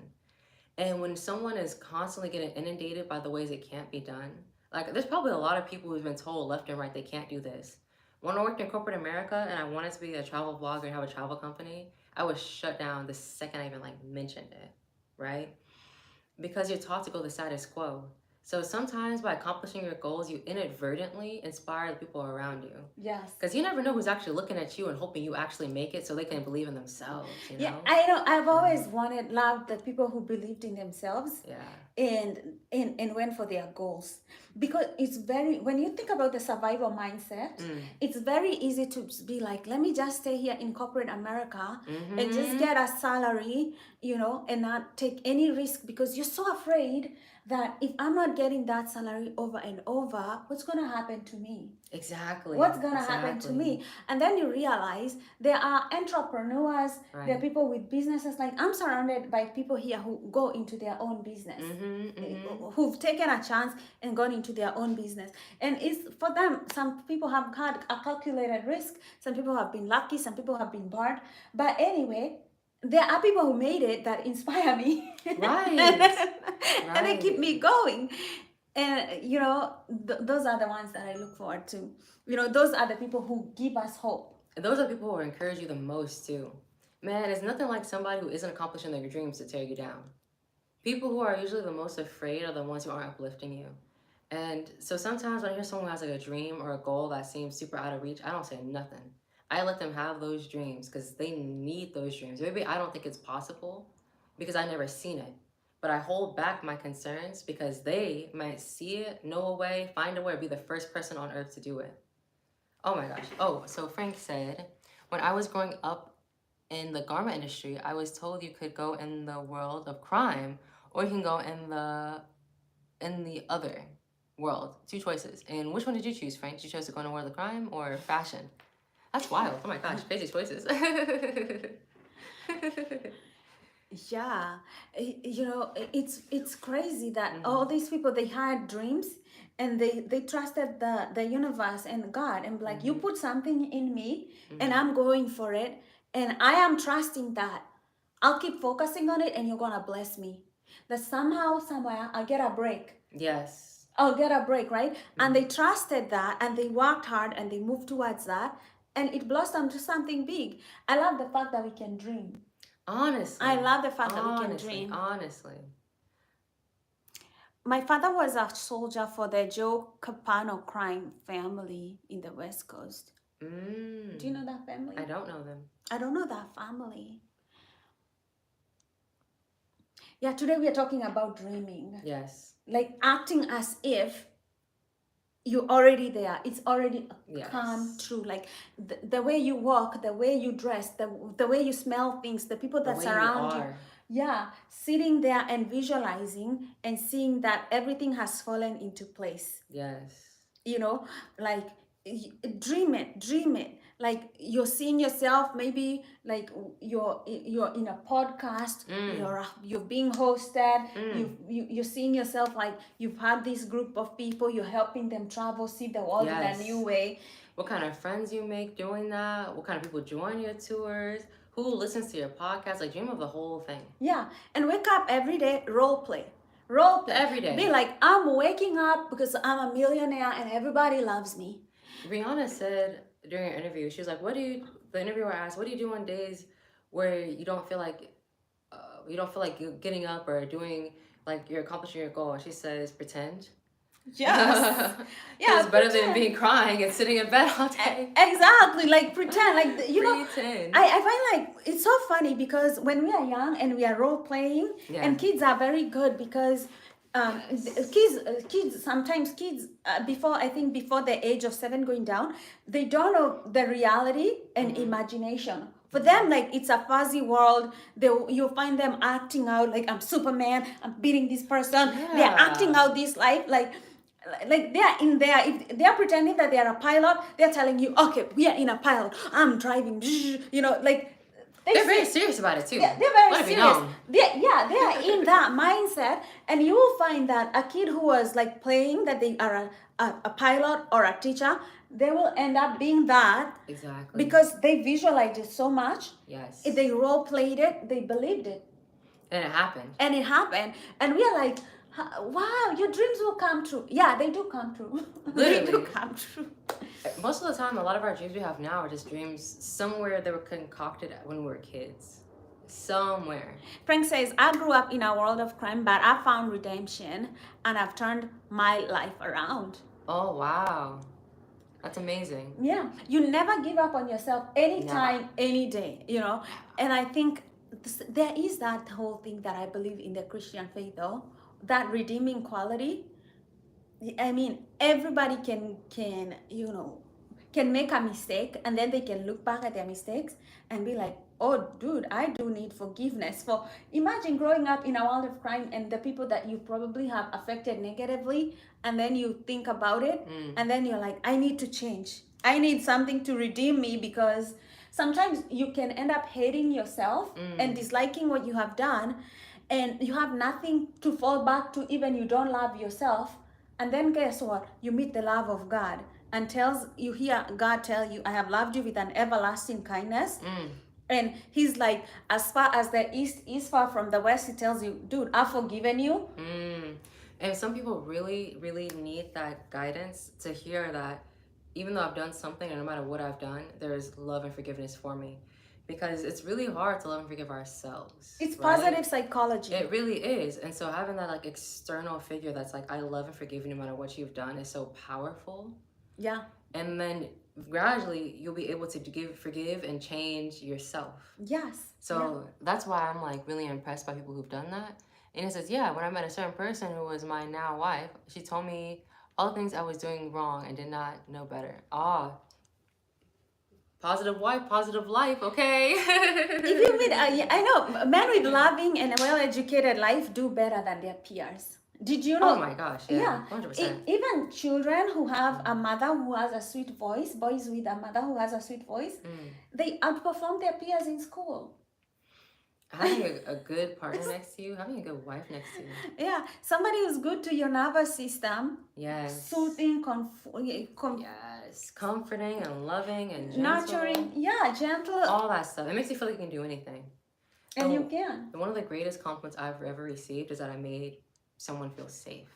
And when someone is constantly getting inundated by the ways it can't be done, like, there's probably a lot of people who've been told left and right they can't do this. When I worked in corporate America and I wanted to be a travel vlogger and have a travel company, I was shut down the second I even, like, mentioned it, right? because you're taught to go the status quo. So sometimes by accomplishing your goals, you inadvertently inspire the people around you. Yes. Because you never know who's actually looking at you and hoping you actually make it so they can believe in themselves, you know? Yeah, I know. I've always loved the people who believed in themselves Yeah. and went for their goals. Because it's very, when you think about the survival mindset, it's very easy to be like, let me just stay here in corporate America and just get a salary, you know, and not take any risk because you're so afraid that if I'm not getting that salary over and over, what's going to happen to me? Exactly. What's going to happen to me? And then you realize there are entrepreneurs, there are people with businesses. Like I'm surrounded by people here who go into their own business, who've taken a chance and gone into their own business. And it's for them, some people have had a calculated risk, some people have been lucky, some people have been barred. But anyway, there are people who made it that inspire me. Right. And they keep me going. And, you know, those are the ones that I look forward to. You know, those are the people who give us hope. And those are the people who encourage you the most, too. Man, it's nothing like somebody who isn't accomplishing their dreams to tear you down. People who are usually the most afraid are the ones who aren't uplifting you. And so sometimes when I hear someone who has like a dream or a goal that seems super out of reach, I don't say nothing. I let them have those dreams because they need those dreams. Maybe I don't think it's possible because I've never seen it. But I hold back my concerns because they might see it, know a way, find a way, or be the first person on earth to do it. Oh my gosh. Oh, so Frank said, when I was growing up in the garment industry, I was told you could go in the world of crime or you can go in the other world. Two choices. And which one did you choose, Frank? Did you choose to go in the world of crime or fashion? That's wild. Oh my gosh, crazy choices. Yeah, you know, it's crazy that all these people, they had dreams and they trusted the universe and God and like, you put something in me and I'm going for it and I am trusting that I'll keep focusing on it and you're gonna bless me. That somehow, somewhere, I'll get a break. Yes. I'll get a break, right? And they trusted that and they worked hard and they moved towards that and it blossomed to something big. I love the fact that we can dream. Honestly. I love the fact that we can dream. Honestly. My father was a soldier for the Joe Capano crime family in the West Coast. Do you know that family? I don't know them. I don't know that family. Yeah, today we are talking about dreaming. Yes. Like acting as if you're already there. It's already come true. Like the way you walk, the way you dress, the way you smell things, the people that surround you. Yeah, sitting there and visualizing and seeing that everything has fallen into place. Yes. You know, like dream it. Like you're seeing yourself, maybe like you're in a podcast, you're being hosted, you're seeing yourself like you've had this group of people, you're helping them travel, see the world in a new way. What kind of friends you make doing that? What kind of people join your tours? Who listens to your podcast? Like dream of the whole thing. Yeah, and wake up every day, role play every day. Be like, I'm waking up because I'm a millionaire and everybody loves me. Rihanna said during an interview, she was like, the interviewer asked, what do you do on days where you don't feel like you're getting up or doing, like you're accomplishing your goal? And she says, pretend. Yes. Yeah, it's better than being crying and sitting in bed all day. Exactly, like pretend, like you know. Pretend. I find like it's so funny because when we are young and we are role playing, and kids are very good because kids sometimes before the age of 7 going down, they don't know the reality and imagination. For them, like it's a fuzzy world. You find them acting out like I'm Superman, I'm beating this person. Yeah. They're acting out this life like they're in there. If they're pretending that they are a pilot, they're telling you, okay, we are in a pilot. I'm driving. You know, like they're very serious about it too. Yeah, they're very serious. They are in that mindset, and you will find that a kid who was like playing that they are a pilot or a teacher, they will end up being that. Exactly. Because they visualized it so much. Yes. If they role played it, they believed it. And it happened. And we are like, wow, your dreams will come true. Yeah, they do come true. Literally. They do come true. Most of the time, a lot of our dreams we have now are just dreams somewhere they were concocted when we were kids. somewhere. Frank says, I grew up in a world of crime, but I found redemption and I've turned my life around. Oh, wow. That's amazing. Yeah, you never give up on yourself anytime, any day, you know. And I think there is that whole thing that I believe in the Christian faith, though, that redeeming quality. I mean, everybody can you know can make a mistake, and then they can look back at their mistakes and be like, oh dude, I do need forgiveness. For imagine growing up in a world of crime and the people that you probably have affected negatively, and then you think about it, and then you're like, I need to change, I need something to redeem me, because sometimes you can end up hating yourself and disliking what you have done, and you have nothing to fall back to. Even you don't love yourself. And then guess what? You meet the love of God, and you hear God tell you, I have loved you with an everlasting kindness. And he's like, as far as the east is far from the west, he tells you, dude, I've forgiven you. And some people really, really need that guidance to hear that even though I've done something, and no matter what I've done, there is love and forgiveness for me. Because it's really hard to love and forgive ourselves. It's right? positive psychology. It really is. And so having that like external figure that's like, I love and forgive you no matter what you've done, is so powerful. Yeah. And then gradually you'll be able to forgive and change yourself. Yes. So that's why I'm like really impressed by people who've done that. And it says, yeah, when I met a certain person who was my now wife, she told me all the things I was doing wrong and did not know better. Positive wife, positive life, okay? If you meet, I know, men with loving and well-educated life do better than their peers. Did you know? Oh my gosh, yeah. 100%. Even children who have a mother who has a sweet voice, boys with a mother who has a sweet voice, they outperform their peers in school. Having a good partner next to you, having a good wife next to you. Yeah, somebody who's good to your nervous system. Yes. Soothing, yes, comforting and loving and gentle. Nurturing, yeah, gentle. All that stuff. It makes you feel like you can do anything. And you can. One of the greatest compliments I've ever received is that I made someone feel safe.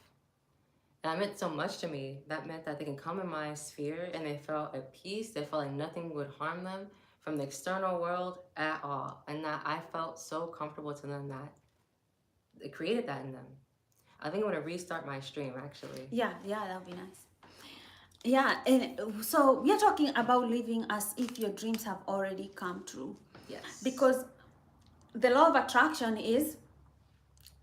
And that meant so much to me. That meant that they can come in my sphere and they felt at peace. They felt like nothing would harm them from the external world at all. And that I felt so comfortable to them that it created that in them. I think I'm going to restart my stream, actually. Yeah, that would be nice. Yeah, and so we are talking about living as if your dreams have already come true. Yes. Because the law of attraction is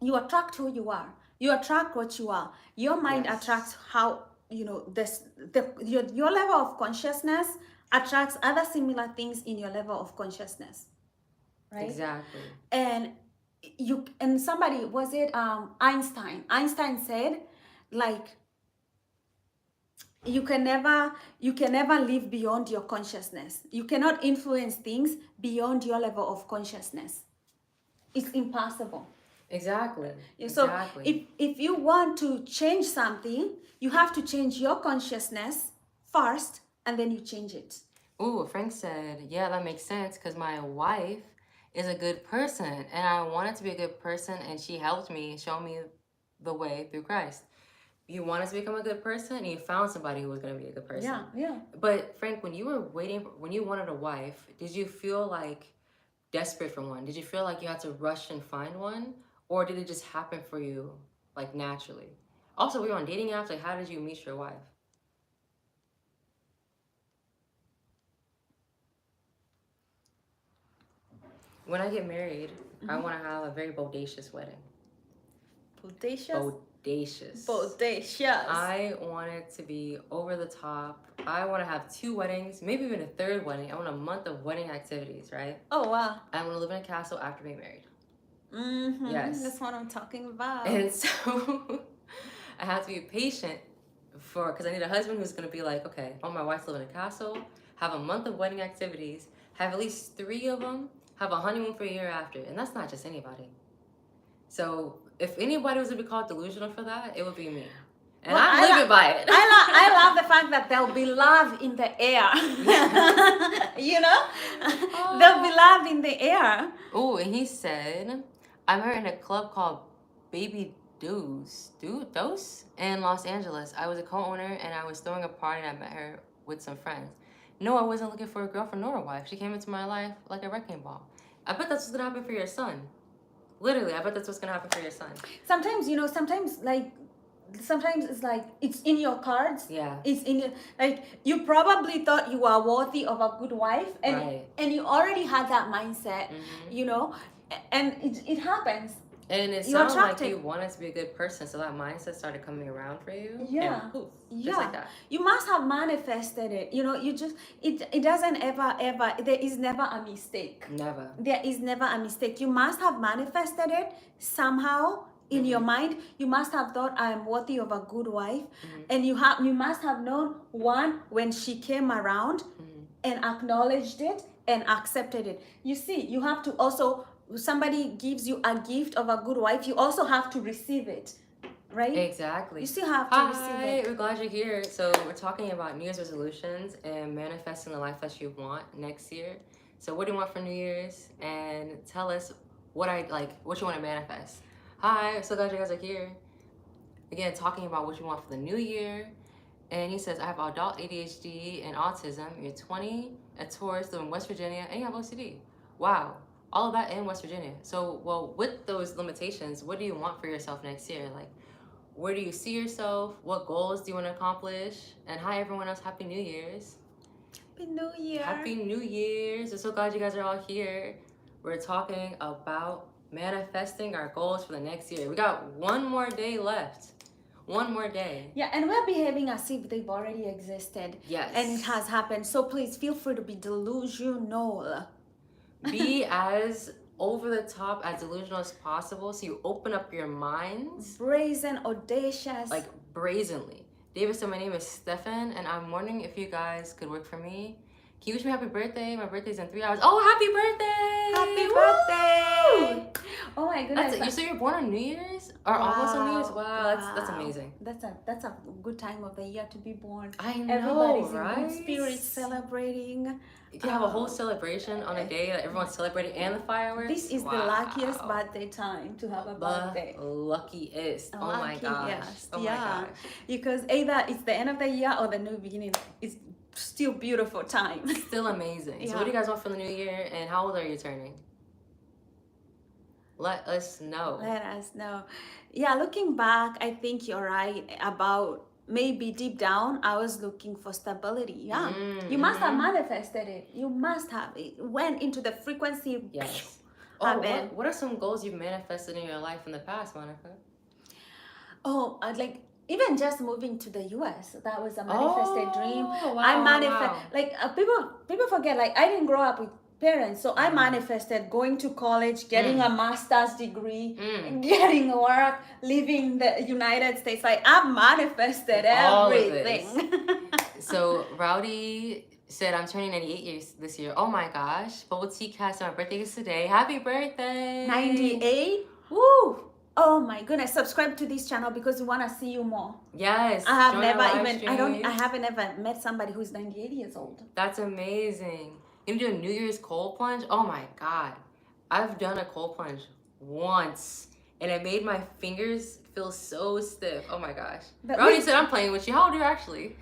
you attract who you are. You attract what you are. Your mind attracts how, your level of consciousness attracts other similar things in your level of consciousness. Right? Exactly. And somebody, was it Einstein? Einstein said, like, you can never live beyond your consciousness. You cannot influence things beyond your level of consciousness. It's impossible. Exactly. So exactly. if you want to change something, you have to change your consciousness first, and then you change it. Ooh, Frank said, yeah, that makes sense, because my wife is a good person, and I wanted to be a good person, and she helped me, show me the way through Christ. You wanted to become a good person, and you found somebody who was going to be a good person. Yeah. But Frank, when you wanted a wife, did you feel like desperate for one? Did you feel like you had to rush and find one? Or did it just happen for you, like, naturally? Also, were you on dating apps? Like, how did you meet your wife? When I get married, I want to have a very bodacious wedding. Bodacious? Bodacious. I want it to be over the top. I want to have 2 weddings, maybe even a 3rd wedding. I want a month of wedding activities, right? Oh, wow. I want to live in a castle after being married. Mm-hmm. Yes. That's what I'm talking about. And so I have to be patient because I need a husband who's going to be like, okay, I want my wife to live in a castle, have a month of wedding activities, have at least 3 of them, have a honeymoon for a year after. And that's not just anybody. So if anybody was to be called delusional for that, it would be me. And I'm living by it. I love the fact that there'll be love in the air. There'll be love in the air. Oh, and he said, I met her in a club called Baby Dose in Los Angeles. I was a co-owner and I was throwing a party and I met her with some friends. No, I wasn't looking for a girlfriend nor a wife. She came into my life like a wrecking ball. I bet that's what's gonna happen for your son. Literally, I bet that's what's gonna happen for your son. Sometimes, sometimes it's like it's in your cards. Yeah. It's in your, like, you probably thought you were worthy of a good wife, and Right. and you already had that mindset, and it happens. And it You're sounds like attracted. you wanted to be a good person, so that mindset started coming around for you. Yeah. And poof, Yeah, just like that. you must have manifested it. You just, it doesn't ever there is never a mistake. Never. There is never a mistake. You must have manifested it somehow in your mind. You must have thought, I am worthy of a good wife, and you must have known, one, when she came around and acknowledged it and accepted it. You see, you have to also, somebody gives you a gift of a good wife, you also have to receive it, right? Exactly. You still have to receive Hi, it. we're glad you're here. So we're talking about New Year's resolutions and manifesting the life that you want next year. So what do you want for New Year's? And tell us what you want to manifest. Hi, so glad you guys are here. Again, talking about what you want for the new year. And he says, I have adult ADHD and autism. You're 20, a Taurus, live in West Virginia, and you have OCD. Wow. All of that in West Virginia. So, well, with those limitations, what do you want for yourself next year? Like, where do you see yourself? What goals do you want to accomplish? And hi, everyone else. Happy New Year's. Happy New Year. Happy New Year's. I'm so glad you guys are all here. We're talking about manifesting our goals for the next year. We got one more day left. One more day. Yeah, and we're behaving as if they've already existed. Yes. And it has happened. So please feel free to be delusional. Be as over the top, as delusional as possible, so you open up your minds. Brazen, audacious. Like brazenly. David said, my name is Stefan, and I'm wondering if you guys could work for me. Can you wish me happy birthday? My birthday's in 3 hours. Oh, happy birthday! Happy Woo! birthday! Oh my goodness. You say you're born on New Year's? Or almost on New Year's? Wow, that's amazing. That's a good time of the year to be born. I know, Everybody's right? in good spirits celebrating. You can have a whole celebration on a day that everyone's celebrating and the fireworks. This is the luckiest birthday time to have a birthday. The luckiest. Oh my gosh. Yes. Oh yeah. my gosh. Because either it's the end of the year or the new beginning. It's still beautiful time. Still amazing. Yeah. So what do you guys want for the new year, and how old are you turning? Let us know. Let us know. Yeah, looking back, I think you're right about maybe deep down, I was looking for stability. Yeah. You must have manifested it. You must have. It went into the frequency. Yes. Amen. What are some goals you've manifested in your life in the past, Monica? Oh, like even just moving to the US, that was a manifested dream. Wow, I manifest wow. like people forget, like I didn't grow up with parents, so I manifested going to college, getting a master's degree, getting work, living the United States. Like I've manifested All of everything. So Rowdy said, I'm turning 98 years this year. Oh my gosh. Bubble Tea Cast, my birthday is today. Happy birthday. 98. Woo. Oh my goodness! Subscribe to this channel because we want to see you more. Yes. I have join our never live even stream. I haven't ever met somebody who's 98 years old. That's amazing. You do a New Year's cold plunge? Oh my God. I've done a cold plunge once and it made my fingers feel so stiff. Oh my gosh. But Rowdy wait. said, I'm playing with you. How old are you actually?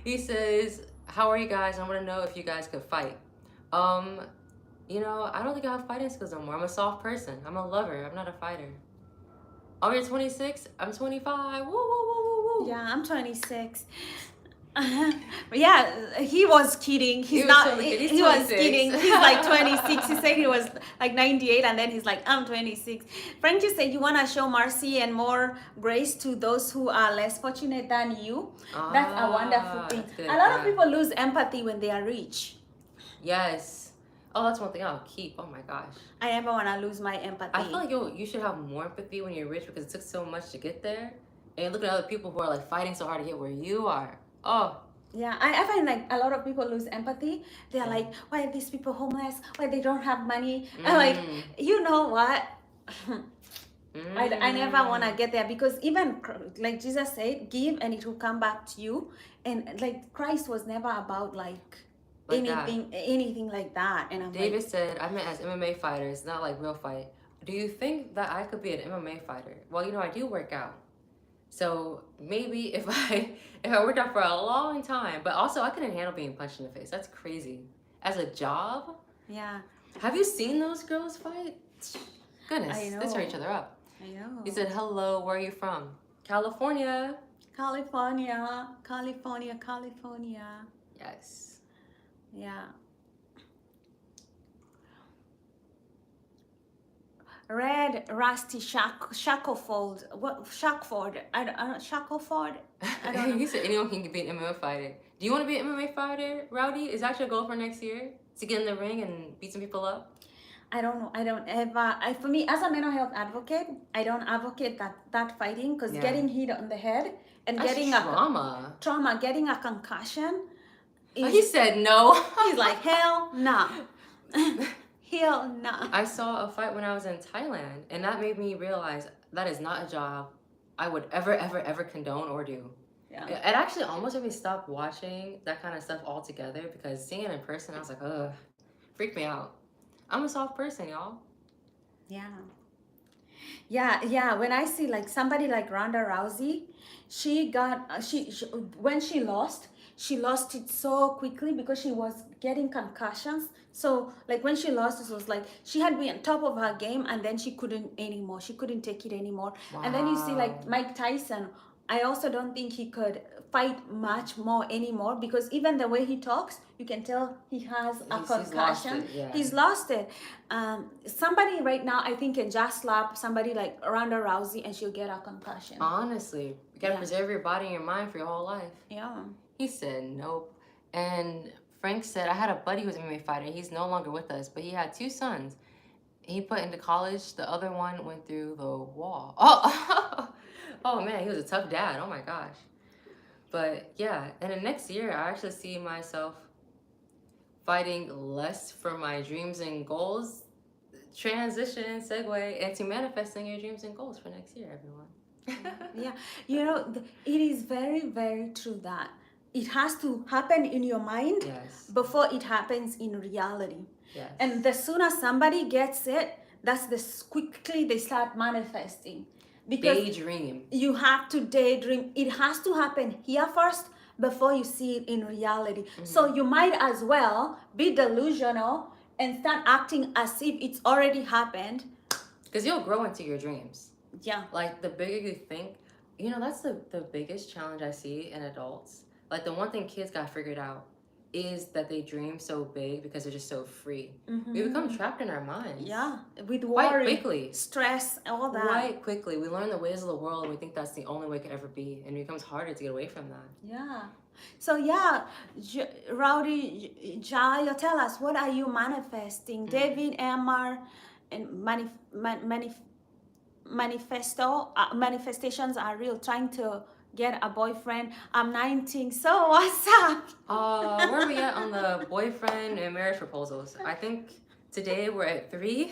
He says, how are you guys? I want to know if you guys could fight. I don't think I have fighting skills no more. I'm a soft person. I'm a lover. I'm not a fighter. Oh, you're 26? I'm 25. Woo, woo, woo, woo, woo. Yeah, I'm 26. But yeah, he was kidding. He was Not. totally kidding. He's He was 26. kidding. He's like 26. He said he was like 98, and then he's like, I'm 26. Frank just said you want to show mercy and more grace to those who are less fortunate than you. That's a wonderful thing. That's good, A lot of yeah. people lose empathy when they are rich. Yes. Oh, that's one thing I'll keep. Oh my gosh. I never want to lose my empathy. I feel like you should have more empathy when you're rich because it took so much to get there. And look at other people who are like fighting so hard to get where you are. Oh. Yeah, I find like a lot of people lose empathy. They're like, why are these people homeless? Why they don't have money? I'm like, you know what? I never want to get there because even like Jesus said, give and it will come back to you. And like Christ was never about like anything like that. And I'm David said, I meant as MMA fighters, not like real fight. Do you think that I could be an MMA fighter? Well, I do work out. So maybe if I worked out for a long time, but also I couldn't handle being punched in the face. That's crazy. As a job? Yeah. Have you seen those girls fight? Goodness, I they tear know. each other up. I know. He said, hello, where are you from? California. California, California, California. Yes. Yeah. Red Rusty Shackleford. What Shackford? I don't Shackleford. I don't know. He said anyone can be an MMA fighter. Do you want to be an MMA fighter, Rowdy? Is that your goal for next year? To get in the ring and beat some people up? I don't know. I don't ever. For me, as a mental health advocate, I don't advocate that fighting because Yeah. getting hit on the head and That's getting trauma. getting a concussion. Oh, he said no. He's like hell nah, hell nah. I saw a fight when I was in Thailand, and that made me realize that is not a job I would ever condone or do. Yeah. It actually almost made me stop watching that kind of stuff altogether because seeing it in person, I was like, ugh, freaked me out. I'm a soft person, y'all. Yeah. When I see like somebody like Ronda Rousey, she when she lost it so quickly because she was getting concussions. So like when she lost, it was like she had been on top of her game and then she couldn't anymore. She couldn't take it anymore. Wow. And then you see like Mike Tyson. I also don't think he could fight much more anymore because even the way he talks, you can tell he has a concussion. He's lost it. Somebody right now, I think, can just slap somebody like Ronda Rousey and she'll get a concussion. Honestly, you gotta preserve your body and your mind for your whole life. Yeah. He said nope. And Frank said, I had a buddy who was an MMA fighter. He's no longer with us, but he had 2 sons. He put into college. The other one went through the wall. Oh man, he was a tough dad. Oh my gosh. But yeah, and then next year, I actually see myself fighting less for my dreams and goals. Transition, segue into manifesting your dreams and goals for next year, everyone. Yeah, you know, it is very, very true that it has to happen in your mind before it happens in reality. Yes. And the sooner somebody gets it, that's quickly they start manifesting. Because daydream. You have to daydream. It has to happen here first before you see it in reality. So you might as well be delusional and start acting as if it's already happened. Because you'll grow into your dreams. Yeah. Like the bigger you think, that's the biggest challenge I see in adults. Like the one thing kids got figured out is that they dream so big because they're just so free. We become trapped in our minds. Yeah, with quite worry, quickly, stress, all that. Quite quickly, we learn the ways of the world, and we think that's the only way it could ever be, and it becomes harder to get away from that. Yeah. So yeah, Rowdy, Jaya, tell us, what are you manifesting? David, Amar, and manifestations are real. Trying to get a boyfriend. I'm 19, so what's up? Where are we at on the boyfriend and marriage proposals? I think today we're at 3.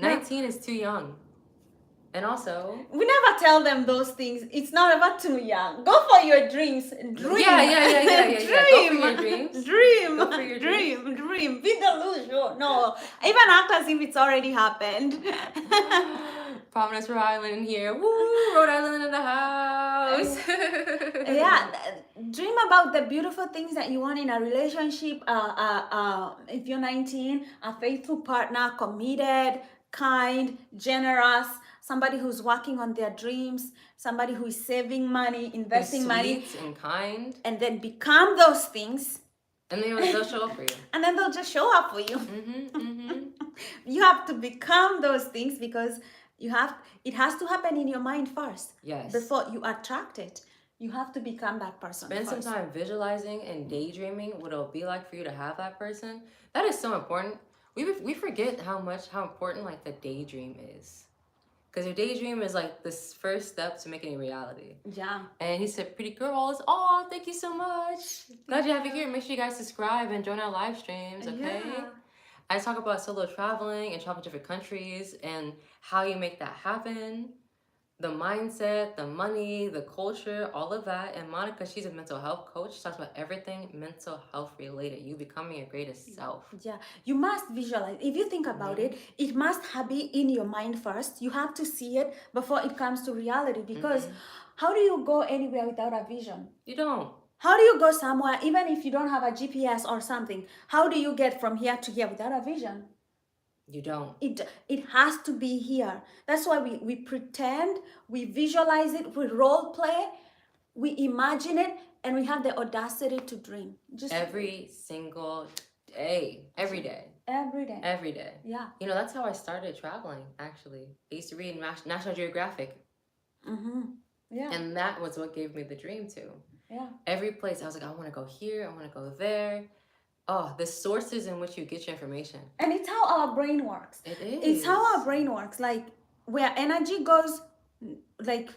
19 is too young. And also, we never tell them those things. It's not about too young. Go for your dreams. Dream. Yeah. Dream. Go for your dreams. Dream. Go for your Dream. Be delusional. No. Even act as if it's already happened. Providence, Rhode Island here. Woo! Rhode Island in the house. Yeah. Dream about the beautiful things that you want in a relationship. If you're 19, a faithful partner, committed, kind, generous, somebody who's working on their dreams, somebody who is saving money, investing money, and kind, and then become those things, and they'll show up for you. And then they'll just show up for you. You have to become those things because it has to happen in your mind first. Yes. Before you attract it, you have to become that person. Spend some time visualizing and daydreaming what it'll be like for you to have that person. That is so important. We forget how important like the daydream is. Because your daydream is like this first step to making it a reality. Yeah. And he said, pretty girls, oh, thank you so much. Glad you have it here. Make sure you guys subscribe and join our live streams, okay? Yeah. I talk about solo traveling and traveling to different countries and how you make that happen. The mindset, the money, the culture, all of that. And Monica, she's a mental health coach. She talks about everything mental health related. You becoming your greatest self. Yeah, you must visualize. If you think about it, it must be in your mind first. You have to see it before it comes to reality. Because how do you go anywhere without a vision? You don't. How do you go somewhere, even if you don't have a GPS or something? How do you get from here to here without a vision? You don't. It has to be here. That's why we pretend, we visualize it, we role play, we imagine it, and we have the audacity to dream. Just Every single day. Every day. every day. Every day. Yeah. You know, that's how I started traveling, actually. I used to read National Geographic. Mm-hmm. Yeah. And that was what gave me the dream too. Yeah. Every place, I was like, I want to go here, I want to go there. Oh, the sources in which you get your information. And it's how our brain works. It is. It's how our brain works. Like where energy goes, like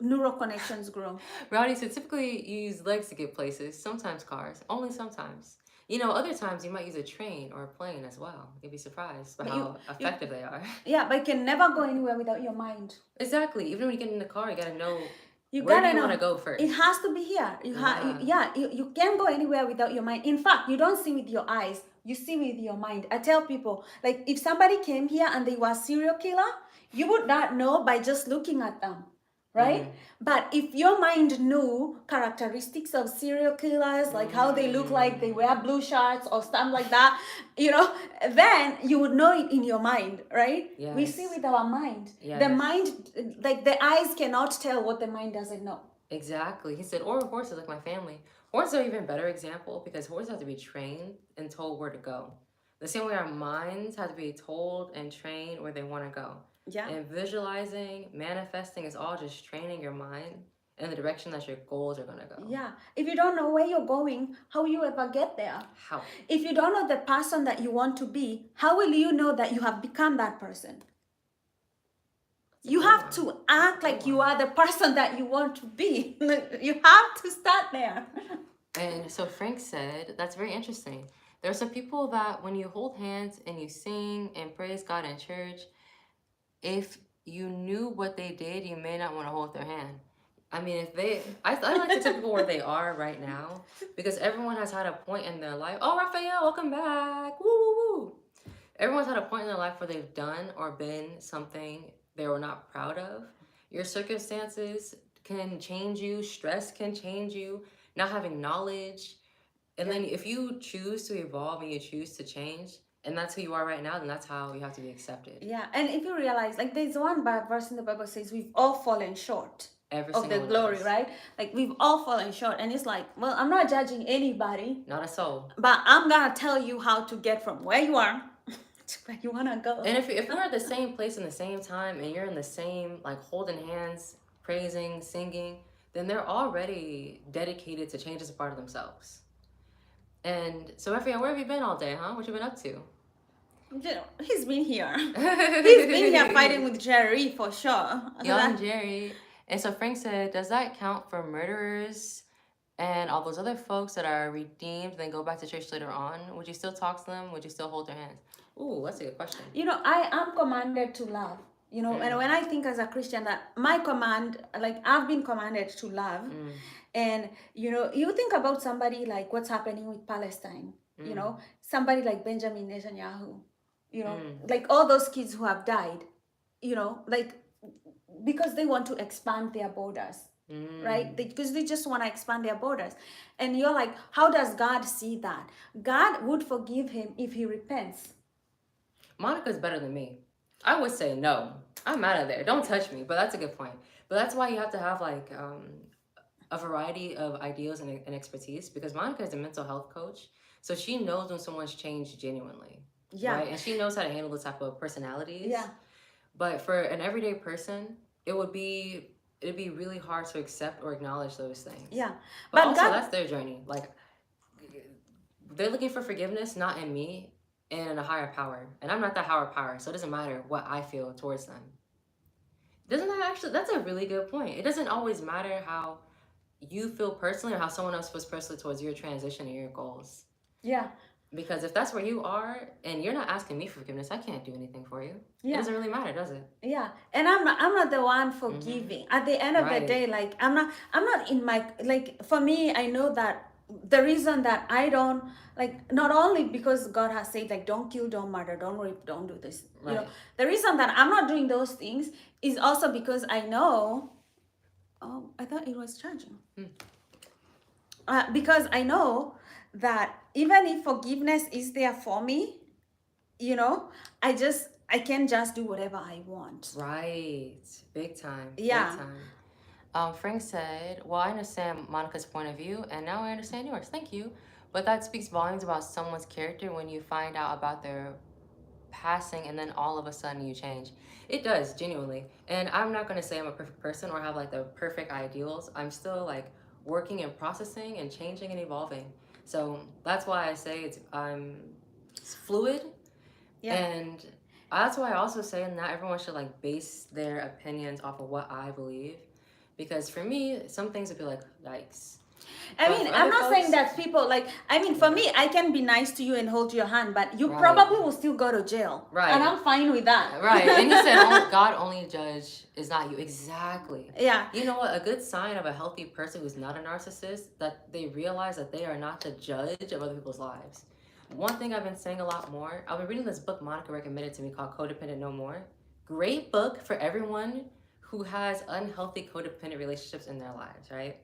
neural connections grow. Rowdy, so typically you use legs to get places, sometimes cars, only sometimes. You know, other times you might use a train or a plane as well. You'd be surprised by how effective they are. Yeah, but you can never go anywhere without your mind. Exactly. Even when you get in the car, you gotta know You where gotta do you know. want to go first. It has to be here. You can't go anywhere without your mind. In fact, you don't see with your eyes. You see with your mind. I tell people, like if somebody came here and they were a serial killer, you would not know by just looking at them, right? But if your mind knew characteristics of serial killers, like how they look like, they wear blue shirts or stuff like that, you know, then you would know it in your mind, right? Yes. We see with our mind. Yes. The mind, like the eyes cannot tell what the mind doesn't know. Exactly. He said, or horses, like my family. Horses are an even better example because horses have to be trained and told where to go. The same way our minds have to be told and trained where they want to go. Yeah. And visualizing, manifesting is all just training your mind in the direction that your goals are going to go. Yeah. If you don't know where you're going, how will you ever get there? How? If you don't know the person that you want to be, how will you know that you have become that person? You have to act like you are the person that you want to be. You have to start there. And so Frank said, that's very interesting. There are some people that when you hold hands and you sing and praise God in church, if you knew what they did, you may not want to hold their hand. I mean, if they, I like to tell people where they are right now because everyone has had a point in their life. Oh, Raphael, welcome back. Woo, woo, woo. Everyone's had a point in their life where they've done or been something they were not proud of. Your circumstances can change you. Stress can change you. Not having knowledge. And then if you choose to evolve and you choose to change, and that's who you are right now, then that's how you have to be accepted. Yeah, and if you realize, like there's one verse in the Bible says we've all fallen short of the glory, right? Like we've all fallen short, and it's like, well, I'm not judging anybody. Not a soul. But I'm gonna tell you how to get from where you are to where you wanna go. And if we're at the same place in the same time, and you're in the same, like holding hands, praising, singing, then they're already dedicated to change as a part of themselves. And so, Raphael, where have you been all day, huh? What you been up to? He's been here. He's been here fighting with Jerry for sure. Young Jerry. And so Frank said, does that count for murderers and all those other folks that are redeemed, then go back to church later on? Would you still talk to them? Would you still hold their hands? Ooh, that's a good question. You know, I am commanded to love. You know, and when I think as a Christian that my command, like I've been commanded to love. And, you know, you think about somebody like what's happening with Palestine, you know, somebody like Benjamin Netanyahu, you know, like all those kids who have died, you know, like because they want to expand their borders, right? Because they just want to expand their borders. And you're like, how does God see that? God would forgive him if he repents. Monica's better than me. I would say no. I'm out of there. Don't touch me. But that's a good point. But that's why you have to have like a variety of ideas and expertise because Monica is a mental health coach. So she knows when someone's changed genuinely. Yeah. Right? And she knows how to handle this type of personalities. Yeah. But for an everyday person, it'd be really hard to accept or acknowledge those things. Yeah. But also that's their journey. Like they're looking for forgiveness, not in me, and in a higher power. And I'm not that higher power, so it doesn't matter what I feel towards them. Doesn't that actually, that's a really good point. It doesn't always matter how you feel personally or how someone else feels personally towards your transition and your goals. Yeah. Because if that's where you are and you're not asking me for forgiveness, I can't do anything for you. Yeah. It doesn't really matter, does it? Yeah. And I'm not the one forgiving. At the end of the day, like I'm not in my, like for me, I know that the reason that I don't, like, not only because God has said, like, don't kill, don't murder, don't rape, don't do this. Right. You know, the reason that I'm not doing those things is also because I know, oh, I thought it was charging. Because I know that even if forgiveness is there for me, you know, I can just do whatever I want. Right. Big time. Yeah. Big time. Frank said, well, I understand Monica's point of view, and now I understand yours. Thank you. But that speaks volumes about someone's character when you find out about their passing and then all of a sudden you change. It does, genuinely. And I'm not going to say I'm a perfect person or have like the perfect ideals. I'm still like working and processing and changing and evolving. So that's why I say it's fluid. Yeah. And that's why I also say not everyone should like base their opinions off of what I believe. Because for me, some things would be like, yikes. I But mean, for I'm other not saying folks- that people like. I mean, for me, I can be nice to you and hold your hand, but you Right. probably will still go to jail. Right. And I'm fine with that. Right. And he said, God only judge is not you. Exactly. Yeah. You know what? A good sign of a healthy person who's not a narcissist, that they realize that they are not the judge of other people's lives. One thing I've been saying a lot more, I've been reading this book Monica recommended to me called Codependent No More. Great book for everyone who has unhealthy codependent relationships in their lives, right?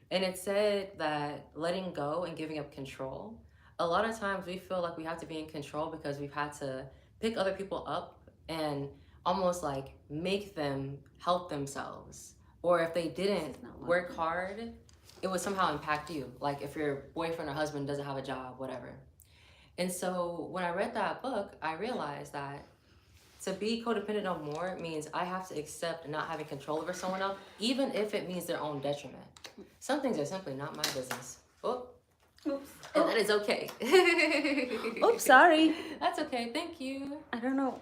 And it said that letting go and giving up control, a lot of times we feel like we have to be in control because we've had to pick other people up and almost like make them help themselves. Or if they didn't work hard, it would somehow impact you. Like if your boyfriend or husband doesn't have a job, whatever. And so when I read that book, I realized that to be codependent no more means I have to accept not having control over someone else, even if it means their own detriment. Some things are simply not my business. Oh, Oops. and that is okay. Oops, sorry. That's okay. Thank you. I don't know.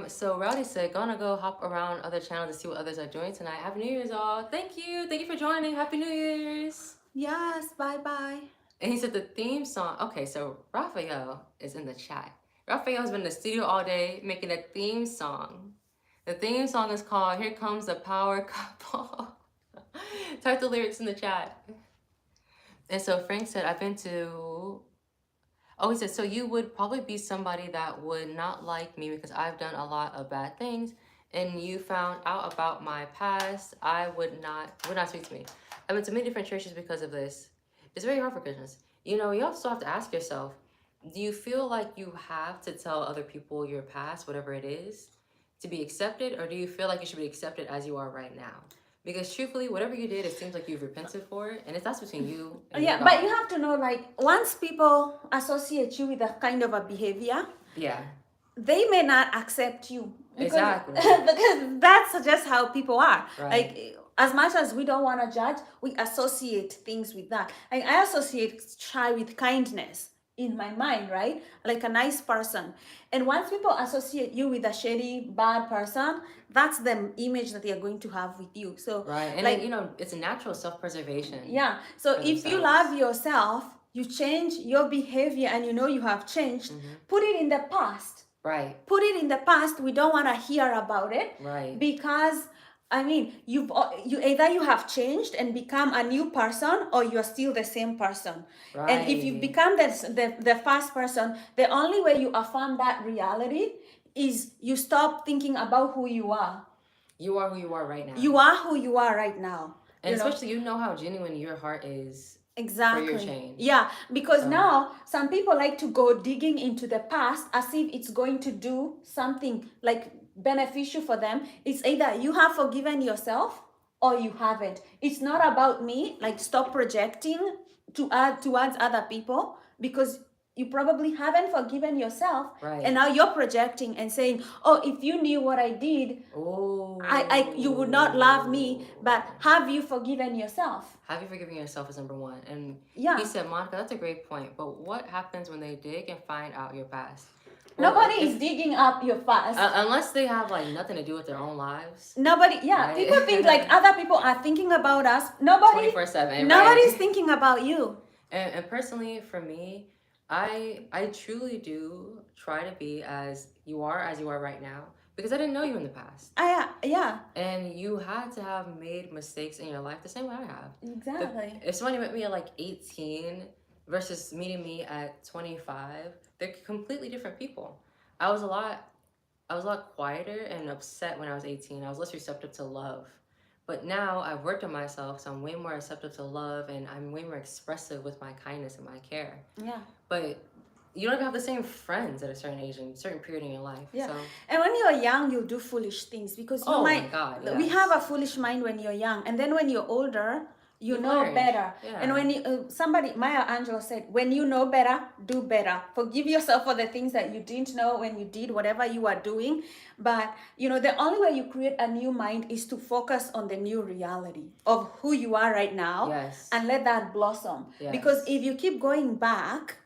So Rowdy said, gonna go hop around other channels to see what others are doing tonight. Happy New Year's, all. Thank you. Thank you for joining. Happy New Year's. Yes, bye-bye. And he said the theme song. Okay, so Raphael is in the chat. Raphael's been in the studio all day making a theme song. The theme song is called Here Comes the Power Couple. Type the lyrics in the chat. And so Frank said, I've been to... Oh, he said, so you would probably be somebody that would not like me because I've done a lot of bad things and you found out about my past, I would not speak to me. I've been to many different churches because of this. It's very hard for Christians. You know, you also have to ask yourself, do you feel like you have to tell other people your past, whatever it is, to be accepted? Or do you feel like you should be accepted as you are right now? Because truthfully, whatever you did, it seems like you've repented for it. And that's between you and Yeah, God. but you have to know, like, once people associate you with a kind of a behavior, Yeah. they may not accept you. Exactly. Because that's just how people are. Right. Like, as much as we don't want to judge, we associate things with that. Like, I associate shy with kindness in my mind, right? Like a nice person. And once people associate you with a shady, bad person, that's the image that they are going to have with you. So, Right. And like, you know, it's a natural self-preservation. yeah. So for if you themselves. love yourself, you change your behavior and you know you have changed, put it in the past. Right. Put it in the past. We don't want to hear about it. Right. Because I mean, you either you have changed and become a new person, or you're still the same person. Right. And if you become the first person, the only way you affirm that reality is you stop thinking about who you are. You are who you are right now. You are who you are right now. And you know? especially you know how genuine your heart is. Exactly. For your change. Yeah, because now some people like to go digging into the past as if it's going to do something like beneficial for them. It's either you have forgiven yourself or you haven't. It's not about me. Like, stop projecting to add towards other people, because you probably haven't forgiven yourself. Right. And now you're projecting and saying, oh, if you knew what I did, Oh. you would not love me. But have you forgiven yourself? Have you forgiven yourself is number one. And Yeah. he said, Monica, that's a great point. But what happens when they dig and find out your past? Nobody is digging up your past. Unless they have like nothing to do with their own lives. Nobody, yeah. Right. People think like other people are thinking about us. Nobody, 24/7. nobody's right? thinking about you. And personally, for me, I truly do try to be as you are right now, because I didn't know you in the past. Yeah. And you had to have made mistakes in your life the same way I have. Exactly. If somebody met me at like 18 versus meeting me at 25, they're completely different people. I was a lot quieter and upset when I was 18. I was less receptive to love. But now I've worked on myself, so I'm way more receptive to love, and I'm way more expressive with my kindness and my care. Yeah. But you don't even have the same friends at a certain age and certain period in your life. Yeah. So, And when you're young, you do foolish things because you oh might. my God, We yes. have a foolish mind when you're young, and then when you're older, you know learn. better. Yeah. And when somebody, Maya Angelou said, when you know better, do better. Forgive yourself for the things that you didn't know when you did whatever you are doing. But the only way you create a new mind is to focus on the new reality of who you are right now. Yes. And let that blossom. Yes. Because if you keep going back,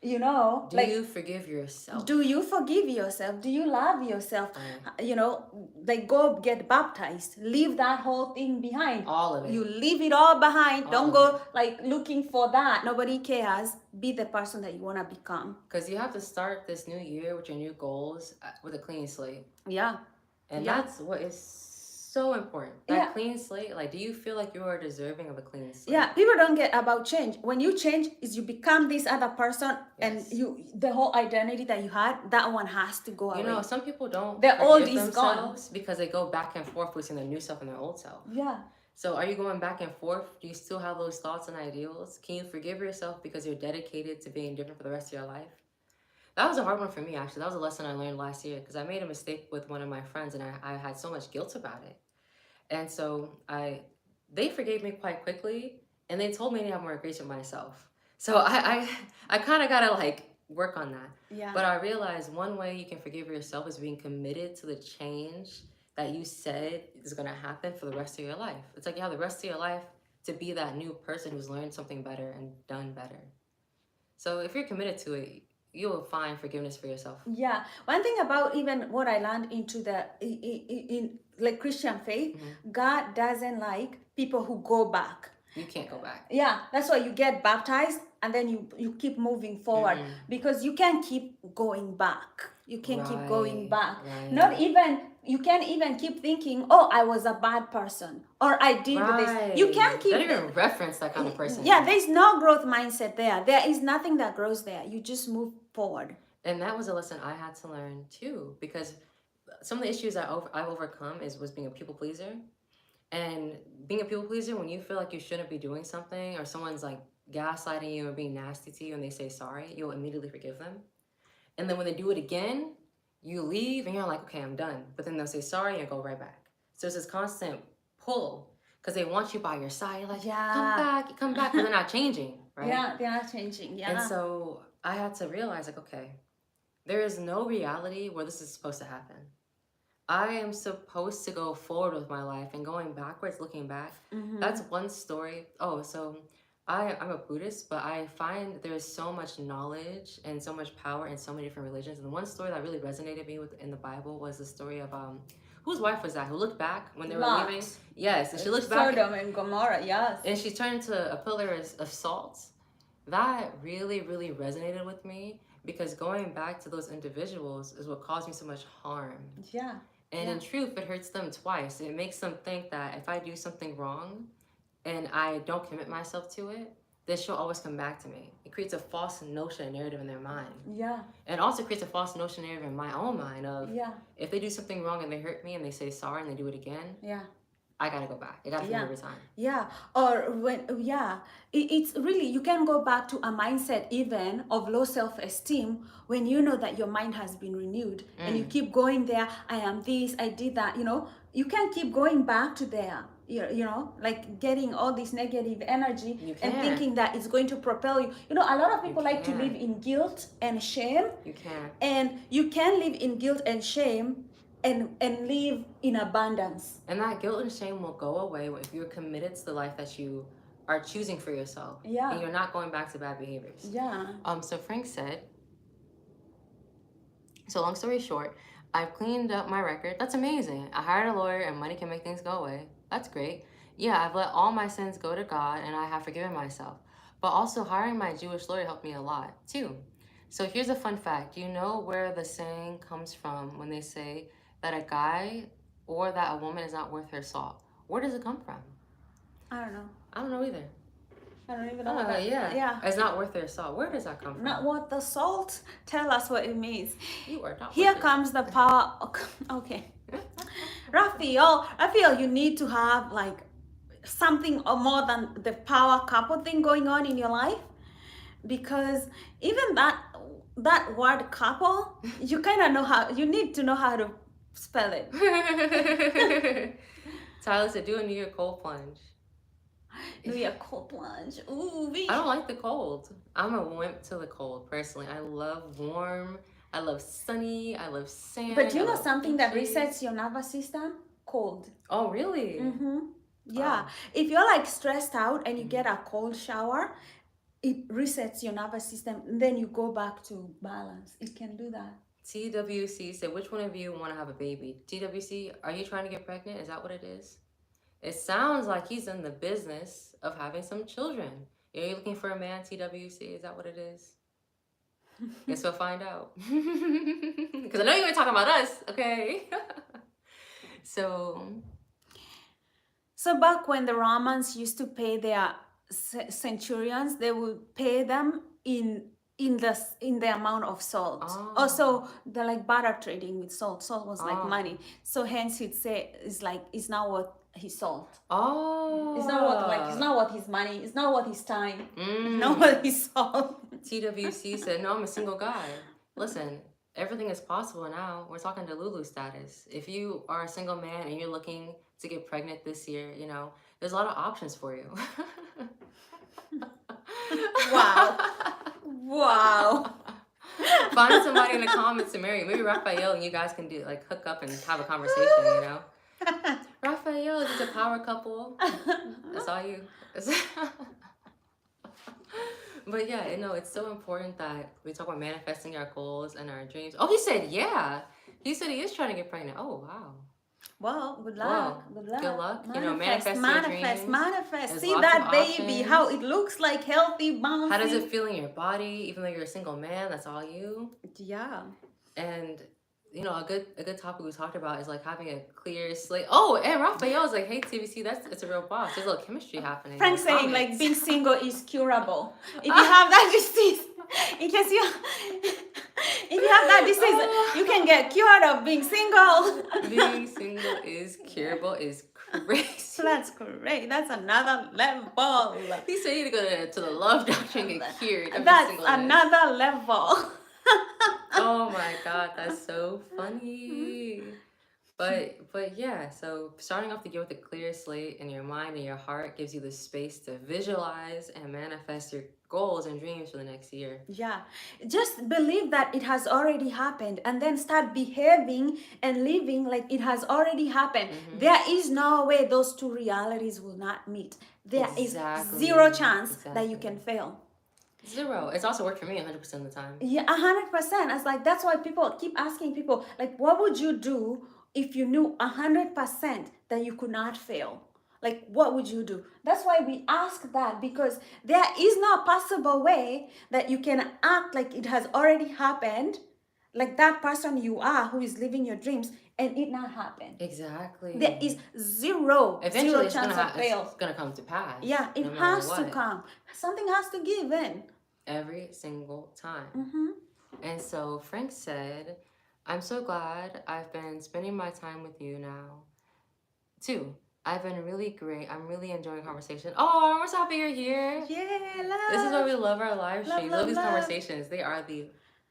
do you forgive yourself? Do you forgive yourself? Do you love yourself? Go get baptized. Leave that whole thing behind. All of it. You leave it all behind. All Don't go looking for that. Nobody cares. Be the person that you want to become. Because you have to start this new year with your new goals with a clean slate. Yeah. And that's what is so important. That clean slate, do you feel like you are deserving of a clean slate? Yeah, people don't get about change. When you change, is you become this other person, and the whole identity that you had, that one has to go away. Some people don't the old is themselves gone because they go back and forth between their new self and their old self. Yeah. So are you going back and forth? Do you still have those thoughts and ideals? Can you forgive yourself because you're dedicated to being different for the rest of your life? That was a hard one for me, actually. That was a lesson I learned last year because I made a mistake with one of my friends, and I had so much guilt about it. And so they forgave me quite quickly, and they told me to have more grace with myself. So I kind of got to work on that. Yeah. But I realized one way you can forgive yourself is being committed to the change that you said is going to happen for the rest of your life. It's like you have the rest of your life to be that new person who's learned something better and done better. So if you're committed to it, you will find forgiveness for yourself. Yeah. One thing about even what I learned into the in Christian faith, God doesn't like people who go back. You can't go back. Yeah, that's why you get baptized and then you keep moving forward because you can't keep going back. You can't keep going back. Right. You can't even keep thinking, oh, I was a bad person or I did this. You can't keep. Don't even reference that kind of person. Yeah, there's no growth mindset there. There is nothing that grows there. You just move forward. And that was a lesson I had to learn too, because some of the issues I've overcome was being a people pleaser. And being a people pleaser, when you feel like you shouldn't be doing something or someone's gaslighting you or being nasty to you and they say sorry, you'll immediately forgive them. And then when they do it again, you leave and you're like, okay, I'm done. But then they'll say sorry and go right back. So it's this constant pull because they want you by your side. You're like, come back. But they're not changing, right? Yeah, they're not changing. Yeah. And so I had to realize okay, there is no reality where this is supposed to happen. I am supposed to go forward with my life, and going backwards, looking back, that's one story. Oh, so I'm a Buddhist, but I find there's so much knowledge and so much power in so many different religions. And one story that really resonated me with in the Bible was the story of whose wife was that? Who looked back when they were leaving? Yes, and she looked back. Sodom and Gomorrah, yes. And she turned into a pillar of salt. That really, really resonated with me because going back to those individuals is what caused me so much harm. Yeah. And in truth, it hurts them twice. It makes them think that if I do something wrong and I don't commit myself to it, then she'll always come back to me. It creates a false notion and narrative in their mind. Yeah. And it also creates a false notion and narrative in my own mind of if they do something wrong and they hurt me and they say sorry and they do it again, I gotta go back. I gotta forgive every time. Yeah. Or it's really, you can go back to a mindset even of low self-esteem when you know that your mind has been renewed and you keep going there. I am this, I did that, you can't keep going back to there. Getting all this negative energy and thinking that it's going to propel you. A lot of people like to live in guilt and shame. You can. And you can live in guilt and shame and live in abundance. And that guilt and shame will go away if you're committed to the life that you are choosing for yourself. Yeah. And you're not going back to bad behaviors. Yeah. So Frank said, so long story short, I've cleaned up my record. That's amazing. I hired a lawyer and money can make things go away. That's great. Yeah, I've let all my sins go to God and I have forgiven myself. But also hiring my Jewish lawyer helped me a lot too. So here's a fun fact. Do you know where the saying comes from when they say that a guy or that a woman is not worth her salt? Where does it come from? I don't know. I don't know either. I don't even know. Yeah. It's not worth their salt. Where does that come from? Not worth the salt. Tell us what it means. You are not. Here comes the power. Okay. Raphael, you need to have like something or more than the power couple thing going on in your life, because even that word couple, you kind of know how, you need to know how to spell it. Tyler said, do a New Year cold plunge. New Year cold plunge. Ooh, I don't like the cold. I'm a wimp to the cold, personally. I love warm. I love sunny. I love sand. But you I know love something that beaches. resets your nervous system? Cold. Oh, really? Mm-hmm. Yeah. Oh. If you're like stressed out and you get a cold shower, it resets your nervous system. And then you go back to balance. It can do that. TWC said, which one of you want to have a baby? TWC, are you trying to get pregnant? Is that what it is? It sounds like he's in the business of having some children. Are you looking for a man, TWC? Is that what it is? Guess we'll find out. Because I know you're talking about us, okay? So back when the Romans used to pay their centurions, they would pay them in the amount of salt. Oh. Also, the like barter trading with salt. Salt was like Oh. money. So hence he'd say it's not worth his salt. Oh. It's not worth his money. It's not worth his time. It's not Mm. worth his salt. TWC said, no, I'm a single guy. Listen, everything is possible now. We're talking to Lulu status. If you are a single man and you're looking to get pregnant this year, you know, there's a lot of options for you. Wow. Wow. Find somebody in the comments to marry. Maybe Raphael and you guys can do like hook up and have a conversation, you know? Raphael is a power couple. That's all you. But yeah, you know, it's so important that we talk about manifesting our goals and our dreams. Oh, he said, yeah. He said he is trying to get pregnant. Oh, wow. Well, good luck. Wow. Good luck. Good luck. You know, manifest your manifest, dreams. manifest. There's See lots that of baby, options. how it looks like healthy, bouncy. How does it feel in your body, even though you're a single man? That's all you. Yeah. And you know, a good topic we talked about is like having a clear slate. Oh, and Raphael's like, hey, TVC, it's a real boss. There's a little chemistry happening. Frank in the saying comments. like being single is curable. If you have that disease, in case if you have that disease, you can get cured of being single. Being single is curable is crazy. That's great. That's another level. He said you need to go to the love doctor and get cured. of That's singleness. another level. Oh my god, that's so funny. But yeah, so starting off the year with a clear slate in your mind and your heart gives you the space to visualize and manifest your goals and dreams for the next year. Yeah, just believe that it has already happened and then start behaving and living like it has already happened. Mm-hmm. There is no way those two realities will not meet. There Exactly. is zero chance that you can fail. Zero. It's also worked for me 100% of the time. Yeah, 100%. It's like that's why people keep asking people like, what would you do if you knew 100% that you could not fail? Like, what would you do? That's why we ask that, because there is no possible way that you can act like it has already happened, like that person you are who is living your dreams, and it not happen. Exactly. There is zero Eventually chance of fail. it's gonna come to pass. Yeah, it no matter has to what. come. Something has to give in. Every single time. Mm-hmm. And so Frank said, I'm so glad I've been spending my time with you now. 2, I've been really great. I'm really enjoying conversation. Oh, we're so happy you're here. Yeah, love. This is why we love our live Love, streams. love, Love these love. conversations. They are the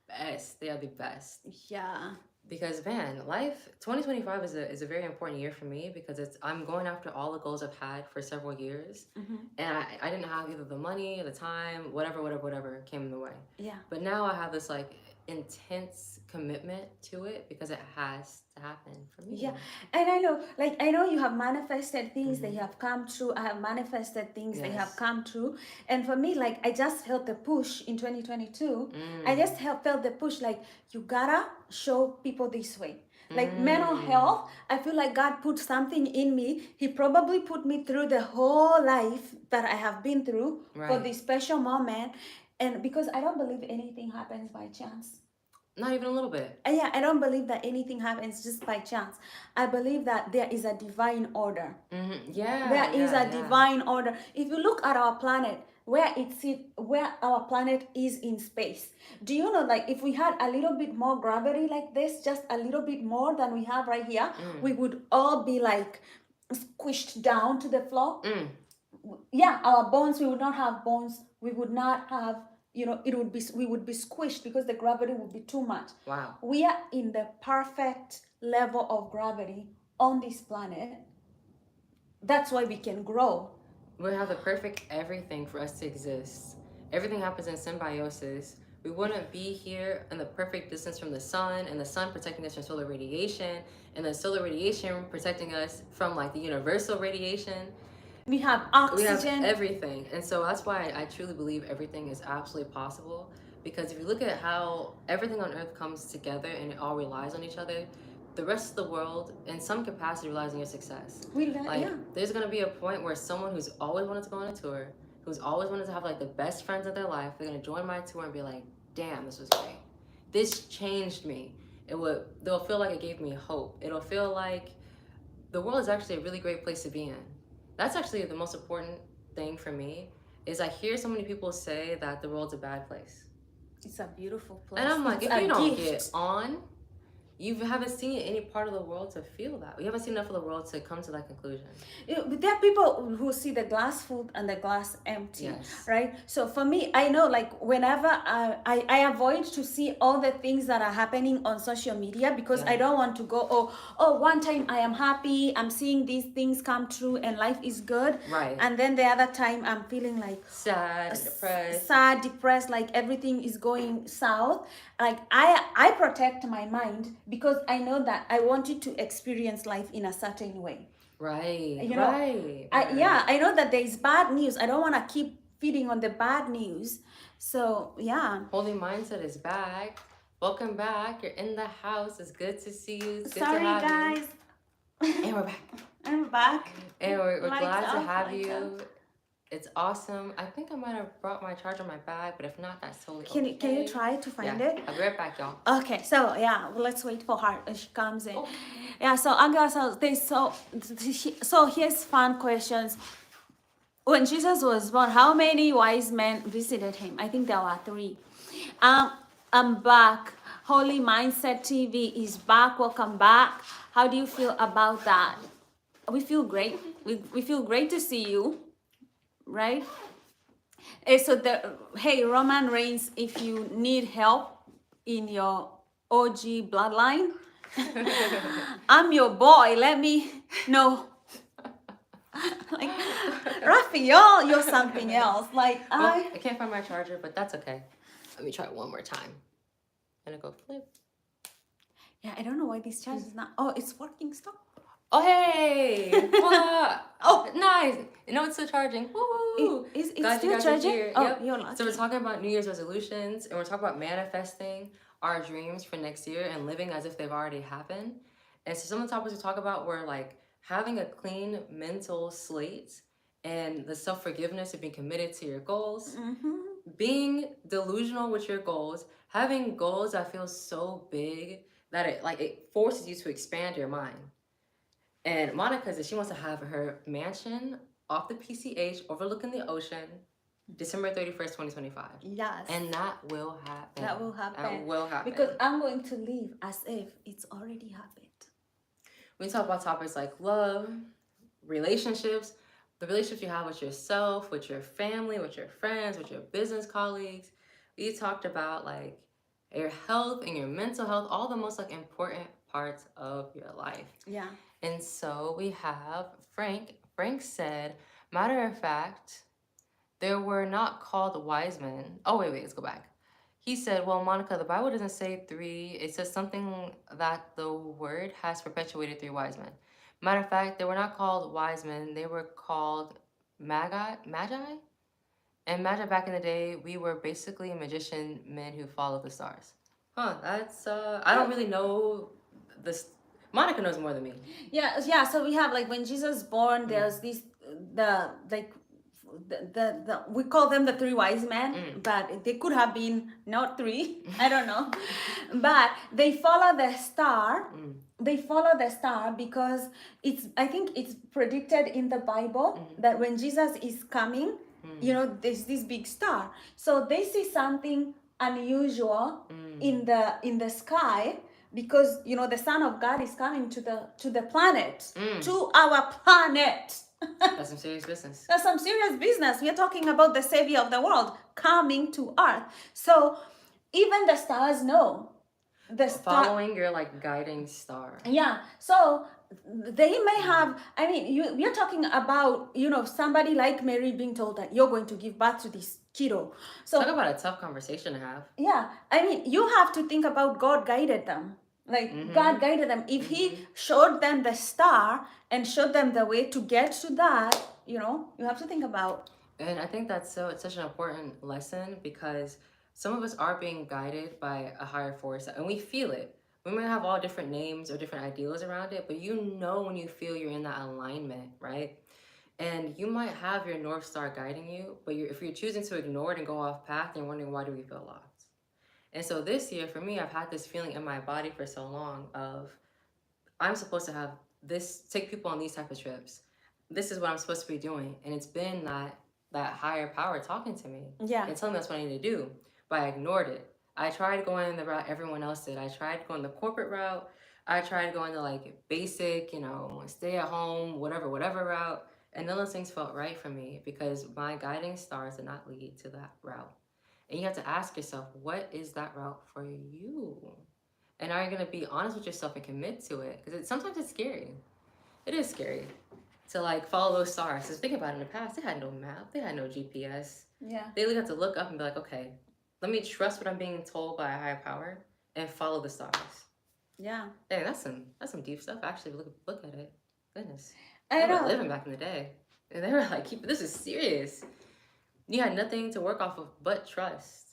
best. They are the best. Yeah. Because man, life 2025 is a very important year for me, because I'm going after all the goals I've had for several years. Mm-hmm. And I didn't have either the money, the time, whatever came in the way. Yeah. But now I have this like intense commitment to it because it has to happen for me. Yeah. And I know you have manifested things that have come true. I have manifested things that have Yes. come true. And for me, like, I just felt the push in 2022. Mm. I just felt the push, like, you gotta show people this way. Like mental health, I feel like God put something in me. He probably put me through the whole life that I have been through for Right. this special moment. And because I don't believe anything happens by chance. Not even a little bit. Yeah, I don't believe that anything happens just by chance. I believe that there is a divine order. Yeah. There is a yeah. divine order. If you look at our planet, where our planet is in space, do you know, like, if we had a little bit more gravity like this, just a little bit more than we have right here, we would all be like squished down to the floor. Yeah, our bones, we would not have bones. We would not have, we would be squished because the gravity would be too much. Wow. We are in the perfect level of gravity on this planet. That's why we can grow. We have the perfect everything for us to exist. Everything happens in symbiosis. We wouldn't be here in the perfect distance from the sun, and the sun protecting us from solar radiation, and the solar radiation protecting us from like the universal radiation. We have We have oxygen. everything. And so that's why I truly believe everything is absolutely possible. Because if you look at how everything on earth comes together and it all relies on each other, the rest of the world in some capacity relies on your success. There's gonna be a point where someone who's always wanted to go on a tour, who's always wanted to have like the best friends of their life, they're gonna join my tour and be like, damn, this was great. This changed me. They'll feel like it gave me hope. It'll feel like the world is actually a really great place to be in. That's actually the most important thing for me, is I hear so many people say that the world's a bad place. It's a beautiful place. And I'm like, it's if you don't gift. get on, you haven't seen any part of the world to feel that. You haven't seen enough of the world to come to that conclusion. There are people who see the glass full and the glass empty, Yes. right? So for me, I know, like, whenever I avoid to see all the things that are happening on social media, because I don't want to go, oh, one time I am happy, I'm seeing these things come true and life is good. Right. And then the other time I'm feeling like sad, depressed, like everything is going south. Like I protect my mind because I know that I want you to experience life in a certain way. Right. I know that there is bad news. I don't want to keep feeding on the bad news. So yeah. Holy Mindset is back. Welcome back. You're in the house. It's good to see you. It's good Sorry, to have guys. You. And we're back. I'm back. And we're glad to have lights you. off. It's awesome. I think I might have brought my charger in my bag, but if not, that's totally okay. Can you try to find it? I'll be right back, y'all. Okay, so yeah, let's wait for her as she comes in. Yeah, so Angela, so here's fun questions. When Jesus was born, how many wise men visited him? I think there were 3. I'm back. Holy Mindset TV is back. Welcome back. How do you feel about that? We feel great. We feel great to see you, right? Hey, Roman Reigns, if you need help in your OG bloodline, I'm your boy. Let me know. Like, Raphael, you're something else. Like, I can't find my charger, but that's okay. Let me try it one more time. I'm gonna go flip. Yeah, I don't know why this charger is not. Oh, it's working. Stop. Oh, hey! Oh, nice! You know it's still charging. Woo! It's still charging? Oh, Yep. you're lucky. So we're talking about New Year's resolutions, and we're talking about manifesting our dreams for next year and living as if they've already happened. And so some of the topics we talk about were like having a clean mental slate and the self-forgiveness of being committed to your goals, being delusional with your goals, having goals that feel so big that it forces you to expand your mind. And Monica says she wants to have her mansion off the PCH overlooking the ocean December 31st, 2025. Yes. And that will happen. That will happen. That will happen. Because I'm going to live as if it's already happened. We talk about topics like love, relationships, the relationships you have with yourself, with your family, with your friends, with your business colleagues. We talked about like your health and your mental health, all the most like important parts of your life. Yeah. And so we have Frank. Frank said, matter of fact, there were not called wise men. Oh, wait, let's go back. He said, well, Monica, the Bible doesn't say 3. It says something that the word has perpetuated 3 wise men. Matter of fact, they were not called wise men. They were called magi. And magi back in the day, we were basically magician men who followed the stars. That's, I don't really know this. Monica knows more than me. Yeah. So we have like when Jesus born, there's this we call them the three wise men, but they could have been not three. I don't know, but they follow the star. They follow the star because I think it's predicted in the Bible that when Jesus is coming, there's this big star. So they see something unusual in the sky because the Son of God is coming to the planet, to our planet. That's some serious business. That's some serious business. We are talking about the Savior of the world coming to earth. So even the stars know. Following your guiding star. Yeah. So they may have. I mean, we are talking about somebody like Mary being told that you're going to give birth to this kiddo. So talk about a tough conversation to have. Yeah. I mean, you have to think about God guided them. God guided them. If He showed them the star and showed them the way to get to that, you have to think about. And I think it's such an important lesson because some of us are being guided by a higher force and we feel it. We might have all different names or different ideals around it, but when you feel you're in that alignment, right? And you might have your North Star guiding you, but if you're choosing to ignore it and go off path, you're wondering, why do we feel lost? And so this year, for me, I've had this feeling in my body for so long of, I'm supposed to have take people on these type of trips. This is what I'm supposed to be doing. And it's been that higher power talking to me. Yeah. And telling me that's what I need to do. But I ignored it. I tried going the route everyone else did. I tried going the corporate route. I tried going the basic, stay at home, whatever route. And none of those things felt right for me because my guiding stars did not lead to that route. And you have to ask yourself, what is that route for you? And are you going to be honest with yourself and commit to it? Because sometimes it's scary. It is scary to follow those stars. Because think about it, in the past, they had no map. They had no GPS. Yeah. They really have to look up and be like, okay, let me trust what I'm being told by a higher power and follow the stars. Yeah. Hey, that's some deep stuff. Actually, look at it. Goodness. I know. They were living back in the day. And they were like, this is serious. You had nothing to work off of but trust.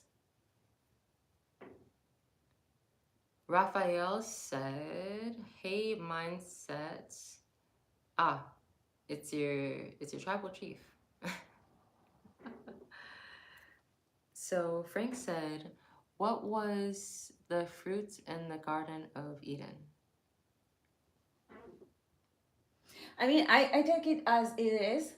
Raphael said, hey, mindsets. It's your tribal chief. So Frank said, what was the fruit in the Garden of Eden? I mean, I take it as it is,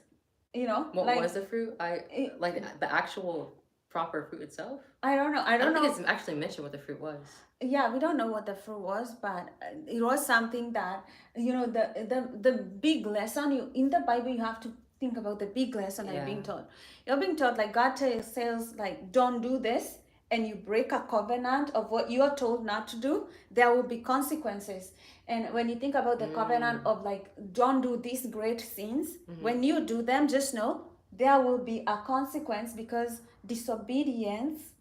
What was the fruit? The actual proper fruit itself? I don't know. I don't think it's actually mentioned what the fruit was. Yeah, we don't know what the fruit was, but it was something that, the big lesson in the Bible, you have to think about the big lesson that you're being taught. You're being taught, God says, don't do this, and you break a covenant of what you are told not to do, there will be consequences. And when you think about the covenant of don't do these great sins, when you do them, just know there will be a consequence because disobedience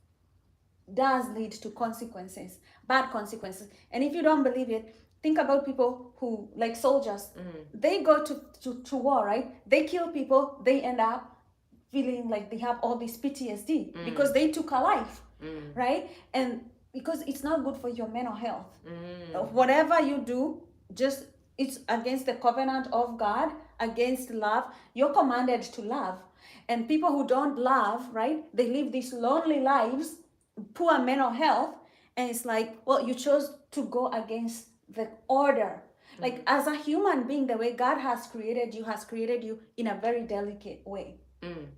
does lead to consequences, bad consequences. And if you don't believe it, think about people who, soldiers, they go to war, right? They kill people, they end up feeling like they have all this PTSD because they took a life, right? And because it's not good for your mental health. Whatever you do, it's against the covenant of God, against love. You're commanded to love. And people who don't love, right, they live these lonely lives, poor mental health, and it's you chose to go against the order. As a human being, the way God has created you in a very delicate way.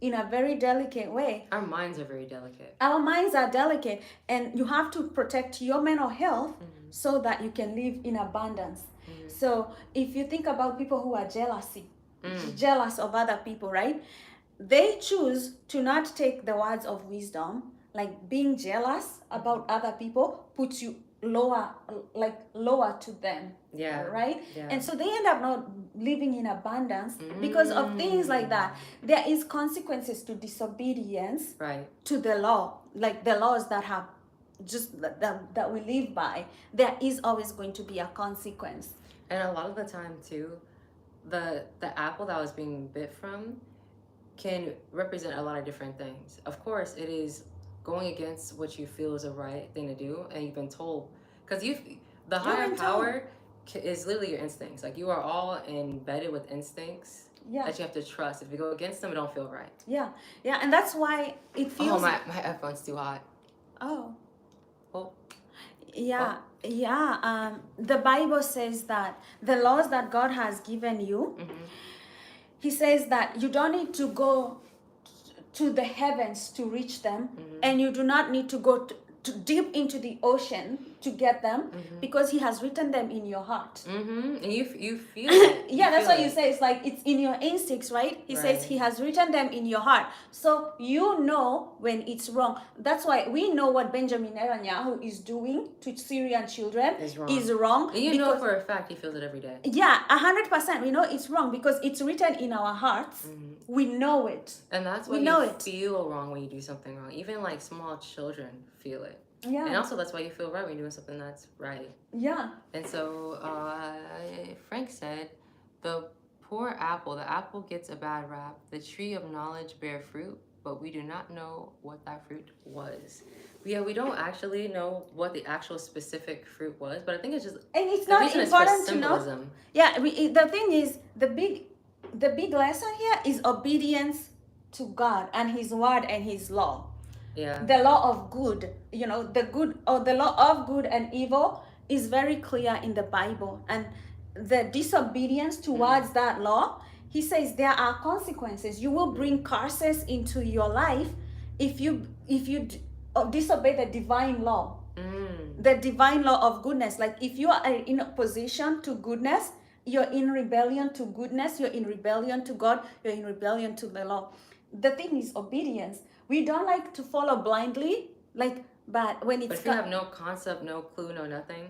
In a very delicate way. Our minds are very delicate. Our minds are delicate, and you have to protect your mental health so that you can live in abundance. So if you think about people who are jealous of other people, right? They choose to not take the words of wisdom. Being jealous about other people puts you lower to them. Yeah. Right? Yeah. And so they end up not living in abundance because of things like that. There is consequences to disobedience, right, to the law, the laws that have that we live by. There is always going to be a consequence. And a lot of the time too, the apple that was being bit from can represent a lot of different things. Of course, it is going against what you feel is the right thing to do, and you've been told, because the higher power is literally your instincts. You are all embedded with instincts Yeah. that you have to trust. If you go against them, it don't feel right. Yeah, yeah, and that's why it Oh, feels. my headphone's too hot. Oh, Oh. yeah, yeah. The Bible says that the laws that God has given you, He says that you don't need to go to the heavens to reach them, and you do not need to go to deep into the ocean to get them, because He has written them in your heart. And you feel it. Yeah, that's feel what you it. say. It's like it's in your instincts, right? He says Right. He has written them in your heart. So you know when it's wrong. That's why we know what Benjamin Netanyahu is doing to Syrian children Is wrong. is wrong. And you know because- for a fact he feels it every day. Yeah, 100%. We know it's wrong because it's written in our hearts. We know it. And that's why We know you it. feel wrong when you do something wrong. Even like small children feel it. Yeah. And also that's why you feel right when you're doing something that's right. Yeah. And so Frank said, the poor apple, the apple gets a bad rap. The tree of knowledge bear fruit, but we do not know what that fruit was. Yeah, we don't actually know what the actual specific fruit was, but I think it's just And it's the not reason is for important to know. symbolism. Yeah, the thing is, the big lesson here is obedience to God and His word and His law. Yeah. The law of good, the good or the law of good and evil is very clear in the Bible. And the disobedience towards that law, He says there are consequences. You will bring curses into your life if you disobey the divine law. The divine law of goodness. Like if you are in opposition to goodness, you're in rebellion to goodness, you're in rebellion to God, you're in rebellion to the law. The thing is obedience. We don't like to follow blindly, but when it's But if you have no concept, no clue, no nothing,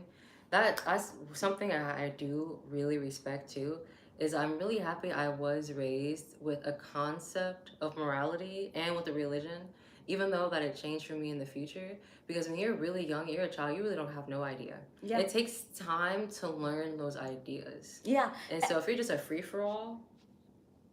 that's something I do really respect too, is I'm really happy I was raised with a concept of morality and with a religion, even though that it changed for me in the future. Because when you're really young, you're a child, you really don't have no idea. Yeah. It takes time to learn those ideas. Yeah. And so if you're just a free-for-all,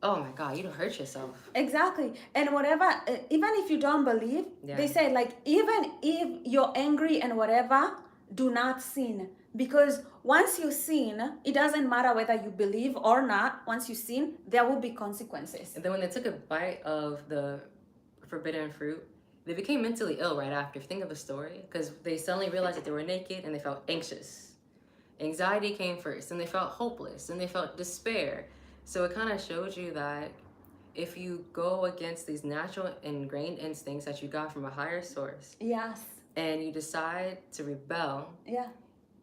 oh my God, you don't hurt yourself. Exactly. And whatever, even if you don't believe, they say like, even if you're angry and whatever, do not sin. Because once you sin, it doesn't matter whether you believe or not. Once you sin, there will be consequences. And then when they took a bite of the forbidden fruit, they became mentally ill right after. If you think of the story, because they suddenly realized that they were naked and they felt anxious. Anxiety came first, and they felt hopeless, and they felt despair. So it kind of showed you that if you go against these natural ingrained instincts that you got from a higher source, Yes. and you decide to rebel, Yeah.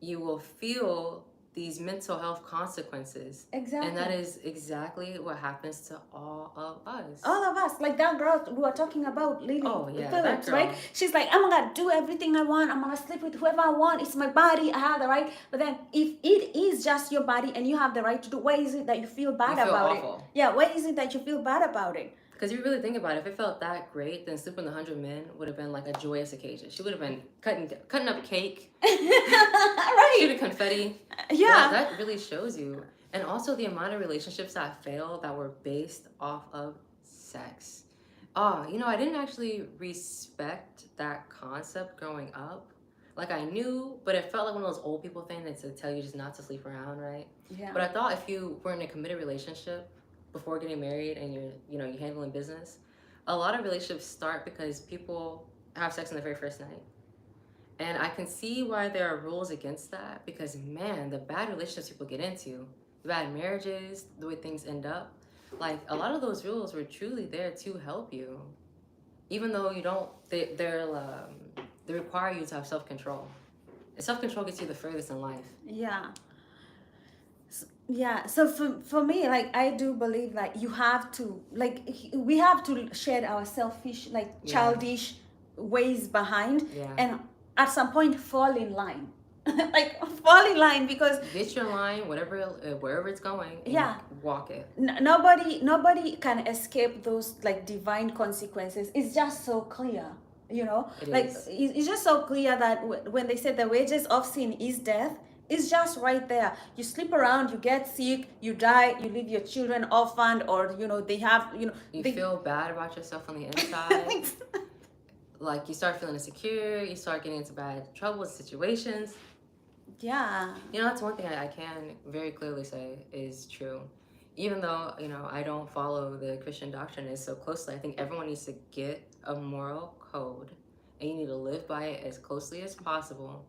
you will feel these mental health consequences. Exactly. And that is exactly what happens to all of us. All of us, like that girl we were talking about, Lily Oh, yeah, Phillips, that right? girl. She's like, I'm gonna do everything I want. I'm gonna sleep with whoever I want. It's my body. I have the right. But then, if it is just your body and you have the right to do, why is it that you feel bad You feel about awful. it? Yeah, why is it that you feel bad about it? Because you really think about it, if it felt that great, then sleeping with 100 men would have been like a joyous occasion. She would have been cutting up cake, Right? shooting confetti. Yeah. That really shows you. And also the amount of relationships that failed that were based off of sex. Oh, I didn't actually respect that concept growing up. Like I knew, but it felt like one of those old people things that tell you just not to sleep around, right? Yeah. But I thought if you were in a committed relationship before getting married and you're handling business, a lot of relationships start because people have sex on the very first night. And I can see why there are rules against that, because man, the bad relationships people get into, the bad marriages, the way things end up, like a lot of those rules were truly there to help you. Even though you don't, they require you to have self-control. And self-control gets you the furthest in life. Yeah. Yeah, so for me, like I do believe like you have to, like we have to shed our selfish, like childish ways behind, and at some point fall in line. Like fall in line, because get your line, wherever it's going, and walk it. Nobody can escape those like divine consequences. It's just so clear, it's just so clear that when they say the wages of sin is death, it's just right there. You sleep around, you get sick, you die, you leave your children orphaned, or they have you feel bad about yourself on the inside. Like you start feeling insecure, you start getting into bad trouble situations. Yeah. That's one thing I can very clearly say is true. even though, you know, I don't follow the Christian doctrine so closely, I think everyone needs to get a moral code and you need to live by it as closely as possible.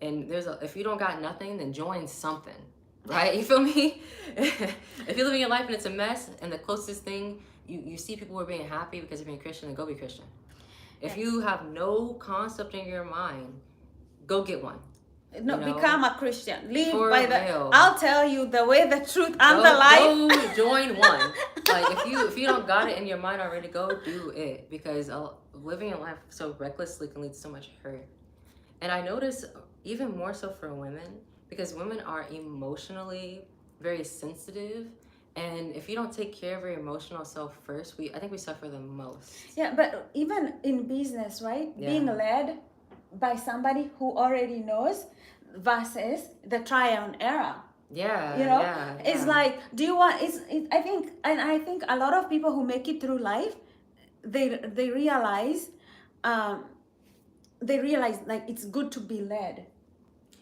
And if you don't got nothing, then join something, right? You feel me? If you're living your life and it's a mess, and the closest thing you see people who are being happy because they're being Christian, then go be Christian. If you have no concept in your mind, go get one. No, you know? Become a Christian. Live For by real. I'll tell you the way, the truth, and the life. Go join one. Like if you don't got it in your mind already, go do it, because living your life so recklessly can lead to so much hurt. And I notice even more so for women, because women are emotionally very sensitive, and if you don't take care of your emotional self first, I think we suffer the most. Yeah, but even in business, right? Yeah. Being led by somebody who already knows versus the trial and error. Yeah, you know, yeah. It's like, do you want? I think a lot of people who make it through life, they realize, like it's good to be led.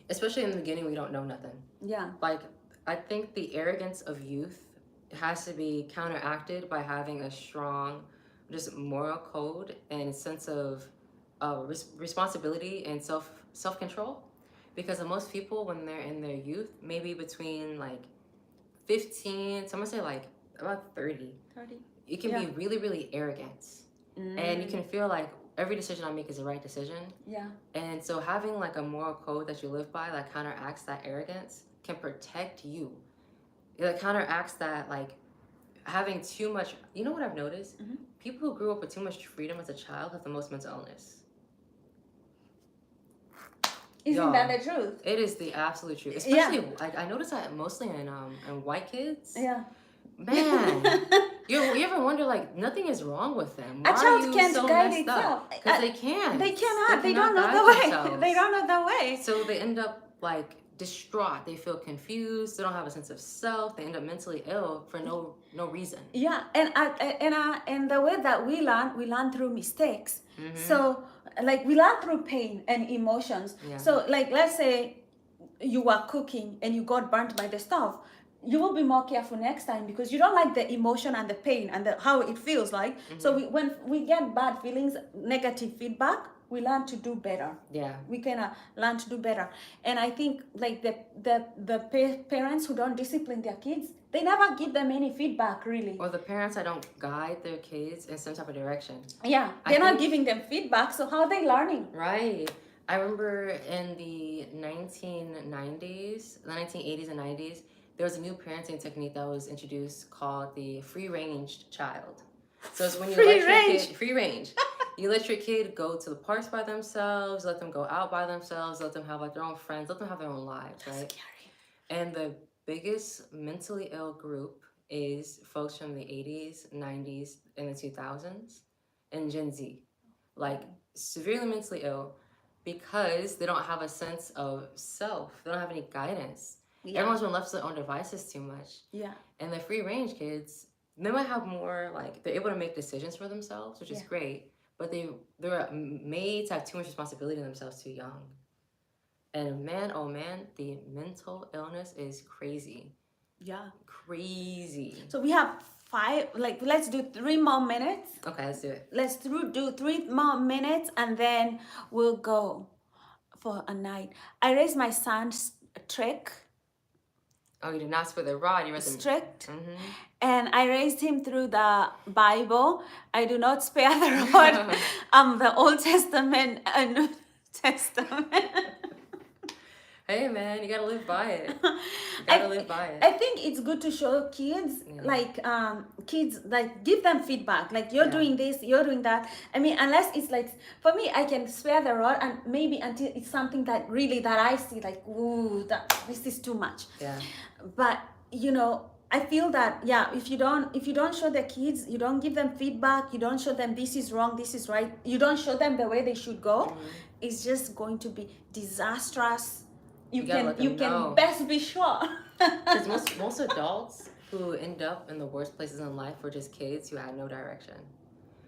Especially in the beginning, we don't know nothing. Yeah. Like, I think the arrogance of youth has to be counteracted by having a strong, just moral code and sense of responsibility and self-control. Because most people, when they're in their youth, maybe between like 15, so I'm gonna say like about 30, you can be really, really arrogant. And you can feel like every decision I make is the right decision. Yeah. And so having like a moral code that you live by that counteracts that arrogance can protect you. It counteracts that, like, having too much. You know what I've noticed? Mm-hmm. People who grew up with too much freedom as a child have the most mental illness. Isn't that the truth? It is the absolute truth. Especially, I notice that mostly in white kids. Yeah. Man, you ever wonder, like, nothing is wrong with them? Why A child are you can't so guide messed itself. up? Because they can't. They cannot. They don't cannot know the guide way. themselves. They don't know the way. So they end up like distraught. They feel confused. They don't have a sense of self. They end up mentally ill for no reason. Yeah, and the way that we learn through mistakes. Mm-hmm. So like we learn through pain and emotions. Yeah. So like let's say you were cooking and you got burnt by the stove. You will be more careful next time because you don't like the emotion and the pain and how it feels like. Mm-hmm. So when we get bad feelings, negative feedback, we learn to do better. Yeah. We can learn to do better. And I think like the parents who don't discipline their kids, they never give them any feedback really. Or the parents that don't guide their kids in some type of direction. Yeah, they're not giving them feedback. So how are they learning? Right. I remember in the 1990s, the 1980s and 90s, there was a new parenting technique that was introduced called the free-range child. So it's when you let your kid free range. You let your kid go to the parks by themselves, let them go out by themselves, let them have like their own friends, let them have their own lives, right? That's scary. And the biggest mentally ill group is folks from the 80s, 90s, and the 2000s, and Gen Z. Like severely mentally ill because they don't have a sense of self. They don't have any guidance. Yeah. Everyone's been left to their own devices too much. Yeah. And the free range kids, they might have more, like, they're able to make decisions for themselves, which is great, but they're made to have too much responsibility in themselves too young. And man, oh man, the mental illness is crazy. Yeah. Crazy. So we have 5, like, let's do 3 more minutes. Okay, let's do it. Let's do 3 more minutes and then we'll go for a night. I raised my son's trick. Oh, you did not split the rod. You raised him strict. Mm-hmm. And I raised him through the Bible. I do not spare the rod. The Old Testament and New Testament. Hey man, you gotta live by it. Live by it. I think it's good to show kids, kids, like give them feedback. Like you're doing this, you're doing that. I mean, unless it's like, for me, I can spare the rod and maybe until it's something that really that I see like, ooh, this is too much. Yeah. But you know, I feel that if you don't show the kids, you don't give them feedback, you don't show them this is wrong, this is right, you don't show them the way they should go, it's just going to be disastrous. You can best be sure. Because most adults who end up in the worst places in life were just kids who had no direction,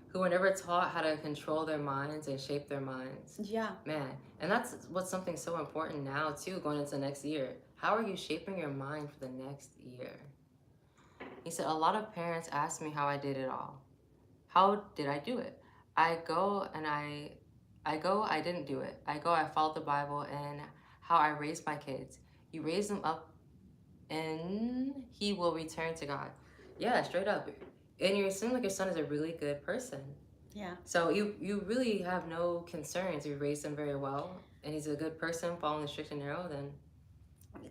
who were never taught how to control their minds and shape their minds. Yeah. Man, and that's what's something so important now too, going into the next year. How are you shaping your mind for the next year? He said, a lot of parents ask me how I did it all. How did I do it? I go, I didn't do it. I followed the Bible and how I raised my kids. You raise them up and he will return to God. Yeah, straight up. And you seem like your son is a really good person. Yeah. So you really have no concerns. You raised him very well and he's a good person following the strict and narrow, then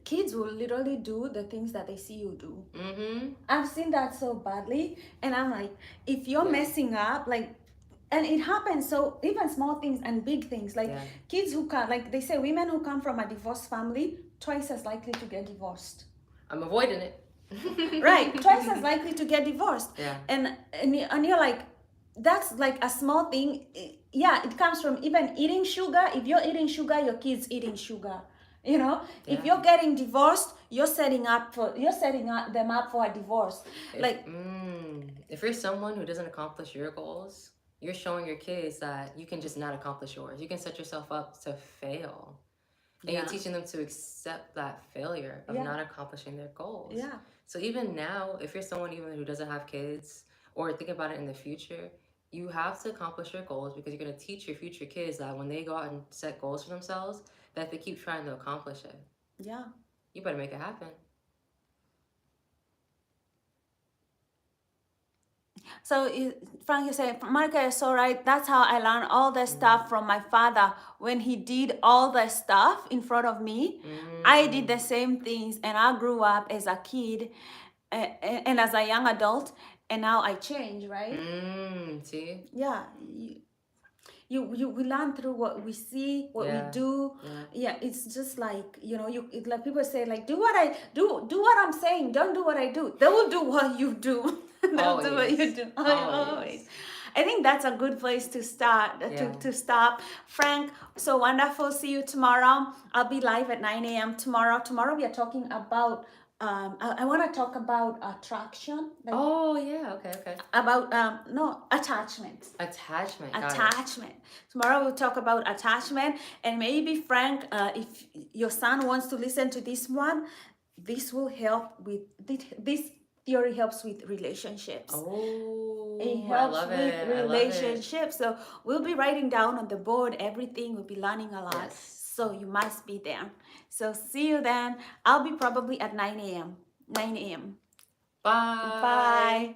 Kids will literally do the things that they see you do. mm-hmm. I've seen that so badly, and I'm like, if you're messing up, like, and it happens. So even small things and big things, like kids who come, like they say, women who come from a divorced family, twice as likely to get divorced. I'm avoiding it. Right, twice as likely to get divorced. Yeah. And you're like, that's like a small thing. Yeah, it comes from even eating sugar. If you're eating sugar, your kids eating sugar. You know, if you're getting divorced, you're setting them up for a divorce. If you're someone who doesn't accomplish your goals, you're showing your kids that you can just not accomplish yours. You can set yourself up to fail. And you're teaching them to accept that failure of not accomplishing their goals. Yeah. So even now, if you're someone even who doesn't have kids or think about it in the future, you have to accomplish your goals because you're going to teach your future kids that when they go out and set goals for themselves, that they keep trying to accomplish it. Yeah. You better make it happen. So Frank, you say, Marika is so right. That's how I learned all the stuff from my father. When he did all the stuff in front of me, I did the same things, and I grew up as a kid and as a young adult, and now I change, right? See? Yeah. We learn through what we see, what we do. Yeah, it's just like, you know, it's like people say, like, do what I'm saying, don't do what I do. They will do what you do. They'll do what you do. Always. I think that's a good place to start, to stop. Frank, so wonderful. See you tomorrow. I'll be live at 9 a.m. tomorrow. Tomorrow we are talking about I want to talk about attraction. Like, okay. About attachment. Attachment. Tomorrow we'll talk about attachment, and maybe Frank, if your son wants to listen to this one, this will help with this theory helps with relationships. It helps with relationships. So we'll be writing down on the board everything. We'll be learning a lot. Yes. So you must be there. So see you then. I'll be probably at 9 a.m. 9 a.m. Bye. Bye.